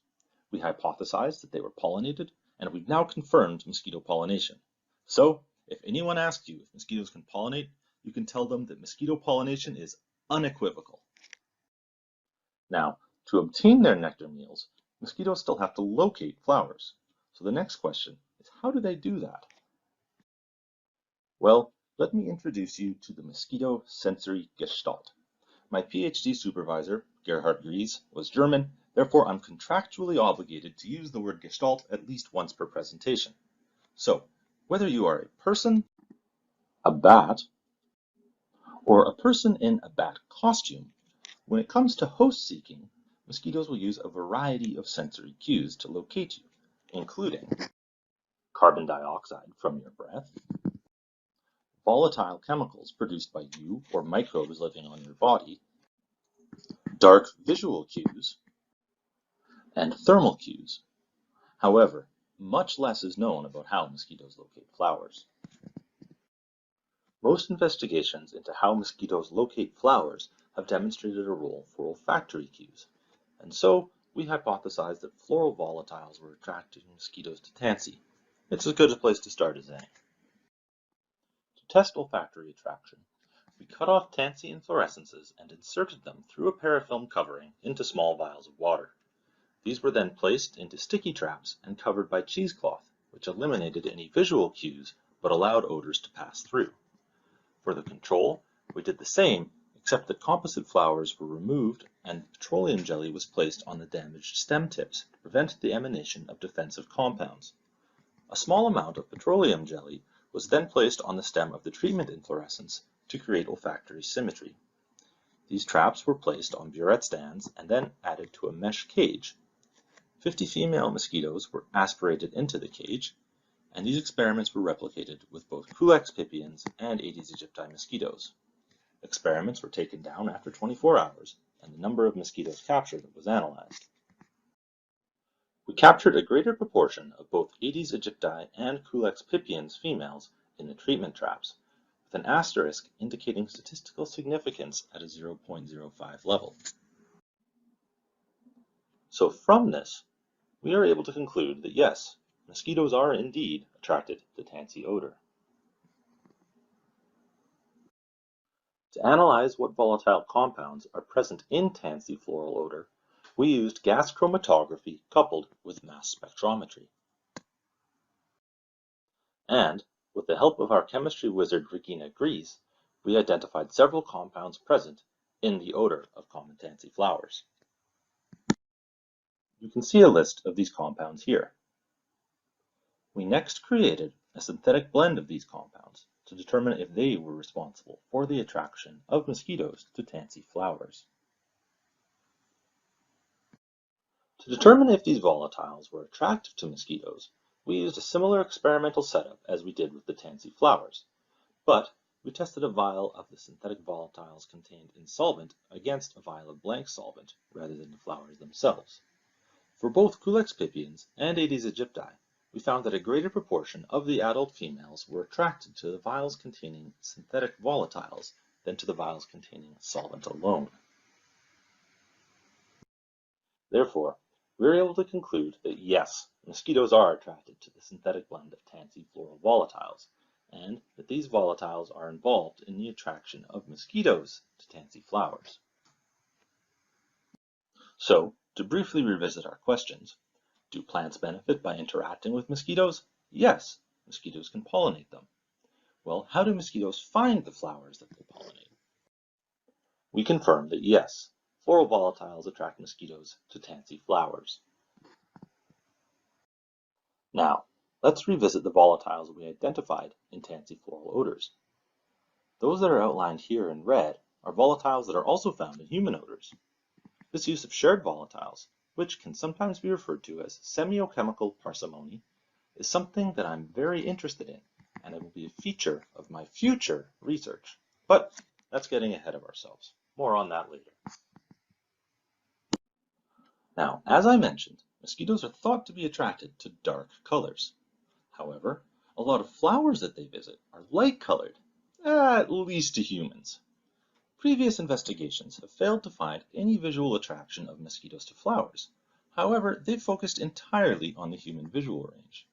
We hypothesized that they were pollinated, and we've now confirmed mosquito pollination. So, if anyone asks you if mosquitoes can pollinate, you can tell them that mosquito pollination is unequivocal. Now, to obtain their nectar meals, mosquitoes still have to locate flowers. So the next question is, how do they do that? Well, let me introduce you to the mosquito sensory Gestalt. My PhD supervisor, Gerhard Gries, was German. Therefore, I'm contractually obligated to use the word Gestalt at least once per presentation. So, whether you are a person, a bat, or a person in a bat costume, when it comes to host seeking, mosquitoes will use a variety of sensory cues to locate you, including carbon dioxide from your breath, volatile chemicals produced by you or microbes living on your body, dark visual cues, and thermal cues. However, much less is known about how mosquitoes locate flowers. Most investigations into how mosquitoes locate flowers have demonstrated a role for olfactory cues, and so we hypothesized that floral volatiles were attracting mosquitoes to tansy. It's as good a place to start as any. To test olfactory attraction, we cut off tansy inflorescences and inserted them through a parafilm covering into small vials of water. These were then placed into sticky traps and covered by cheesecloth, which eliminated any visual cues but allowed odors to pass through. For the control, we did the same, except that composite flowers were removed and petroleum jelly was placed on the damaged stem tips to prevent the emanation of defensive compounds. A small amount of petroleum jelly was then placed on the stem of the treatment inflorescence to create olfactory symmetry. These traps were placed on burette stands and then added to a mesh cage. 50 female mosquitoes were aspirated into the cage, and these experiments were replicated with both Culex pipiens and Aedes aegypti mosquitoes. Experiments were taken down after 24 hours, and the number of mosquitoes captured was analyzed. We captured a greater proportion of both Aedes aegypti and Culex pipiens females in the treatment traps, with an asterisk indicating statistical significance at a 0.05 level. So from this, we are able to conclude that yes, mosquitoes are indeed attracted to tansy odor. To analyze what volatile compounds are present in tansy floral odor, we used gas chromatography coupled with mass spectrometry. And, with the help of our chemistry wizard Regina Gries, we identified several compounds present in the odor of common tansy flowers. You can see a list of these compounds here. We next created a synthetic blend of these compounds to determine if they were responsible for the attraction of mosquitoes to tansy flowers. To determine if these volatiles were attractive to mosquitoes, we used a similar experimental setup as we did with the tansy flowers, but we tested a vial of the synthetic volatiles contained in solvent against a vial of blank solvent rather than the flowers themselves. For both Culex pipiens and Aedes aegypti, we found that a greater proportion of the adult females were attracted to the vials containing synthetic volatiles than to the vials containing solvent alone. Therefore, we were able to conclude that yes, mosquitoes are attracted to the synthetic blend of tansy floral volatiles, and that these volatiles are involved in the attraction of mosquitoes to tansy flowers. So, to briefly revisit our questions, do plants benefit by interacting with mosquitoes? Yes, mosquitoes can pollinate them. Well, how do mosquitoes find the flowers that they pollinate? We confirmed that yes, floral volatiles attract mosquitoes to tansy flowers. Now, let's revisit the volatiles we identified in tansy floral odors. Those that are outlined here in red are volatiles that are also found in human odors. This use of shared volatiles, which can sometimes be referred to as semiochemical parsimony, is something that I'm very interested in, and it will be a feature of my future research. But that's getting ahead of ourselves. More on that later. Now, as I mentioned, mosquitoes are thought to be attracted to dark colors. However, a lot of flowers that they visit are light-colored, at least to humans. Previous investigations have failed to find any visual attraction of mosquitoes to flowers. However, they've focused entirely on the human visual range.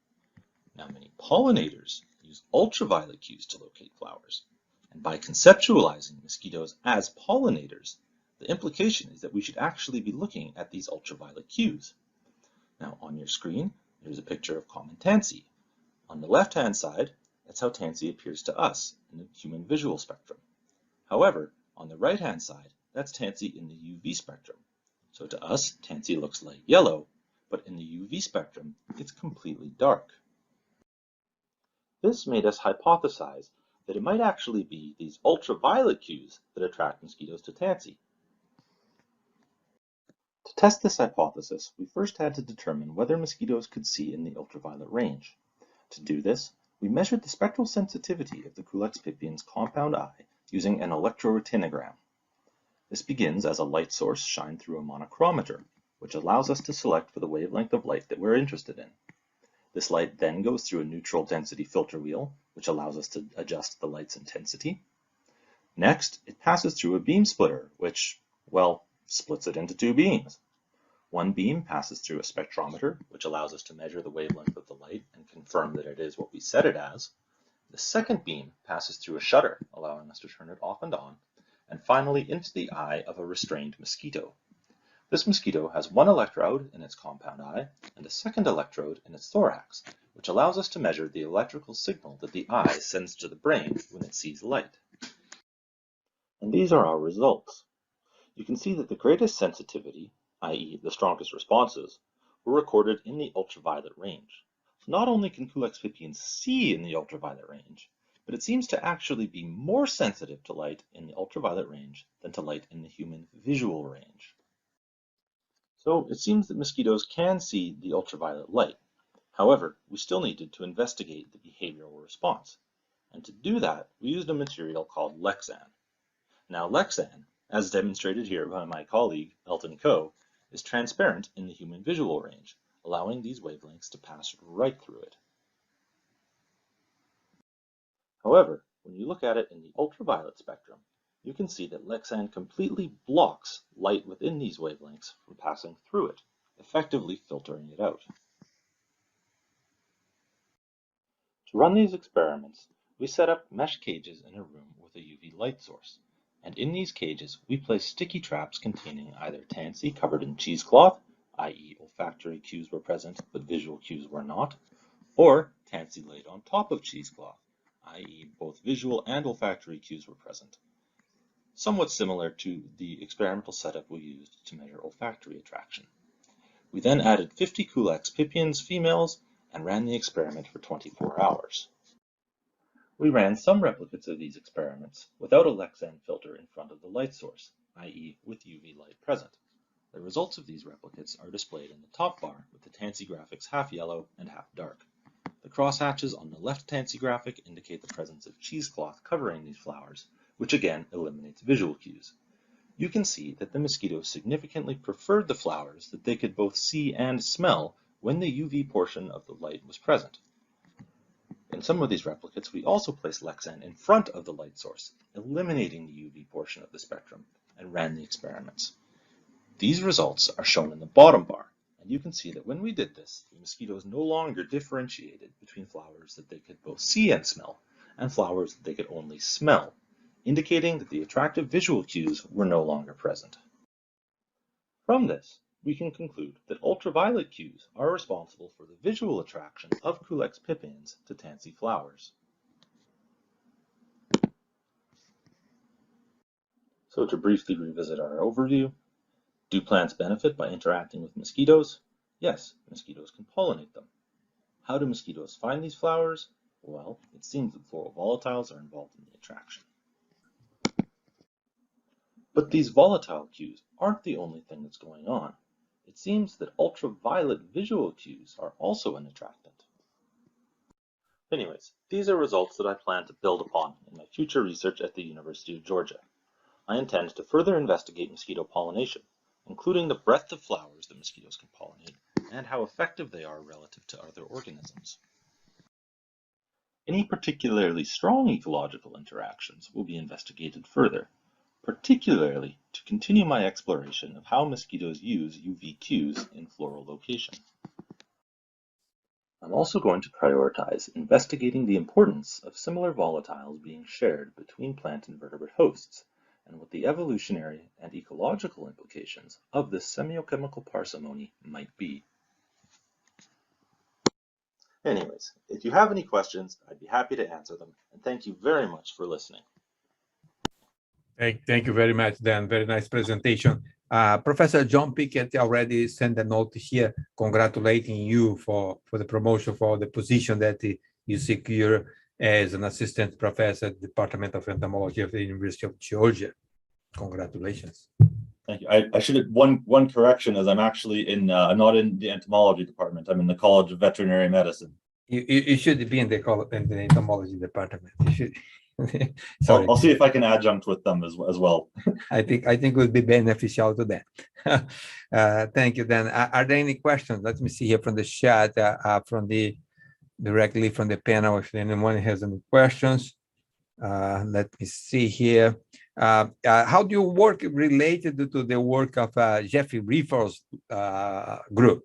Now, many pollinators use ultraviolet cues to locate flowers. And by conceptualizing mosquitoes as pollinators, the implication is that we should actually be looking at these ultraviolet cues. Now, on your screen, there's a picture of common tansy. On the left-hand side, that's how tansy appears to us in the human visual spectrum. However, on the right-hand side, that's tansy in the UV spectrum. So to us, tansy looks light yellow, but in the UV spectrum, it's completely dark. This made us hypothesize that it might actually be these ultraviolet cues that attract mosquitoes to tansy. To test this hypothesis, we first had to determine whether mosquitoes could see in the ultraviolet range. To do this, we measured the spectral sensitivity of the Culex pipiens compound eye using an electroretinogram. This begins as a light source shined through a monochromator, which allows us to select for the wavelength of light that we're interested in. This light then goes through a neutral density filter wheel, which allows us to adjust the light's intensity. Next, it passes through a beam splitter, which, well, splits it into two beams. One beam passes through a spectrometer, which allows us to measure the wavelength of the light and confirm that it is what we set it as. The second beam passes through a shutter, allowing us to turn it off and on, and finally into the eye of a restrained mosquito. This mosquito has one electrode in its compound eye and a second electrode in its thorax, which allows us to measure the electrical signal that the eye sends to the brain when it sees light. And these are our results. You can see that the greatest sensitivity, i.e. the strongest responses, were recorded in the ultraviolet range. Not only can Culex pipiens see in the ultraviolet range, but it seems to actually be more sensitive to light in the ultraviolet range than to light in the human visual range. So it seems that mosquitoes can see the ultraviolet light. However, we still needed to investigate the behavioral response. And to do that, we used a material called Lexan. Now Lexan, as demonstrated here by my colleague Elton Coe, is transparent in the human visual range, allowing these wavelengths to pass right through it. However, when you look at it in the ultraviolet spectrum, you can see that Lexan completely blocks light within these wavelengths from passing through it, effectively filtering it out. To run these experiments, we set up mesh cages in a room with a UV light source, and in these cages we placed sticky traps containing either tansy covered in cheesecloth, i.e. olfactory cues were present but visual cues were not, or tansy laid on top of cheesecloth, i.e. both visual and olfactory cues were present. Somewhat similar to the experimental setup we used to measure olfactory attraction. We then added 50 Culex pipiens females and ran the experiment for 24 hours. We ran some replicates of these experiments without a Lexan filter in front of the light source, i.e. with UV light present. The results of these replicates are displayed in the top bar with the tansy graphics half yellow and half dark. The crosshatches on the left tansy graphic indicate the presence of cheesecloth covering these flowers, which again eliminates visual cues. You can see that the mosquitoes significantly preferred the flowers that they could both see and smell when the UV portion of the light was present. In some of these replicates, we also placed Lexan in front of the light source, eliminating the UV portion of the spectrum, and ran the experiments. These results are shown in the bottom bar, and you can see that when we did this, the mosquitoes no longer differentiated between flowers that they could both see and smell, and flowers that they could only smell, indicating that the attractive visual cues were no longer present. From this, we can conclude that ultraviolet cues are responsible for the visual attraction of Culex pipiens to tansy flowers. So to briefly revisit our overview, do plants benefit by interacting with mosquitoes? Yes, mosquitoes can pollinate them. How do mosquitoes find these flowers? Well, it seems that floral volatiles are involved in the attraction. But these volatile cues aren't the only thing that's going on. It seems that ultraviolet visual cues are also an attractant. Anyways, these are results that I plan to build upon in my future research at the University of Georgia. I intend to further investigate mosquito pollination, including the breadth of flowers that mosquitoes can pollinate and how effective they are relative to other organisms. Any particularly strong ecological interactions will be investigated further, particularly to continue my exploration of how mosquitoes use UV cues in floral location. I'm also going to prioritize investigating the importance of similar volatiles being shared between plant and vertebrate hosts, and what the evolutionary and ecological implications of this semiochemical parsimony might be. Anyways, if you have any questions, I'd be happy to answer them, and thank you very much for listening. Thank you very much, Dan. Very nice presentation. Professor John Pickett already sent a note here congratulating you for the promotion for the position that you secure as an assistant professor at the Department of Entomology of the University of Georgia. Congratulations. Thank you. I should have one correction, as I'm actually in I'm not in the entomology department. I'm in the College of Veterinary Medicine. You should be in the entomology department. You should. Sorry. I'll see if I can adjunct with them as well. I think it would be beneficial to them. Thank you. Then, are there any questions? Let me see here from the chat, directly from the panel. If anyone has any questions, let me see here. How do you work related to the work of Jeffrey Riefer's group?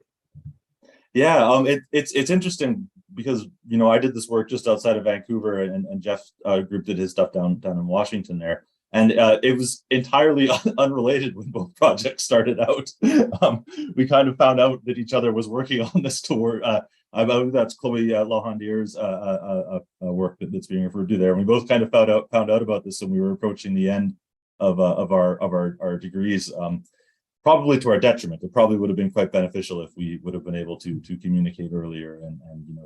Yeah, it's interesting because I did this work just outside of Vancouver, and Jeff's group did his stuff down in Washington there, and it was entirely unrelated when both projects started out. We kind of found out that each other was working on this to work. That's Chloe Lahandier's work that's being referred to there. And we both kind of found out about this when we were approaching the end of our degrees. Probably to our detriment. It probably would have been quite beneficial if we would have been able to communicate earlier and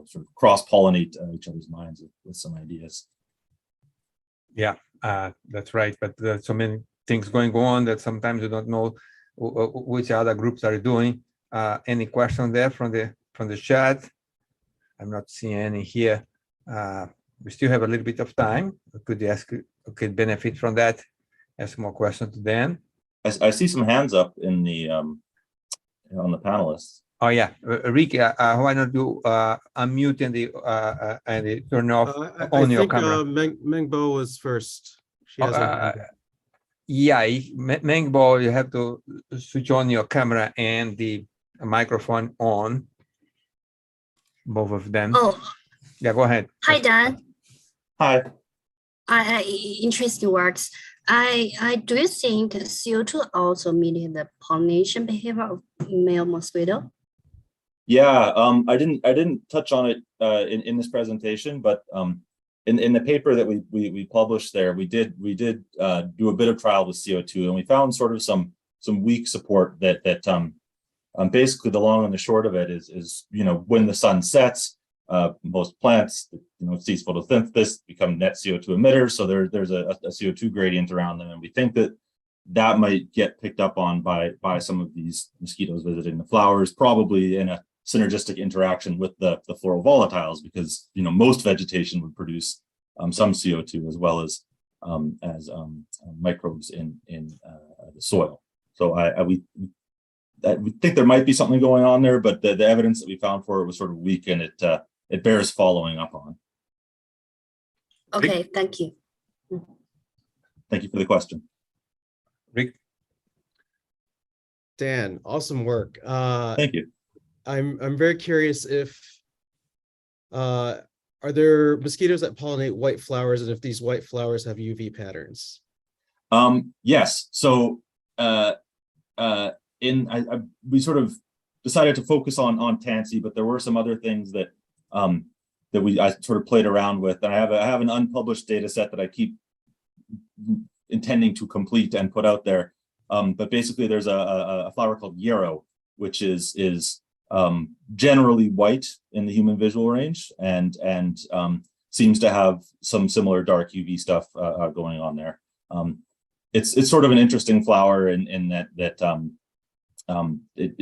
sort of cross-pollinate each other's minds with some ideas. Yeah, that's right. But there's so many things going on that sometimes you don't know which other groups are doing. Any question there from the chat? I'm not seeing any here. We still have a little bit of time. Could benefit from that. Ask more questions to Dan. I see some hands up in the on the panelists. Oh yeah, Rick, why don't you unmute and turn off on your camera? Mengbo was first. She has her hand up. Yeah, Mengbo, you have to switch on your camera and the microphone on. Both of them. Oh, yeah, go ahead. Hi, Dan. Hi. Interesting works. Do you think CO2 also mediates the pollination behavior of male mosquito? Yeah, I didn't touch on it in this presentation, but in the paper that we published there, we did do a bit of trial with CO2, and we found sort of some weak support that basically the long and the short of it is when the sun sets, most plants cease photosynthesis, become net CO2 emitters, so there's a CO2 gradient around them, and we think that might get picked up on by some of these mosquitoes visiting the flowers, probably in a synergistic interaction with the floral volatiles, because most vegetation would produce some CO2 as well as microbes in the soil. So we think there might be something going on there, but the evidence that we found for it was sort of weak, and it bears following up on. Okay, thank you. Thank you for the question. Rick? Dan, awesome work. Thank you. I'm very curious if are there mosquitoes that pollinate white flowers, and if these white flowers have UV patterns? Yes. So we sort of decided to focus on tansy, but there were some other things that I sort of played around with, and I have an unpublished data set that I keep intending to complete and put out there. But basically, there's a flower called yarrow, which is generally white in the human visual range, and seems to have some similar dark UV stuff going on there. It's sort of an interesting flower in that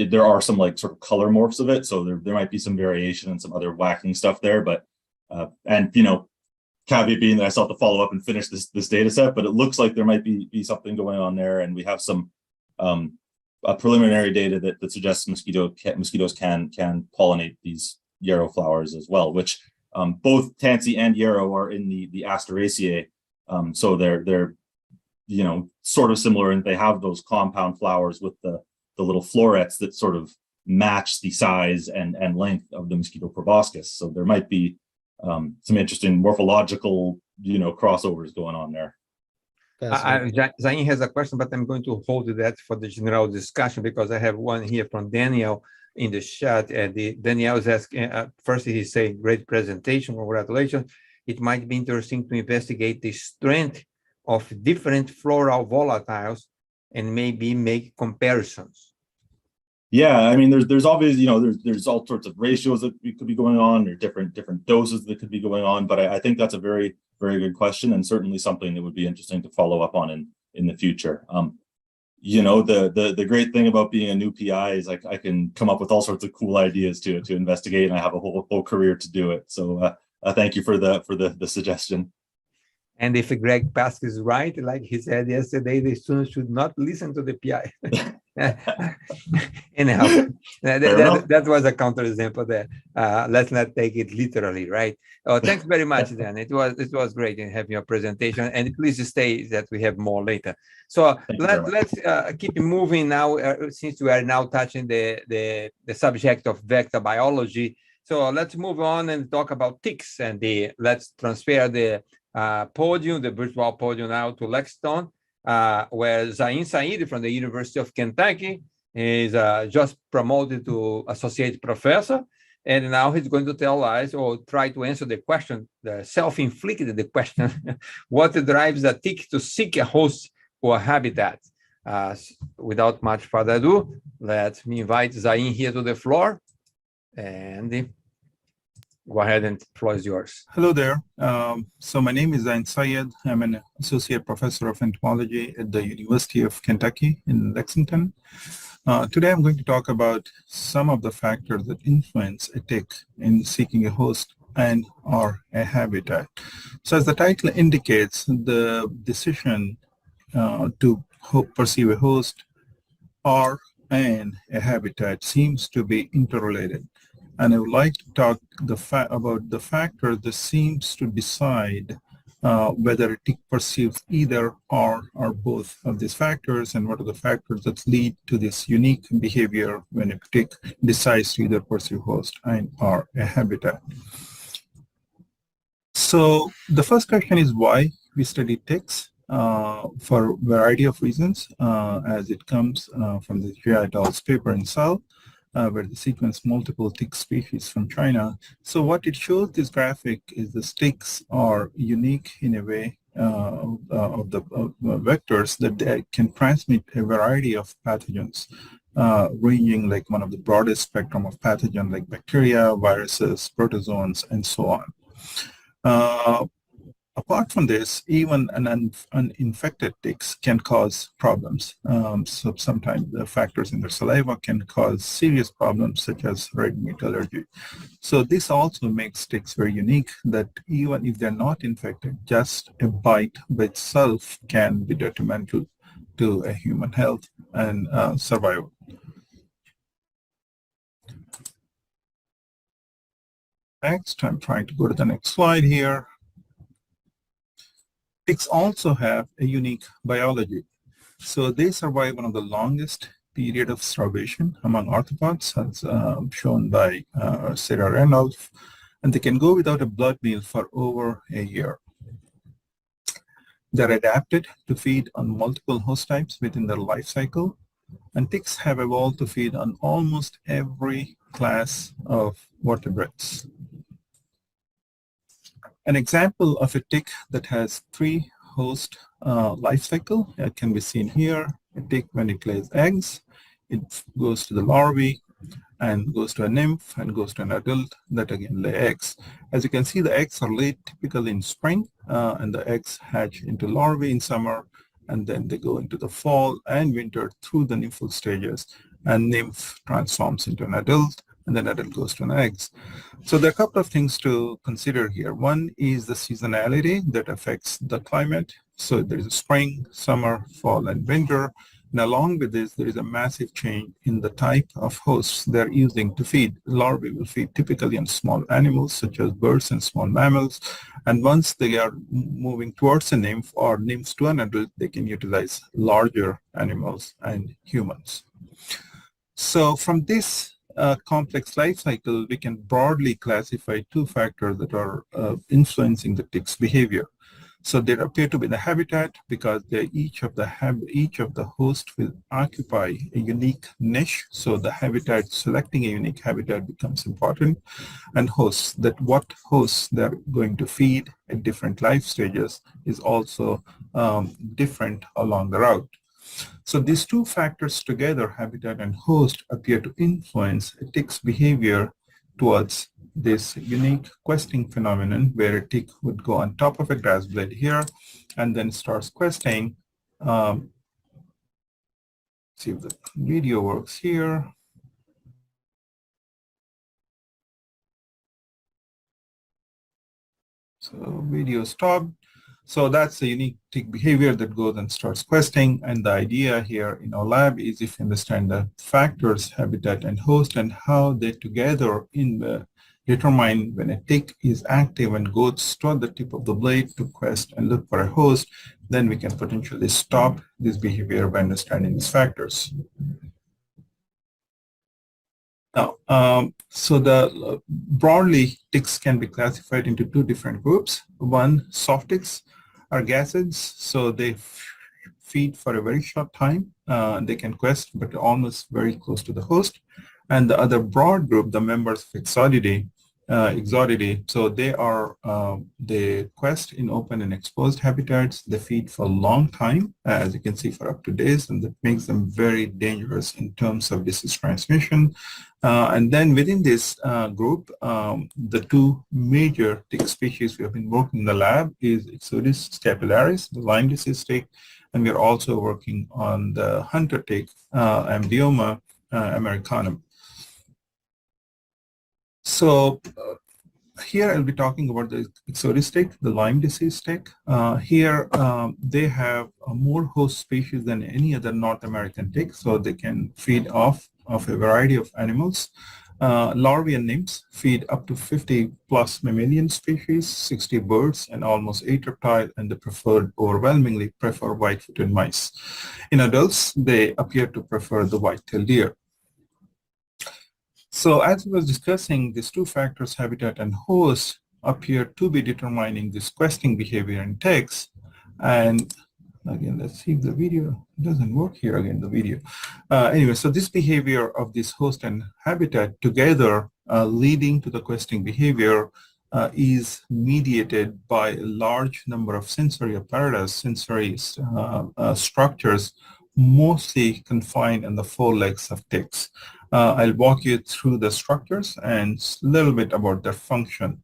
there are some like sort of color morphs of it, so there might be some variation and some other whacking stuff there, but and caveat being that I still have to follow up and finish this data set, but it looks like there might be something going on there, and we have some preliminary data that suggests mosquitoes can pollinate these yarrow flowers as well, which both tansy and yarrow are in the Asteraceae, so they're sort of similar, and they have those compound flowers with the little florets that sort of match the size and length of the Mosquito proboscis. So there might be some interesting morphological, crossovers going on there. Zain has a question, but I'm going to hold that for the general discussion because I have one here from Daniel in the chat. Daniel is asking, first he's saying, great presentation, congratulations. It might be interesting to investigate the strength of different floral volatiles and maybe make comparisons. Yeah, I mean, there's obviously, there's all sorts of ratios that could be going on, or different doses that could be going on, but I think that's a very, very good question, and certainly something that would be interesting to follow up on in the future. you know, the great thing about being a new PI is like I can come up with all sorts of cool ideas to investigate, and I have a whole career to do it. So thank you for the suggestion. And if Greg Pask is right, like he said yesterday, the students should not listen to the PI. Anyhow, that was a counterexample there. Let's not take it literally, right? Oh, thanks very much, Dan. It was great in having your presentation, and please stay that we have more later. So let's keep moving now, since we are now touching the subject of vector biology. So let's move on and talk about ticks, and let's transfer the podium, the virtual podium now to Lexington, where Zain Syed from the University of Kentucky is just promoted to associate professor. And now he's going to tell us, or try to answer the question, the self-inflicted question, what drives a tick to seek a host or habitat? Without much further ado, let me invite Zain here to the floor. And go ahead, and the floor is yours. Hello there. So my name is Zain Syed. I'm an associate professor of entomology at the University of Kentucky in Lexington. Today I'm going to talk about some of the factors that influence a tick in seeking a host and or a habitat. So as the title indicates, the decision to perceive a host or and a habitat seems to be interrelated. And I would like to talk about the factor that seems to decide whether a tick perceives either or both of these factors, and what are the factors that lead to this unique behavior when a tick decides to either pursue host and or a habitat. So the first question is why we study ticks, for a variety of reasons, as it comes from the Zhu et al.'s paper in Cell, where they sequence multiple tick species from China. So what it shows, this graphic, is the ticks are unique in a way of the vectors that they can transmit a variety of pathogens, ranging like one of the broadest spectrum of pathogens like bacteria, viruses, protozoans, and so on. Apart from this, even an uninfected ticks can cause problems. So sometimes the factors in their saliva can cause serious problems such as red meat allergy. So this also makes ticks very unique, that even if they're not infected, just a bite by itself can be detrimental to a human health and survival. Next, I'm trying to go to the next slide here. Ticks also have a unique biology. So they survive one of the longest period of starvation among arthropods, as shown by Sarah Randolph, and they can go without a blood meal for over a year. They're adapted to feed on multiple host types within their life cycle, and ticks have evolved to feed on almost every class of vertebrates. An example of a tick that has three host life cycle can be seen here. A tick, when it lays eggs, it goes to the larvae and goes to a nymph and goes to an adult that again lay eggs. As you can see, the eggs are laid typically in spring, and the eggs hatch into larvae in summer, and then they go into the fall and winter through the nymphal stages, and nymph transforms into an adult, and then adult goes to an eggs. So there are a couple of things to consider here. One is the seasonality that affects the climate. So there is a spring, summer, fall, and winter. And along with this, there is a massive change in the type of hosts they're using to feed. Larvae will feed typically on small animals such as birds and small mammals. And once they are moving towards a nymph or nymphs to an adult, they can utilize larger animals and humans. So from this complex life cycle, we can broadly classify two factors that are influencing the tick's behavior. So they appear to be the habitat because each of the hosts will occupy a unique niche. So the habitat, selecting a unique habitat becomes important, and hosts, that what hosts they're going to feed at different life stages is also different along the route. So these two factors together, habitat and host, appear to influence a tick's behavior towards this unique questing phenomenon where a tick would go on top of a grass blade here and then starts questing See if the video works here. So video stopped. So that's a unique tick behavior that goes and starts questing. And the idea here in our lab is if you understand the factors, habitat and host, and how they together determine when a tick is active and goes toward the tip of the blade to quest and look for a host, then we can potentially stop this behavior by understanding these factors. Now, so the broadly ticks can be classified into two different groups. One, soft ticks are gassids, so they feed for a very short time. They can quest, but almost very close to the host. And the other broad group, the members of Exodidae, so they quest in open and exposed habitats. They feed for a long time, as you can see, for up to days, and that makes them very dangerous in terms of disease transmission. And then within this group, the two major tick species we have been working in the lab is Ixodus scapularis, the Lyme disease tick, and we are also working on the hunter tick, Amdioma americanum. So here I'll be talking about the Ixodus tick, the Lyme disease tick. Here they have more host species than any other North American tick, so they can feed off of a variety of animals. Larvae and nymphs feed up to 50 plus mammalian species, 60 birds, and almost 8 reptiles, and they overwhelmingly prefer white-footed mice. In adults, they appear to prefer the white-tailed deer. So as we was discussing, these two factors, habitat and host, appear to be determining this questing behavior in ticks. And again, let's see if the video doesn't work here again, the video. Anyway, so this behavior of this host and habitat together leading to the questing behavior is mediated by a large number of sensory apparatus, sensory structures, mostly confined in the forelegs of ticks. I'll walk you through the structures and a little bit about their function.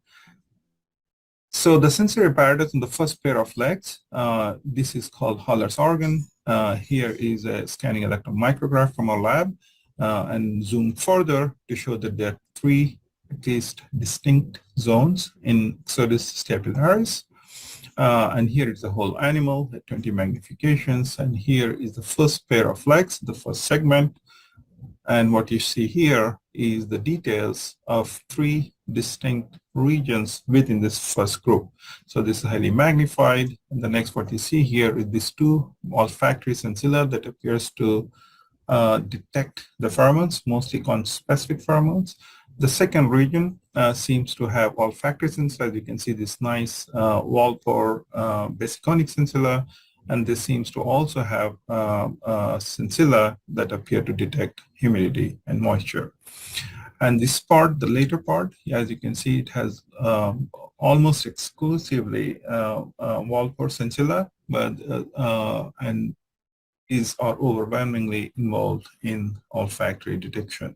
So the sensory apparatus in the first pair of legs, this is called Haller's organ. Here is a scanning electron micrograph from our lab, and zoom further to show that there are three at least distinct zones in Ixodus scapularis. And here is the whole animal at 20 magnifications, and here is the first pair of legs, the first segment. And what you see here is the details of three distinct regions within this first group. So this is highly magnified. And the next what you see here is these two olfactory sensilla that appears to detect the pheromones, mostly conspecific pheromones. The second region seems to have olfactory sensilla. As you can see this nice wall-pore basiconic sensilla. And this seems to also have sensilla that appear to detect humidity and moisture. And this part, the later part, as you can see, it has almost exclusively wall-pore sensilla, but and these are overwhelmingly involved in olfactory detection.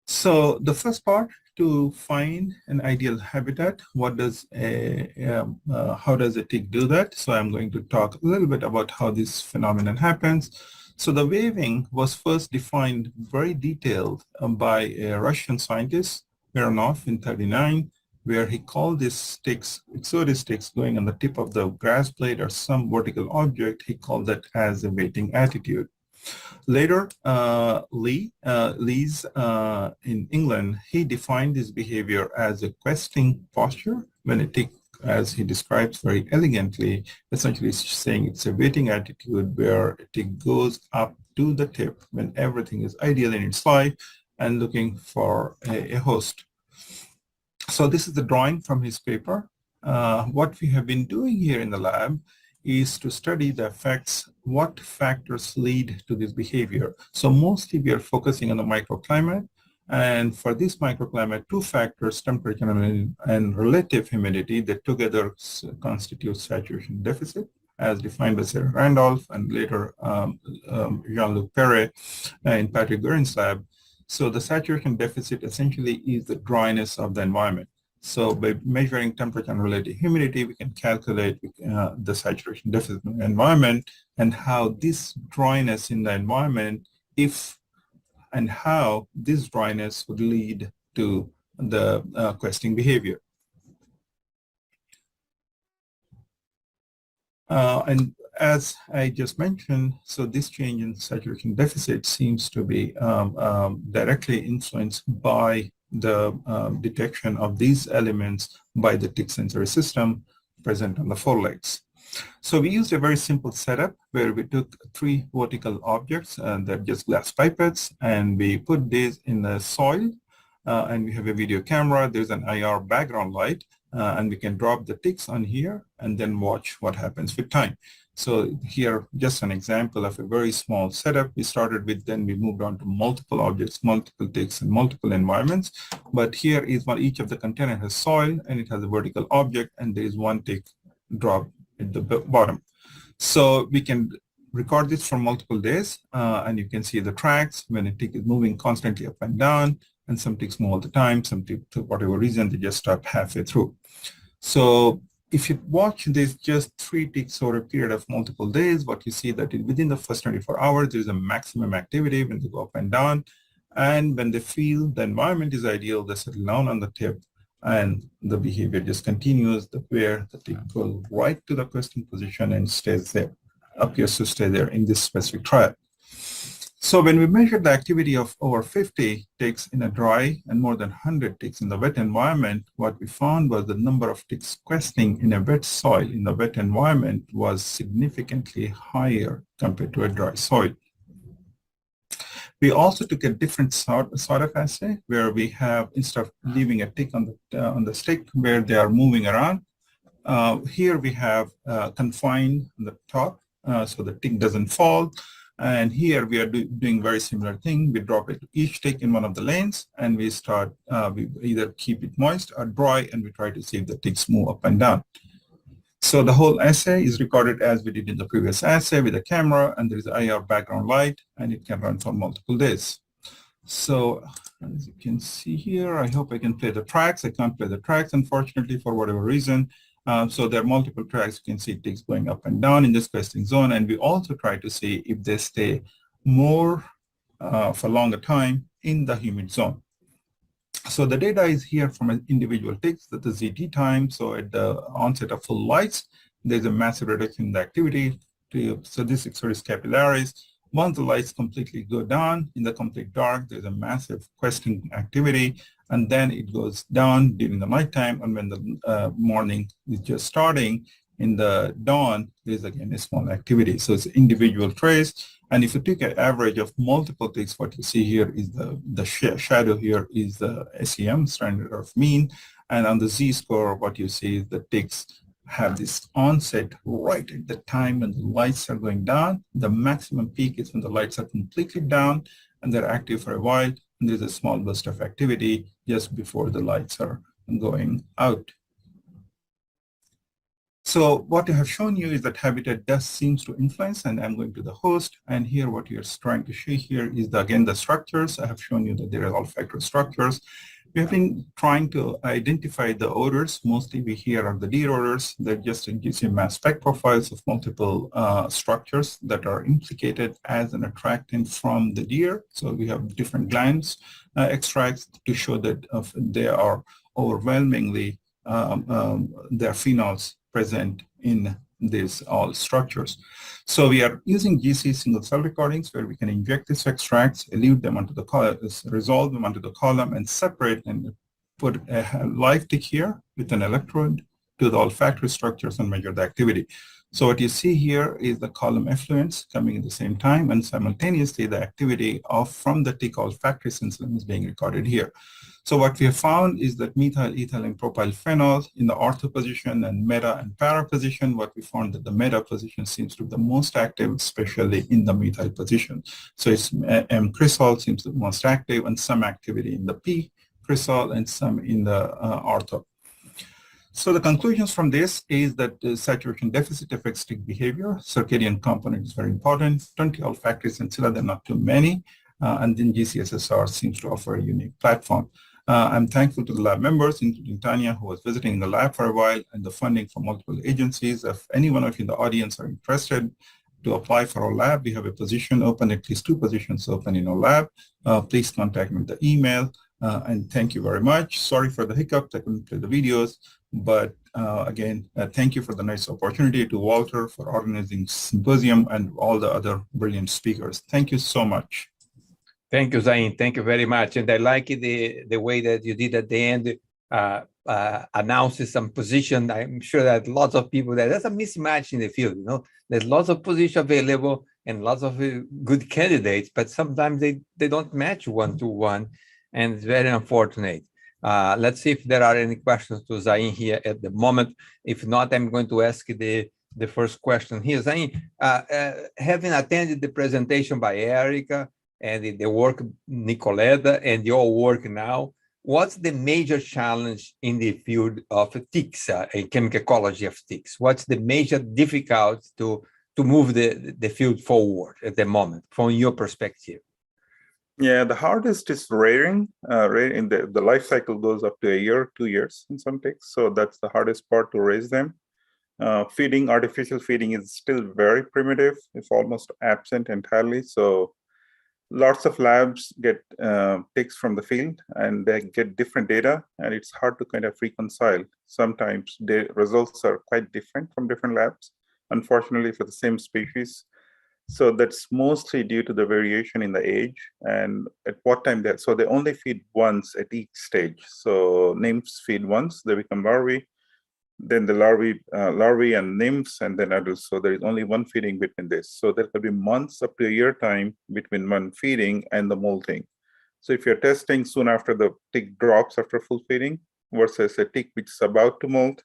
So the first part, to find an ideal habitat, how does a tick do that? So I'm going to talk a little bit about how this phenomenon happens. So the waving was first defined very detailed by a Russian scientist, Mironov, in 1939, where he called these ticks, Ixodus ticks, going on the tip of the grass blade or some vertical object, he called that as a waiting attitude. Later, Lees in England, he defined this behavior as a questing posture when a tick, as he describes very elegantly, essentially saying it's a waiting attitude where a tick goes up to the tip when everything is ideal in its life and looking for a host. So this is the drawing from his paper. What we have been doing here in the lab is to study the effects, what factors lead to this behavior. So mostly we are focusing on the microclimate. And for this microclimate, two factors, temperature and relative humidity, that together constitute saturation deficit, as defined by Sarah Randolph and later Jean-Luc Perret in Patrick Guerin's lab. So the saturation deficit essentially is the dryness of the environment. So by measuring temperature and relative humidity, we can calculate the saturation deficit in the environment and how this dryness in the environment, and how this dryness would lead to the questing behavior. And as I just mentioned, so this change in saturation deficit seems to be directly influenced by the detection of these elements by the tick sensory system present on the forelegs. So we used a very simple setup where we took 3 vertical objects, they're just glass pipettes, and we put these in the soil, and we have a video camera, there's an IR background light, and we can drop the ticks on here and then watch what happens with time. So here, just an example of a very small setup we started with, then we moved on to multiple objects, multiple ticks, and multiple environments. But here is what each of the container has soil, and it has a vertical object, and there is 1 tick drop at the bottom. So we can record this for multiple days, and you can see the tracks when a tick is moving constantly up and down, and some ticks move all the time, some ticks, for whatever reason, they just stop halfway through. So if you watch this just 3 ticks over a period of multiple days, what you see that within the first 24 hours, there's a maximum activity when they go up and down. And when they feel the environment is ideal, they settle down on the tip, and the behavior just continues where the tick goes right to the questing position and stays there, appears to stay there in this specific trial. So when we measured the activity of over 50 ticks in a dry and more than 100 ticks in the wet environment, what we found was the number of ticks questing in a wet soil in the wet environment was significantly higher compared to a dry soil. We also took a different sort of assay where we have, instead of leaving a tick on the stick where they are moving around, here we have confined the top so the tick doesn't fall. And here we are doing very similar thing. We drop it each tick in one of the lanes, and we start, we either keep it moist or dry, and we try to see if the ticks move up and down. So the whole assay is recorded as we did in the previous assay with a camera, and there is IR background light, and it can run for multiple days. So as you can see here, I hope I can play the tracks. I can't play the tracks, unfortunately, for whatever reason. So there are multiple tracks. You can see ticks going up and down in this questing zone. And we also try to see if they stay more for longer time in the humid zone. So the data is here from an individual ticks, that the ZT time. So at the onset of full lights, there's a massive reduction in the activity. So this Ixoris capillaris. Once the lights completely go down in the complete dark, there's a massive questing activity. And then it goes down during the nighttime, and when the morning is just starting, in the dawn, there's again a small activity. So it's individual trace. And if you take an average of multiple ticks, what you see here is the shadow here is the SEM, standard of mean. And on the Z-score, what you see is the ticks have this onset right at the time when the lights are going down. The maximum peak is when the lights are completely down and they're active for a while. And there's a small burst of activity just before the lights are going out. So what I have shown you is that habitat does seems to influence, and I'm going to the host. And here what you're trying to show here is again the structures. I have shown you that there are olfactory structures. We have been trying to identify the odors. Mostly we hear are the deer odors. That just gives you mass spec profiles of multiple structures that are implicated as an attractant from the deer. So we have different glands extracts to show that they are overwhelmingly, there are phenols present in these all structures. So we are using GC single cell recordings where we can inject these extracts, elute them onto the column, resolve them onto the column, and separate and put a live tick here with an electrode to the olfactory structures and measure the activity. So what you see here is the column effluents coming at the same time, and simultaneously the activity from the tick olfactory syncytium is being recorded here. So what we have found is that methyl, ethyl, and propyl phenol in the ortho position and meta and para position, what we found that the meta position seems to be the most active, especially in the methyl position. So it's M cresol seems the most active, and some activity in the P cresol and some in the ortho. So the conclusions from this is that the saturation deficit affects tick behavior. Circadian component is very important. 20 olfactory syncytia, they're not too many. And then GCSSR seems to offer a unique platform. I'm thankful to the lab members, including Tanya, who was visiting the lab for a while, and the funding from multiple agencies. If any one of you in the audience are interested to apply for our lab, we have a position open, at least 2 positions open in our lab. Please contact me with the email. And thank you very much. Sorry for the hiccups. I couldn't play the videos. But again, thank you for the nice opportunity, to Walter for organizing symposium and all the other brilliant speakers. Thank you so much. Thank you, Zain. Thank you very much. And I like the way that you did at the end, announces some position. I'm sure that lots of people, there's a mismatch in the field, you know. There's lots of positions available and lots of good candidates, but sometimes they don't match one-to-one, and it's very unfortunate. Let's see if there are any questions to Zain here at the moment. If not, I'm going to ask the first question here. Zain, having attended the presentation by Erica, and the work Nicoletta and your work now, what's the major challenge in the field of ticks, in chemical ecology of ticks? What's the major difficulty to move the field forward at the moment, from your perspective? Yeah, the hardest is rearing. Rearing, the life cycle goes up to a year, 2 years in some ticks, so that's the hardest part, to raise them. Feeding, artificial feeding is still very primitive. It's almost absent entirely. So lots of labs get ticks from the field, and they get different data, and it's hard to kind of reconcile. Sometimes the results are quite different from different labs, unfortunately, for the same species. So that's mostly due to the variation in the age and at what time so they only feed once at each stage. So nymphs feed once, they become larvae, then the larvae and nymphs, and then adults. So there is only one feeding between this. So there could be months up to a year time between one feeding and the molting. So if you're testing soon after the tick drops after full feeding versus a tick which is about to molt,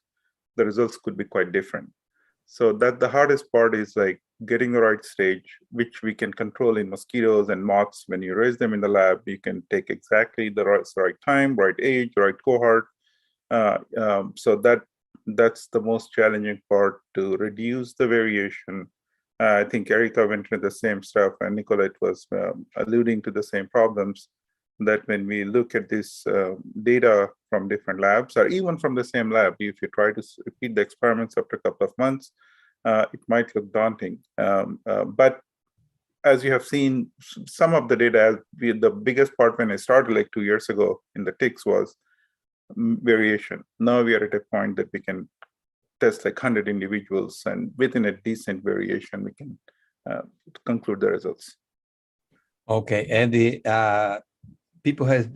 the results could be quite different. So that the hardest part is like getting the right stage, which we can control in mosquitoes and moths. When you raise them in the lab, you can take exactly the right time, right age, right cohort. So that's the most challenging part, to reduce the variation. I think Erica went into the same stuff, and Nicolette was alluding to the same problems, that when we look at this data from different labs, or even from the same lab, if you try to repeat the experiments after a couple of months, it might look daunting. But as you have seen, some of the data, the biggest part when I started like 2 years ago in the ticks was variation. Now we are at a point that we can test like 100 individuals, and within a decent variation, we can conclude the results. Okay, and the people have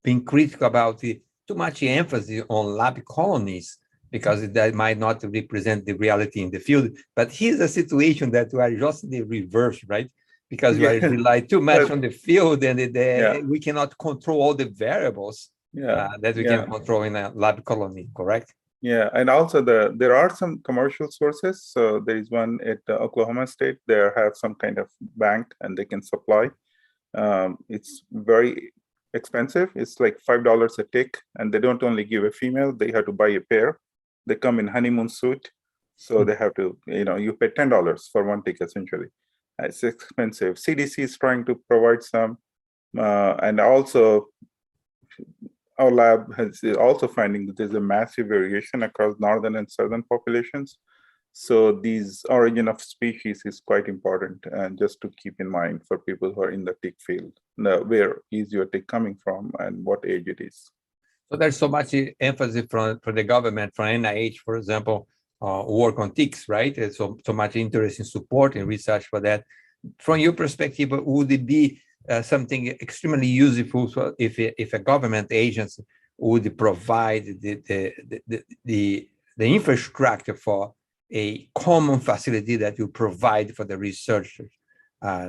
been critical about the too much emphasis on lab colonies, because that might not represent the reality in the field. But here's a situation that we are just the reverse, right? Because we rely too much on the field, and we cannot control all the variables that we can control in a lab colony, correct? Yeah, and also there are some commercial sources. So there is one at Oklahoma State. They have some kind of bank, and they can supply. It's very expensive. It's like $5 a tick, and they don't only give a female, they have to buy a pair. They come in honeymoon suit, so they have to, you pay $10 for one tick essentially. It's expensive. CDC is trying to provide some, and also our lab is also finding that there's a massive variation across northern and southern populations. So these origin of species is quite important, and just to keep in mind for people who are in the tick field, where is your tick coming from and what age it is. So there's so much emphasis from the government, from NIH, for example, work on ticks, right? There's so much interest in support and research for that. From your perspective, would it be something extremely useful if a government agency would provide the infrastructure for a common facility that you provide for the researchers,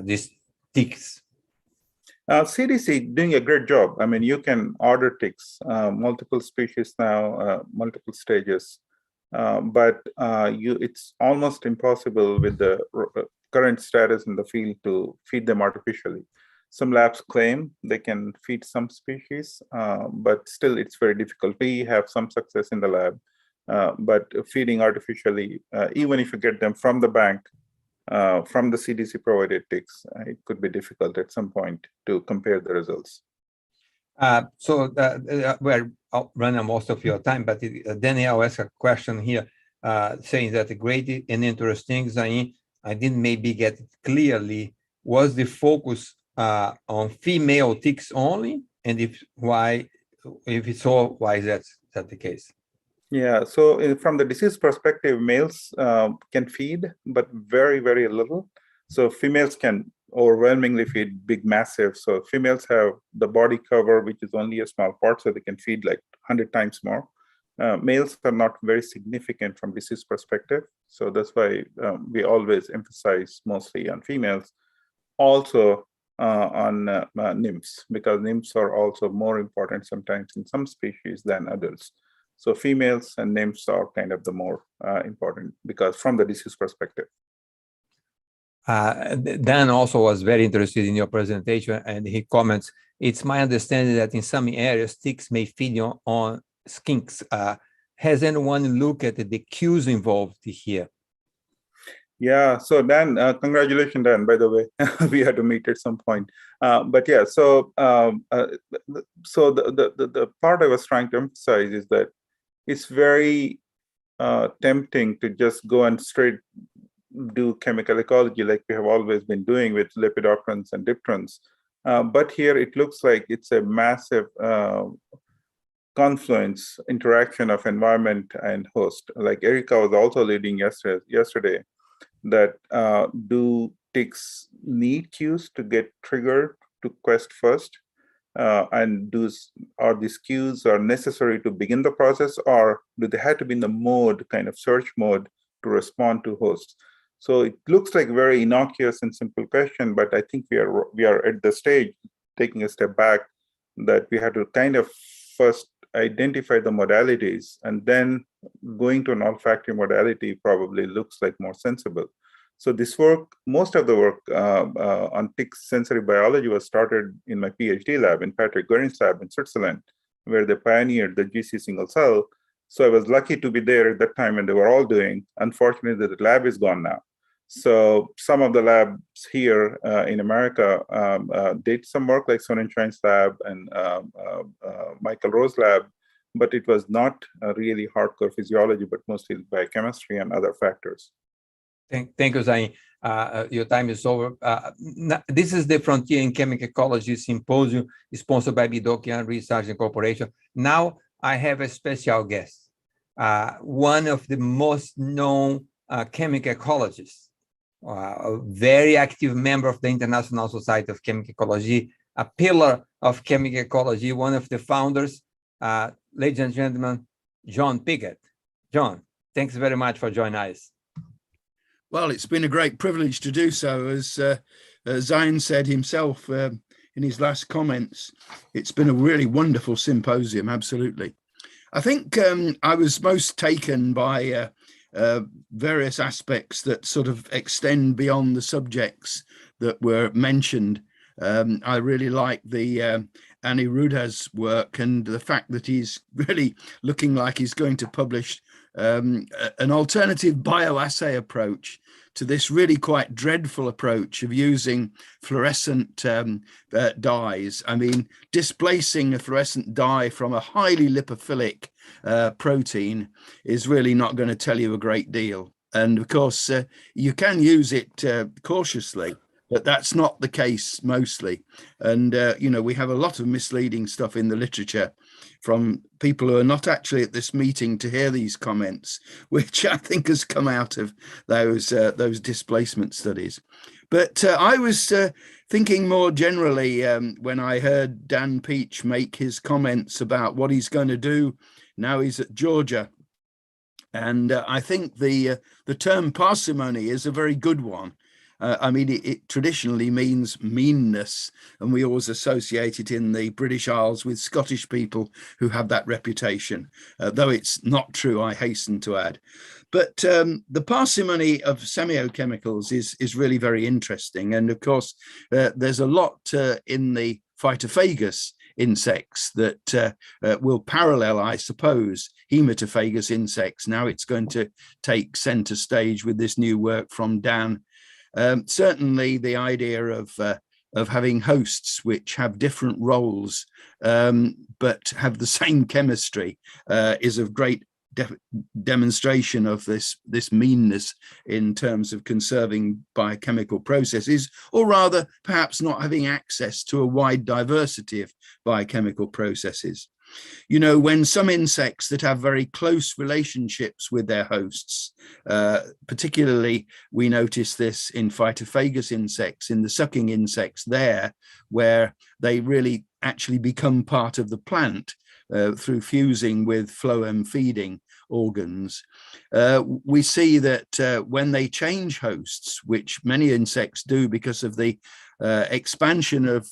these ticks? CDC doing a great job. I mean, you can order ticks, multiple species now, multiple stages, but it's almost impossible with the current status in the field to feed them artificially. Some labs claim they can feed some species, but still it's very difficult. We have some success in the lab, but feeding artificially, even if you get them from the bank, from the CDC provided ticks, it could be difficult at some point to compare the results. We're running most of your time, but Daniel asked a question here saying that great and interesting, Zain, I didn't maybe get it clearly. Was the focus on female ticks only? And if so, why is that the case? Yeah, so from the disease perspective, males can feed, but very, very little. So females can overwhelmingly feed big, massive. So females have the body cover, which is only a small part, so they can feed like 100 times more. Males are not very significant from disease perspective. So that's why we always emphasize mostly on females. Also on nymphs, because nymphs are also more important sometimes in some species than others. So females and nymphs are kind of the more important because from the disease perspective. Dan also was very interested in your presentation, and he comments, it's my understanding that in some areas, ticks may feed on skinks. Has anyone looked at the cues involved here? Yeah, so Dan, congratulations, Dan, by the way. We had to meet at some point. But yeah, so the part I was trying to emphasize is that it's very tempting to just go and straight do chemical ecology like we have always been doing with lepidopterans and dipterans. But here it looks like it's a massive confluence interaction of environment and host. Like Erica was also leading yesterday, that do ticks need cues to get triggered to quest first? And are these cues are necessary to begin the process, or do they have to be in the mode, kind of search mode, to respond to hosts? So it looks like a very innocuous and simple question, but I think we are at the stage, taking a step back, that we have to kind of first identify the modalities, and then going to an olfactory modality probably looks like more sensible. So this work, most of the work on tick sensory biology was started in my PhD lab, in Patrick Guerin's lab in Switzerland, where they pioneered the GC single cell. So I was lucky to be there at that time when they were all doing. Unfortunately, the lab is gone now. So some of the labs here in America did some work, like Sonnenschein's lab and Michael Rowe's lab, but it was not really hardcore physiology, but mostly biochemistry and other factors. Thank you, Zain. Your time is over. This is the Frontier in Chemical Ecology Symposium, sponsored by Bedoukian Research Incorporation. Now I have a special guest, one of the most known chemical ecologists, a very active member of the International Society of Chemical Ecology, a pillar of chemical ecology, one of the founders, ladies and gentlemen, John Piggott. John, thanks very much for joining us. Well, it's been a great privilege to do so. As Zain said himself in his last comments, it's been a really wonderful symposium, absolutely. I think I was most taken by various aspects that sort of extend beyond the subjects that were mentioned. I really like the Annie Ruda's work and the fact that he's really looking like he's going to publish an alternative bioassay approach to this really quite dreadful approach of using fluorescent dyes. I mean, displacing a fluorescent dye from a highly lipophilic protein is really not going to tell you a great deal. And of course, you can use it cautiously, but that's not the case mostly. And, you know, we have a lot of misleading stuff in the literature from people who are not actually at this meeting to hear these comments, which I think has come out of those displacement studies. But I was thinking more generally when I heard Dan Peach make his comments about what he's going to do now he's at Georgia. And I think the term parsimony is a very good one. I mean, it traditionally means meanness, and we always associate it in the British Isles with Scottish people who have that reputation, though it's not true, I hasten to add. But the parsimony of semiochemicals is really very interesting. And of course, there's a lot in the phytophagous insects that will parallel, I suppose, hematophagous insects. Now it's going to take center stage with this new work from Dan. Certainly the idea of of having hosts which have different roles but have the same chemistry is of great demonstration of this meanness in terms of conserving biochemical processes, or rather perhaps not having access to a wide diversity of biochemical processes. You know, when some insects that have very close relationships with their hosts, particularly we notice this in phytophagous insects, in the sucking insects there, where they really actually become part of the plant through fusing with phloem feeding organs. We see that when they change hosts, which many insects do because of the expansion of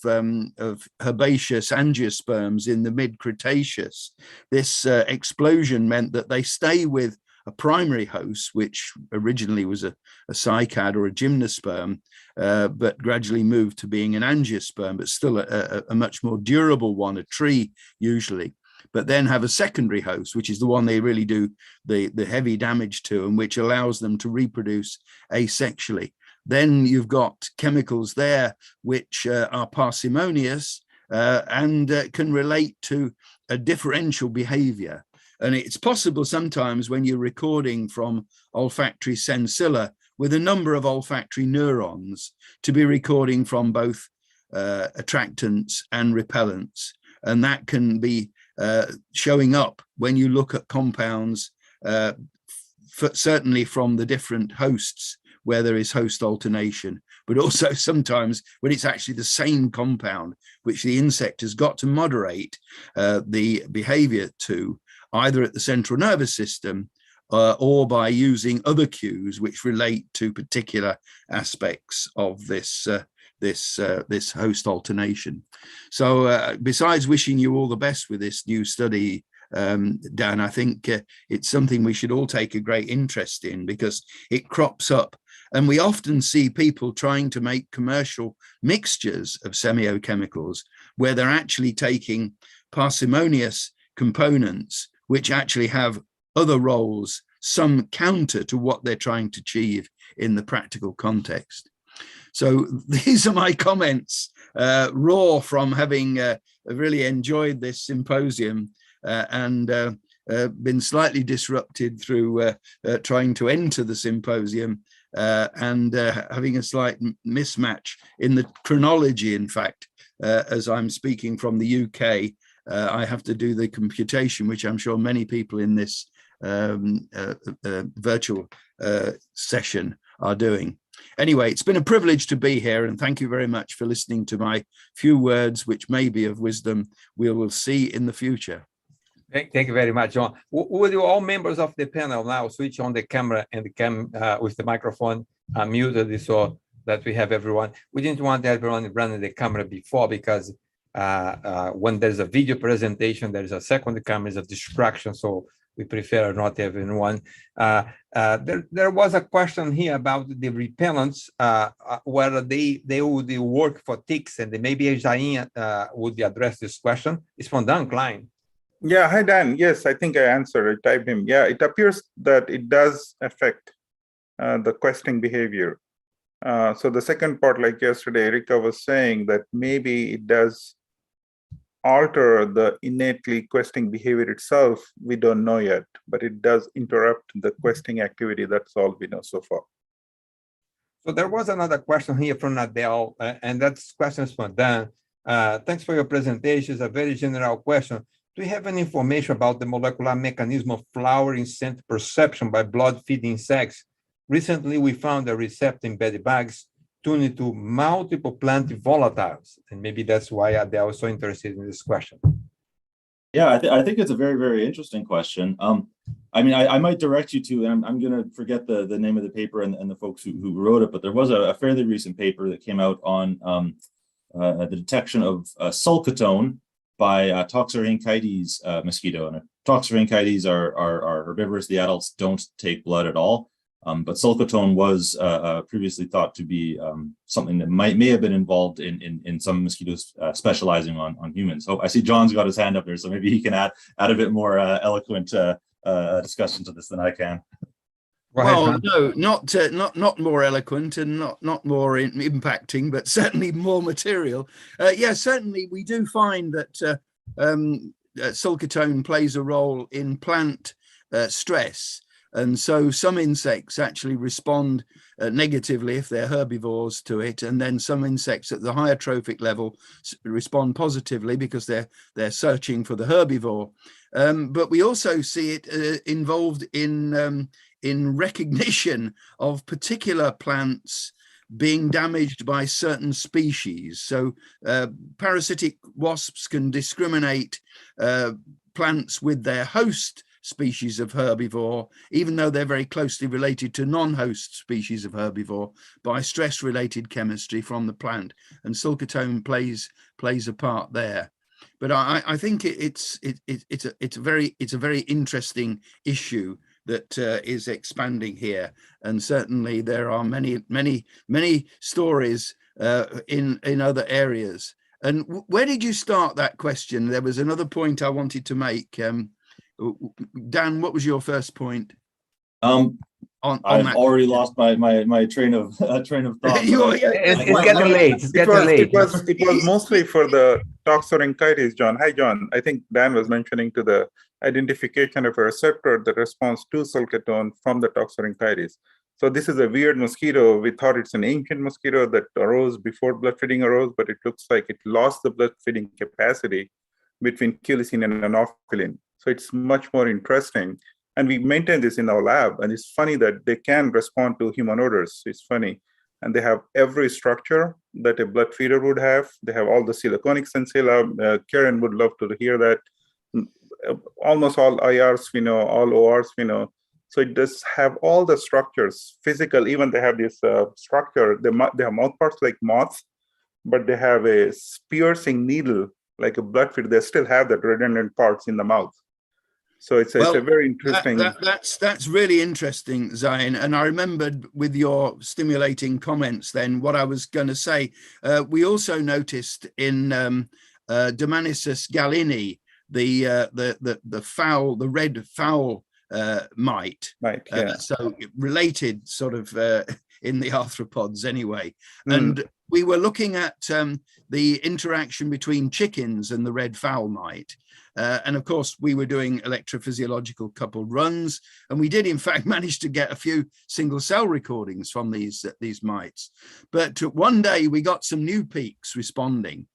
herbaceous angiosperms in the mid-Cretaceous, this explosion meant that they stay with a primary host, which originally was a cycad or a gymnosperm, but gradually moved to being an angiosperm, but still a much more durable one, a tree usually, but then have a secondary host, which is the one they really do the heavy damage to, and which allows them to reproduce asexually. Then you've got chemicals there which are parsimonious and can relate to a differential behavior. And it's possible sometimes when you're recording from olfactory sensilla with a number of olfactory neurons to be recording from both attractants and repellents. And that can be showing up when you look at compounds, certainly from the different hosts where there is host alternation, but also sometimes when it's actually the same compound which the insect has got to moderate the behavior to, either at the central nervous system or by using other cues which relate to particular aspects of this this host alternation. So besides wishing you all the best with this new study, Dan, I think it's something we should all take a great interest in, because it crops up. And we often see people trying to make commercial mixtures of semiochemicals where they're actually taking parsimonious components which actually have other roles, some counter to what they're trying to achieve in the practical context. So these are my comments, raw from having really enjoyed this symposium and been slightly disrupted through trying to enter the symposium and having a slight mismatch in the chronology. In fact, as I'm speaking from the UK, I have to do the computation, which I'm sure many people in this virtual session are doing. Anyway, it's been a privilege to be here, and thank you very much for listening to my few words, which may be of wisdom we will see in the future. Thank you very much, John. Would you all members of the panel now switch on the camera and with the microphone muted so that we have everyone? We didn't want everyone running the camera before, because when there's a video presentation, there's a second camera, is a distraction. So we prefer not have anyone. There was a question here about the repellents, whether they would work for ticks, and maybe Zain would address this question. It's from Dan Klein. Yeah, hi Dan. Yes, I think I answered. I typed him. Yeah, it appears that it does affect the questing behavior. So the second part, like yesterday, Erika was saying that maybe it does alter the innately questing behavior itself. We don't know yet, but it does interrupt the questing activity. That's all we know so far. So there was another question here from Adele, and that's questions from Dan. Thanks for your presentation. It's a very general question. Do you have any information about the molecular mechanism of flowering scent perception by blood-feeding insects? Recently, we found a receptor in bedbugs tuned to multiple plant volatiles, and maybe that's why Adele is so interested in this question. Yeah, I think it's a very, very interesting question. I mean, I might direct you to, and I'm going to forget the name of the paper and the folks who wrote it, but there was a fairly recent paper that came out on the detection of sulcatone by Toxorhynchides mosquito. And Toxorhynchides are herbivorous. The adults don't take blood at all. But sulcatone was previously thought to be something that may have been involved in some mosquitoes specializing on humans. So I see John's got his hand up there, so maybe he can add a bit more eloquent discussion to this than I can. Well, no, not more eloquent and not more impacting, but certainly more material. Yeah, certainly we do find that sulcitone plays a role in plant stress, and so some insects actually respond negatively if they're herbivores to it, and then some insects at the higher trophic level respond positively because they're searching for the herbivore. But we also see it involved in recognition of particular plants being damaged by certain species. So parasitic wasps can discriminate plants with their host species of herbivore, even though they're very closely related to non-host species of herbivore, by stress-related chemistry from the plant, and sulcitone plays a part there. But I think it's a very interesting issue that is expanding here, and certainly there are many stories in other areas. And where did you start that question? There was another point I wanted to make. Dan, what was your first point? I've already lost my train of thought. It's getting late. It's getting late. It was mostly for the toxorhynchitis, John. Hi, John. I think Dan was mentioning to the identification of a receptor that responds to sulcitone from the toxorhynchitis. So this is a weird mosquito. We thought it's an ancient mosquito that arose before blood feeding arose, but it looks like it lost the blood feeding capacity between culicin and anophyllin. So it's much more interesting. And we maintain this in our lab. And it's funny that they can respond to human odors. It's funny. And they have every structure that a blood feeder would have. They have all the siliconic sensilla. Karen would love to hear that. Almost all IRs we know, all ORs we know. So it does have all the structures, physical, even they have this structure. They have mouth parts like moths, but they have a piercing needle like a blood feeder. They still have that redundant parts in the mouth. So it's a very interesting. That's really interesting, Zain. And I remembered with your stimulating comments then what I was going to say. We also noticed in Domanisus gallini, the fowl, the red fowl mite. Right. Yeah. So related sort of in the arthropods anyway. And we were looking at the interaction between chickens and the red fowl mite. And of course, we were doing electrophysiological coupled runs, and we did in fact manage to get a few single cell recordings from these mites. But one day we got some new peaks responding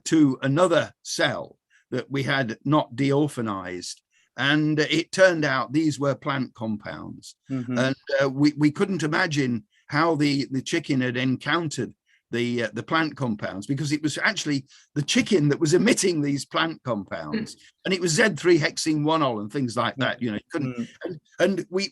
to another cell that we had not deorphanized. And it turned out these were plant compounds. And we couldn't imagine how the chicken had encountered the plant compounds, because it was actually the chicken that was emitting these plant compounds, and it was Z3-hexene-1-ol and things like that. You know, couldn't. And we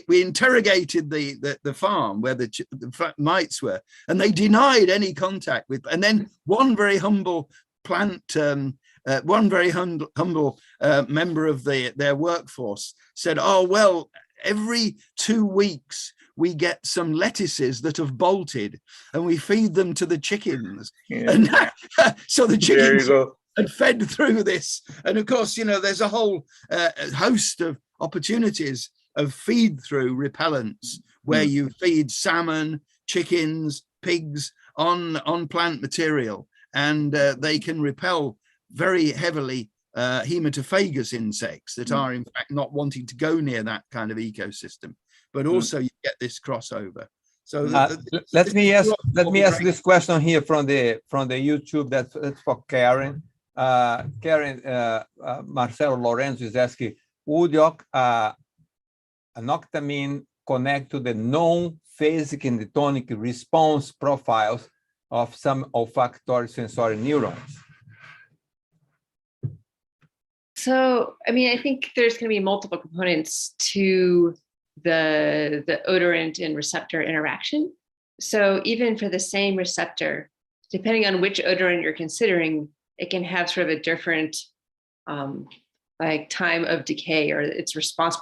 interrogated the farm where the mites were, and they denied any contact with. And then one very humble plant, one very humble member of their workforce said, "Oh well, every 2 weeks." We get some lettuces that have bolted and we feed them to the chickens. Yeah. And so the chickens had fed through this. And of course, you know, there's a whole host of opportunities of feed through repellents where you feed salmon, chickens, pigs on plant material, and they can repel very heavily hematophagous insects that are in fact not wanting to go near that kind of ecosystem. But also you get this crossover. So let me ask this question here from the YouTube. That's for Karen. Marcelo Lorenzo is asking, would anoctamine connect to the non-phasic and tonic response profiles of some olfactory sensory neurons? So, I mean, I think there's going to be multiple components to the odorant and receptor interaction. So even for the same receptor, depending on which odorant you're considering, it can have sort of a different like time of decay, or its response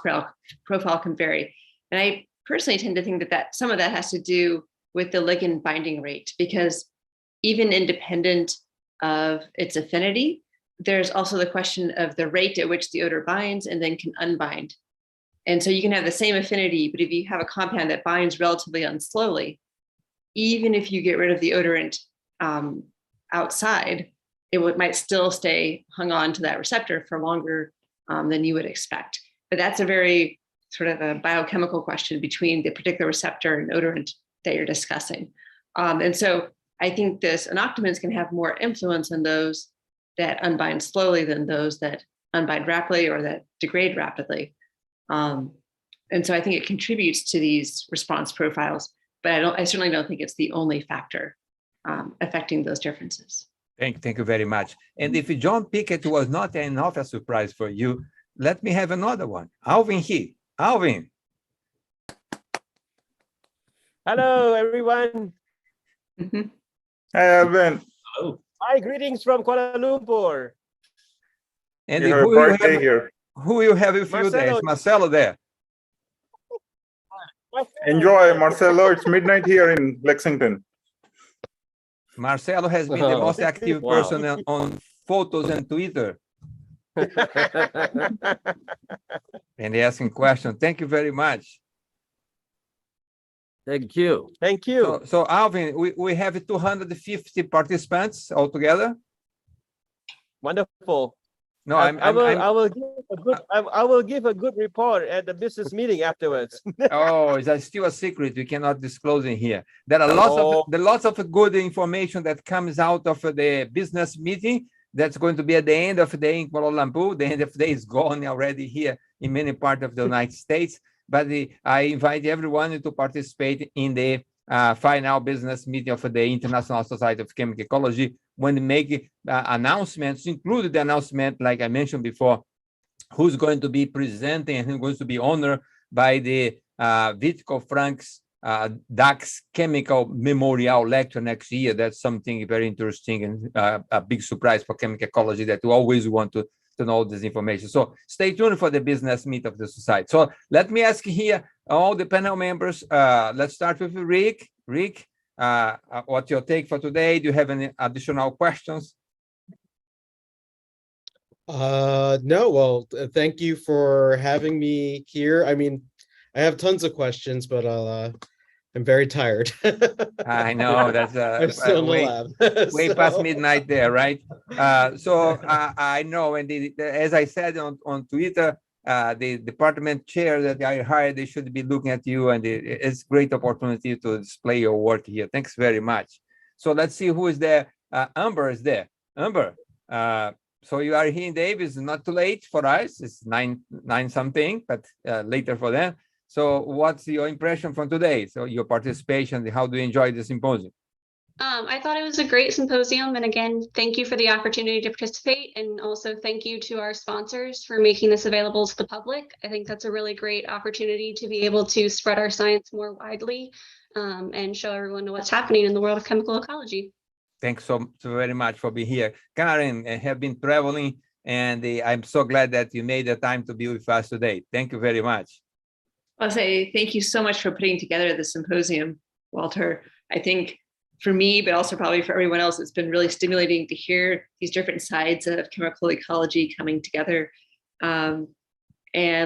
profile can vary. And I personally tend to think that some of that has to do with the ligand binding rate, because even independent of its affinity, there's also the question of the rate at which the odor binds and then can unbind. And so you can have the same affinity, but if you have a compound that binds relatively unslowly, even if you get rid of the odorant outside, it might still stay hung on to that receptor for longer than you would expect. But that's a very sort of a biochemical question between the particular receptor and odorant that you're discussing. And so I think this anoctamins can have more influence on those that unbind slowly than those that unbind rapidly or that degrade rapidly. And so I think it contributes to these response profiles, but I certainly don't think it's the only factor affecting those differences. Thank you very much. And if John Pickett was not enough a surprise for you, let me have another one. Alvin here. Alvin. Hello, everyone. Hi, Alvin. Hello. Hi, greetings from Kuala Lumpur. And You have a birthday here. Who you have with you there? Is Marcelo there? Enjoy, Marcelo. It's midnight here in Lexington. Marcelo has been the most active person on photos and Twitter. And asking questions. Thank you very much. Thank you. Thank you. So Alvin, we have 250 participants altogether. Wonderful. No, I will give a good report at the business meeting afterwards. Oh, it's still a secret. We cannot disclose in here. There are lots of good information that comes out of the business meeting. That's going to be at the end of the day in Kuala Lumpur. The end of the day is gone already here in many parts of the United States. But I invite everyone to participate in the final business meeting of the International Society of Chemical Ecology when we make announcements, including the announcement, like I mentioned before, who's going to be presenting and who's going to be honored by the Vitko Frank's DAX Chemical Memorial Lecture next year. That's something very interesting and a big surprise for chemical ecology that we always want to know this information. So stay tuned for the business meet of the society. So let me ask here all the panel members. Let's start with Rick. Rick, what's your take for today? Do you have any additional questions? No, well, thank you for having me here. I mean, I have tons of questions, but I'm very tired. I know that's I'm still in the lab. way past midnight there, right? So I know, and as I said on Twitter, the department chair that I hired, they should be looking at you, and it's a great opportunity to display your work here. Thanks very much. So let's see who is there. Amber is there. Amber, so you are here in Davis. Not too late for us. It's nine something, but later for them. So what's your impression from today? So your participation, how do you enjoy the symposium? I thought it was a great symposium. And again, thank you for the opportunity to participate. And also thank you to our sponsors for making this available to the public. I think that's a really great opportunity to be able to spread our science more widely and show everyone what's happening in the world of chemical ecology. Thanks so very much for being here. Karen, have been traveling, and I'm so glad that you made the time to be with us today. Thank you very much. I'll say thank you so much for putting together the symposium, Walter. I think for me, but also probably for everyone else, it's been really stimulating to hear these different sides of chemical ecology coming together. And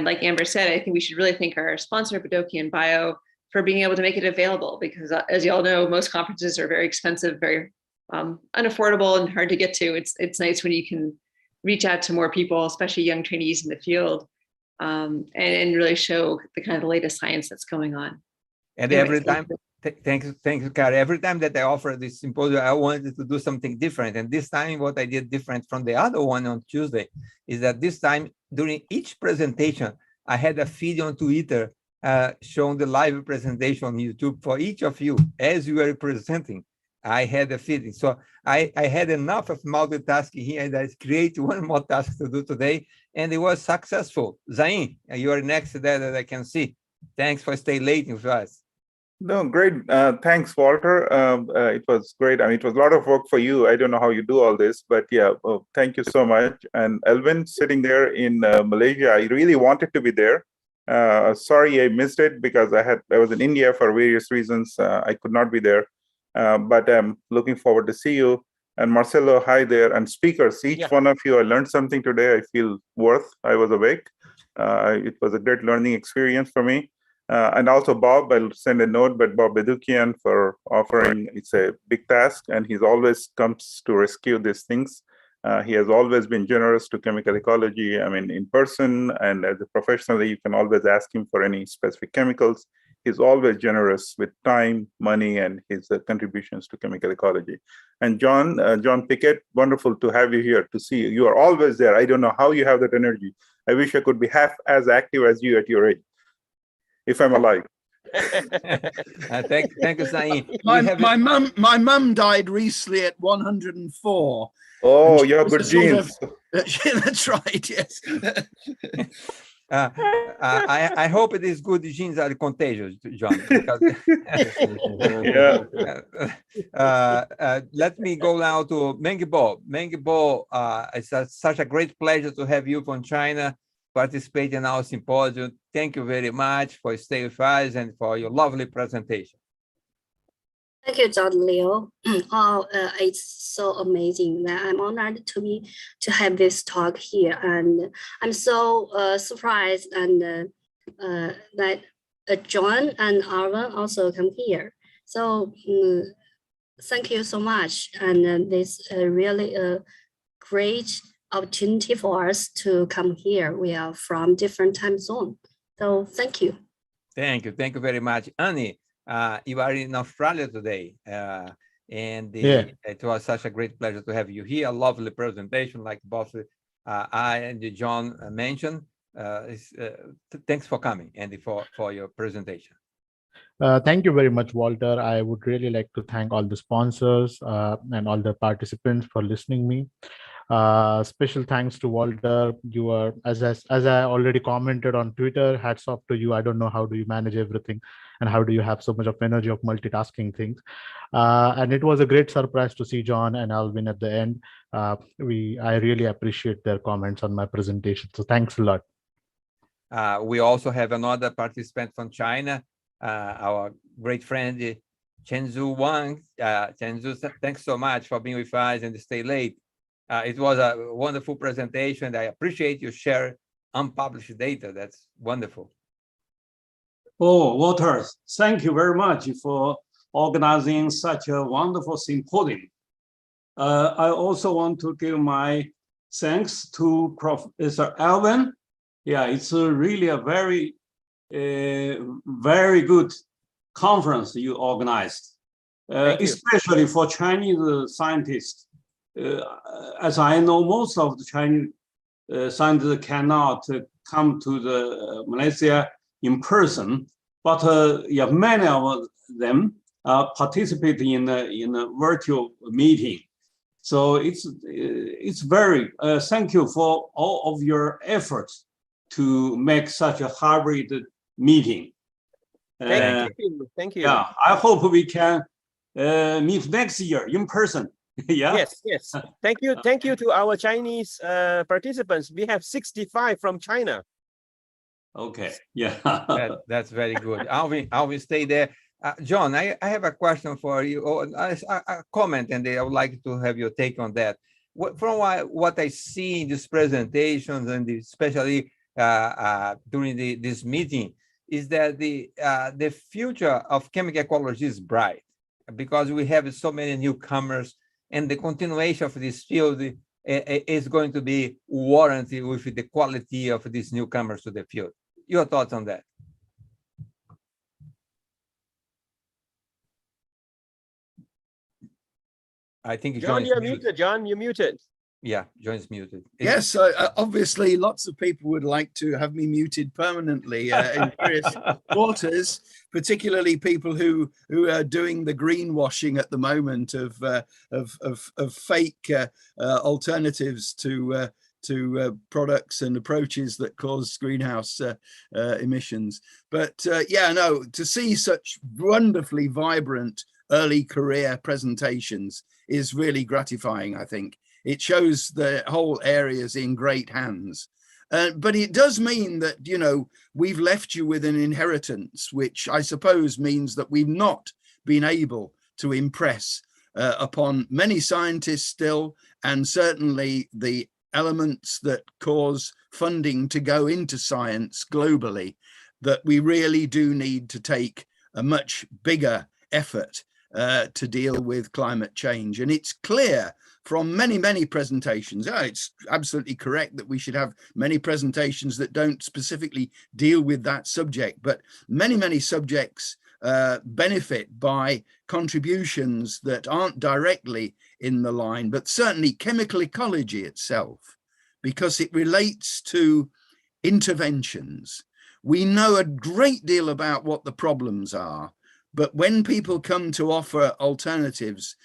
like Amber said, I think we should really thank our sponsor, BedoukianBio, for being able to make it available, because as you all know, most conferences are very expensive, very unaffordable and hard to get to. It's nice when you can reach out to more people, especially young trainees in the field, and really show the kind of the latest science that's going on. And every time, thank you, Karen. Every time that I offer this symposium, I wanted to do something different. And this time, what I did different from the other one on Tuesday is that this time, during each presentation, I had a feed on Twitter showing the live presentation on YouTube for each of you as you were presenting. I had a feeding. So I had enough of multitasking here, and I create one more task to do today, and it was successful. Zain, you are next there that I can see. Thanks for staying late with us. No, great. Thanks, Walter. It was great. I mean, it was a lot of work for you. I don't know how you do all this, but yeah, thank you so much. And Elvin, sitting there in Malaysia, I really wanted to be there. Sorry, I missed it because I was in India for various reasons. I could not be there. But I'm looking forward to see you. And Marcelo, hi there. And speakers, each one of you, I learned something today. I feel I was awake. It was a great learning experience for me. And also Bob, I'll send a note, but Bob Bedoukian for offering, it's a big task, and he's always comes to rescue these things. He has always been generous to chemical ecology. I mean, in person and as a professionally, you can always ask him for any specific chemicals. He's always generous with time, money, and his contributions to chemical ecology. And John Pickett, wonderful to have you here, to see you. You are always there. I don't know how you have that energy. I wish I could be half as active as you at your age, if I'm alive. Thank you, Zain. My mum died recently at 104. Oh, you have good genes. That's right. Yes. I hope these good genes are contagious, John. Because let me go now to Mengbo. Mengbo, it's such a great pleasure to have you from China participate in our symposium. Thank you very much for staying with us and for your lovely presentation. Thank you, Dr. Leal. It's so amazing that I'm honored to have this talk here, and I'm so surprised and that John and Arvin also come here. So thank you so much, and this really a great opportunity for us to come here. We are from different time zone, so thank you. Thank you very much, Annie. You are in Australia today, and it was such a great pleasure to have you here. A lovely presentation, like both I and John mentioned. Thanks for coming and for your presentation. Thank you very much, Walter. I would really like to thank all the sponsors and all the participants for listening me. Special thanks to Walter. You are, as I already commented on Twitter, hats off to you. I don't know how do you manage everything and how do you have so much of energy of multitasking things. And it was a great surprise to see John and Alvin at the end. I really appreciate their comments on my presentation. So thanks a lot. We also have another participant from China, our great friend, Chen-Zhu Wang. Chen-Zhu, thanks so much for being with us and stay late. It was a wonderful presentation. I appreciate you share unpublished data. That's wonderful. Oh, Walter, thank you very much for organizing such a wonderful symposium. I also want to give my thanks to Professor Alvin. Yeah, it's really a very good conference you organized, especially for Chinese scientists. As I know, most of the Chinese scientists cannot come to the Malaysia in person, but yeah, many of them participate in a virtual meeting. So it's very thank you for all of your efforts to make such a hybrid meeting. Thank you. Thank you. Yeah, I hope we can meet next year in person. Yeah. Yes. Thank you to our Chinese participants. We have 65 from China. Okay. Yeah. That's very good. Alvin, stay there. John, I have a question for you, or a comment, and I would like to have your take on that. From what I see in these presentations, and especially during this meeting, is that the future of chemical ecology is bright, because we have so many newcomers, and the continuation of this field is going to be warranted with the quality of these newcomers to the field. Your thoughts on that? I think John, you're muted. John, you're muted. Yeah, John's muted. Yes, obviously, lots of people would like to have me muted permanently in various quarters, particularly people who are doing the greenwashing at the moment of fake alternatives to products and approaches that cause greenhouse emissions. But yeah, no, to see such wonderfully vibrant early career presentations is really gratifying, I think. It shows the whole area's in great hands. But it does mean that, you know, we've left you with an inheritance, which I suppose means that we've not been able to impress upon many scientists still, and certainly the elements that cause funding to go into science globally, that we really do need to take a much bigger effort to deal with climate change. And it's clear from many, many presentations, it's absolutely correct that we should have many presentations that don't specifically deal with that subject, but many, many subjects benefit by contributions that aren't directly in the line, but certainly chemical ecology itself, because it relates to interventions. We know a great deal about what the problems are, but when people come to offer alternatives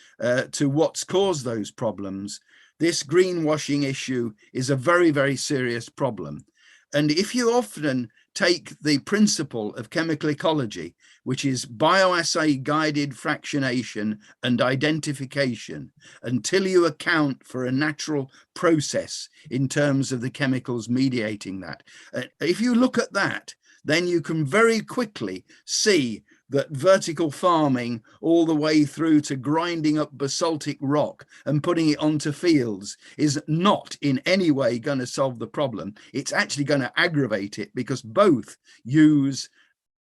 to what's caused those problems, this greenwashing issue is a very, very serious problem. And if you often take the principle of chemical ecology, which is bioassay guided fractionation and identification, until you account for a natural process in terms of the chemicals mediating that. If you look at that, then you can very quickly see that vertical farming all the way through to grinding up basaltic rock and putting it onto fields is not in any way going to solve the problem. It's actually going to aggravate it, because both use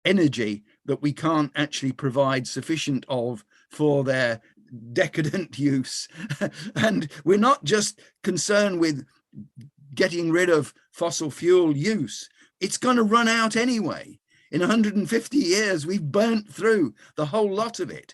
energy that we can't actually provide sufficient of for their decadent use. And we're not just concerned with getting rid of fossil fuel use. It's going to run out anyway. In 150 years, we've burnt through the whole lot of it.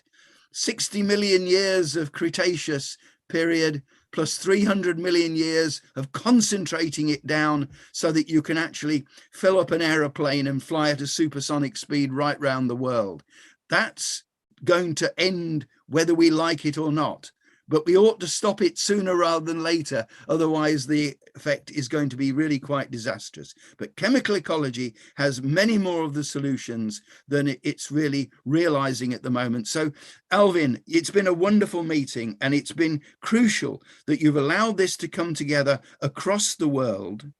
60 million years of Cretaceous period, plus 300 million years of concentrating it down so that you can actually fill up an aeroplane and fly at a supersonic speed right round the world. That's going to end whether we like it or not. But we ought to stop it sooner rather than later. Otherwise, the effect is going to be really quite disastrous. But chemical ecology has many more of the solutions than it's really realizing at the moment. So, Alvin, it's been a wonderful meeting, and it's been crucial that you've allowed this to come together across the world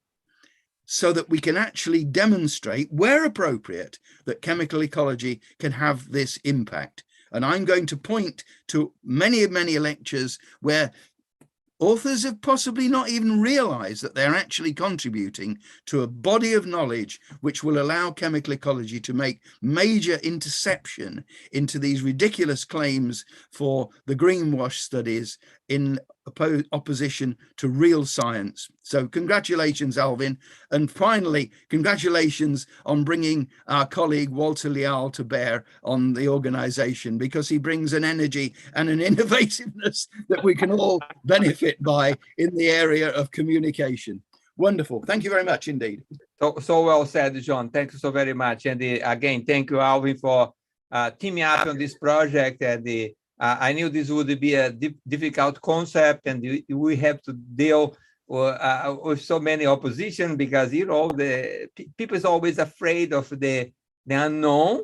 so that we can actually demonstrate, where appropriate, that chemical ecology can have this impact. And I'm going to point to many, many lectures where authors have possibly not even realized that they're actually contributing to a body of knowledge which will allow chemical ecology to make major interception into these ridiculous claims for the greenwash studies in opposition to real science. So congratulations, Alvin. And finally, congratulations on bringing our colleague Walter Leal to bear on the organization, because he brings an energy and an innovativeness that we can all benefit by in the area of communication. Wonderful. Thank you very much indeed. So well said, John. Thank you so very much. And again, thank you, Alvin, for teaming up on this project. And I knew this would be a difficult concept, and we have to deal with so many opposition, because, you know, the people is always afraid of the unknown,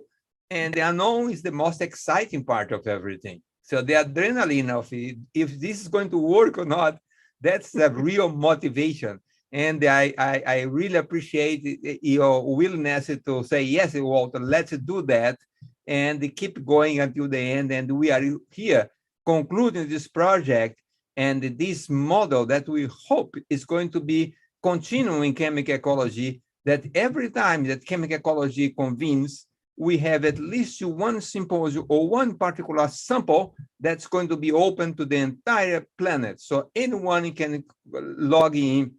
and the unknown is the most exciting part of everything. So the adrenaline of it, if this is going to work or not, that's a real motivation. And I really appreciate your willingness to say, yes, Walter, let's do that, and keep going until the end. And we are here concluding this project and this model that we hope is going to be continuing chemical ecology, that every time that chemical ecology convenes, we have at least one symposium or one particular sample that's going to be open to the entire planet. So anyone can log in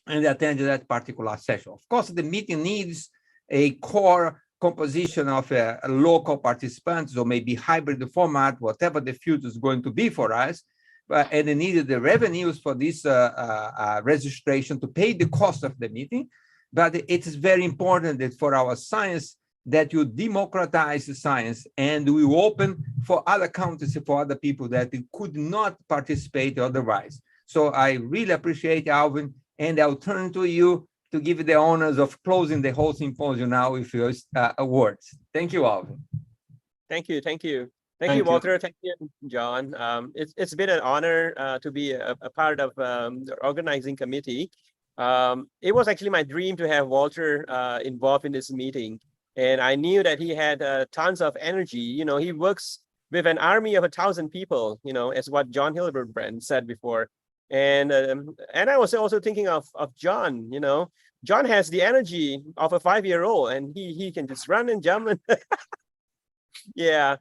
and attend that particular session. Of course, the meeting needs a core composition of local participants, or maybe hybrid format, whatever the future is going to be for us. And they needed the revenues for this registration to pay the cost of the meeting. But it is very important that for our science, that you democratize the science, and we open for other countries, for other people that could not participate otherwise. So I really appreciate, Alvin, and I'll turn to you to give you the honors of closing the whole symposium now with your words. Thank you, Alvin. Thank you. Thank you, Walter. Thank you, John. It's been an honor to be a part of the organizing committee. It was actually my dream to have Walter involved in this meeting. And I knew that he had tons of energy. You know, he works with an army of 1,000 people, you know, as what John Hildebrand said before. And I was also thinking of John, you know, John has the energy of a 5-year-old, and he can just run and jump. And yeah,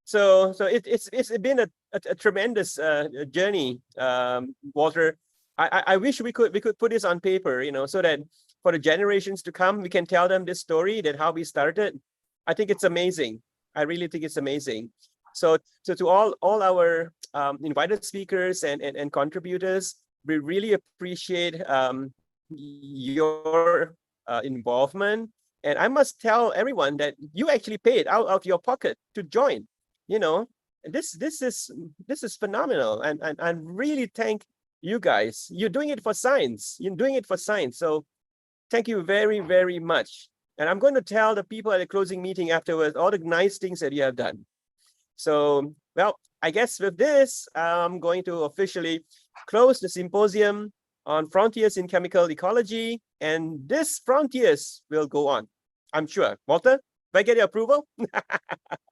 so it's been a tremendous journey, Walter. I wish we could put this on paper, you know, so that for the generations to come, we can tell them this story, that how we started. I think it's amazing. I really think it's amazing. So to all our invited speakers and contributors, we really appreciate your involvement. And I must tell everyone that you actually paid out of your pocket to join. You know, this is phenomenal, and I really thank you guys. You're doing it for science. You're doing it for science. So thank you very, very much. And I'm going to tell the people at the closing meeting afterwards all the nice things that you have done. So, well, I guess with this, I'm going to officially close the symposium on Frontiers in Chemical Ecology. And this Frontiers will go on, I'm sure. Walter, do I get your approval?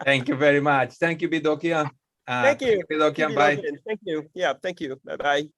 Thank you very much. Thank you, Bedoukian. Thank you. Bedoukian. Bye. Thank you. Yeah, thank you. Bye-bye.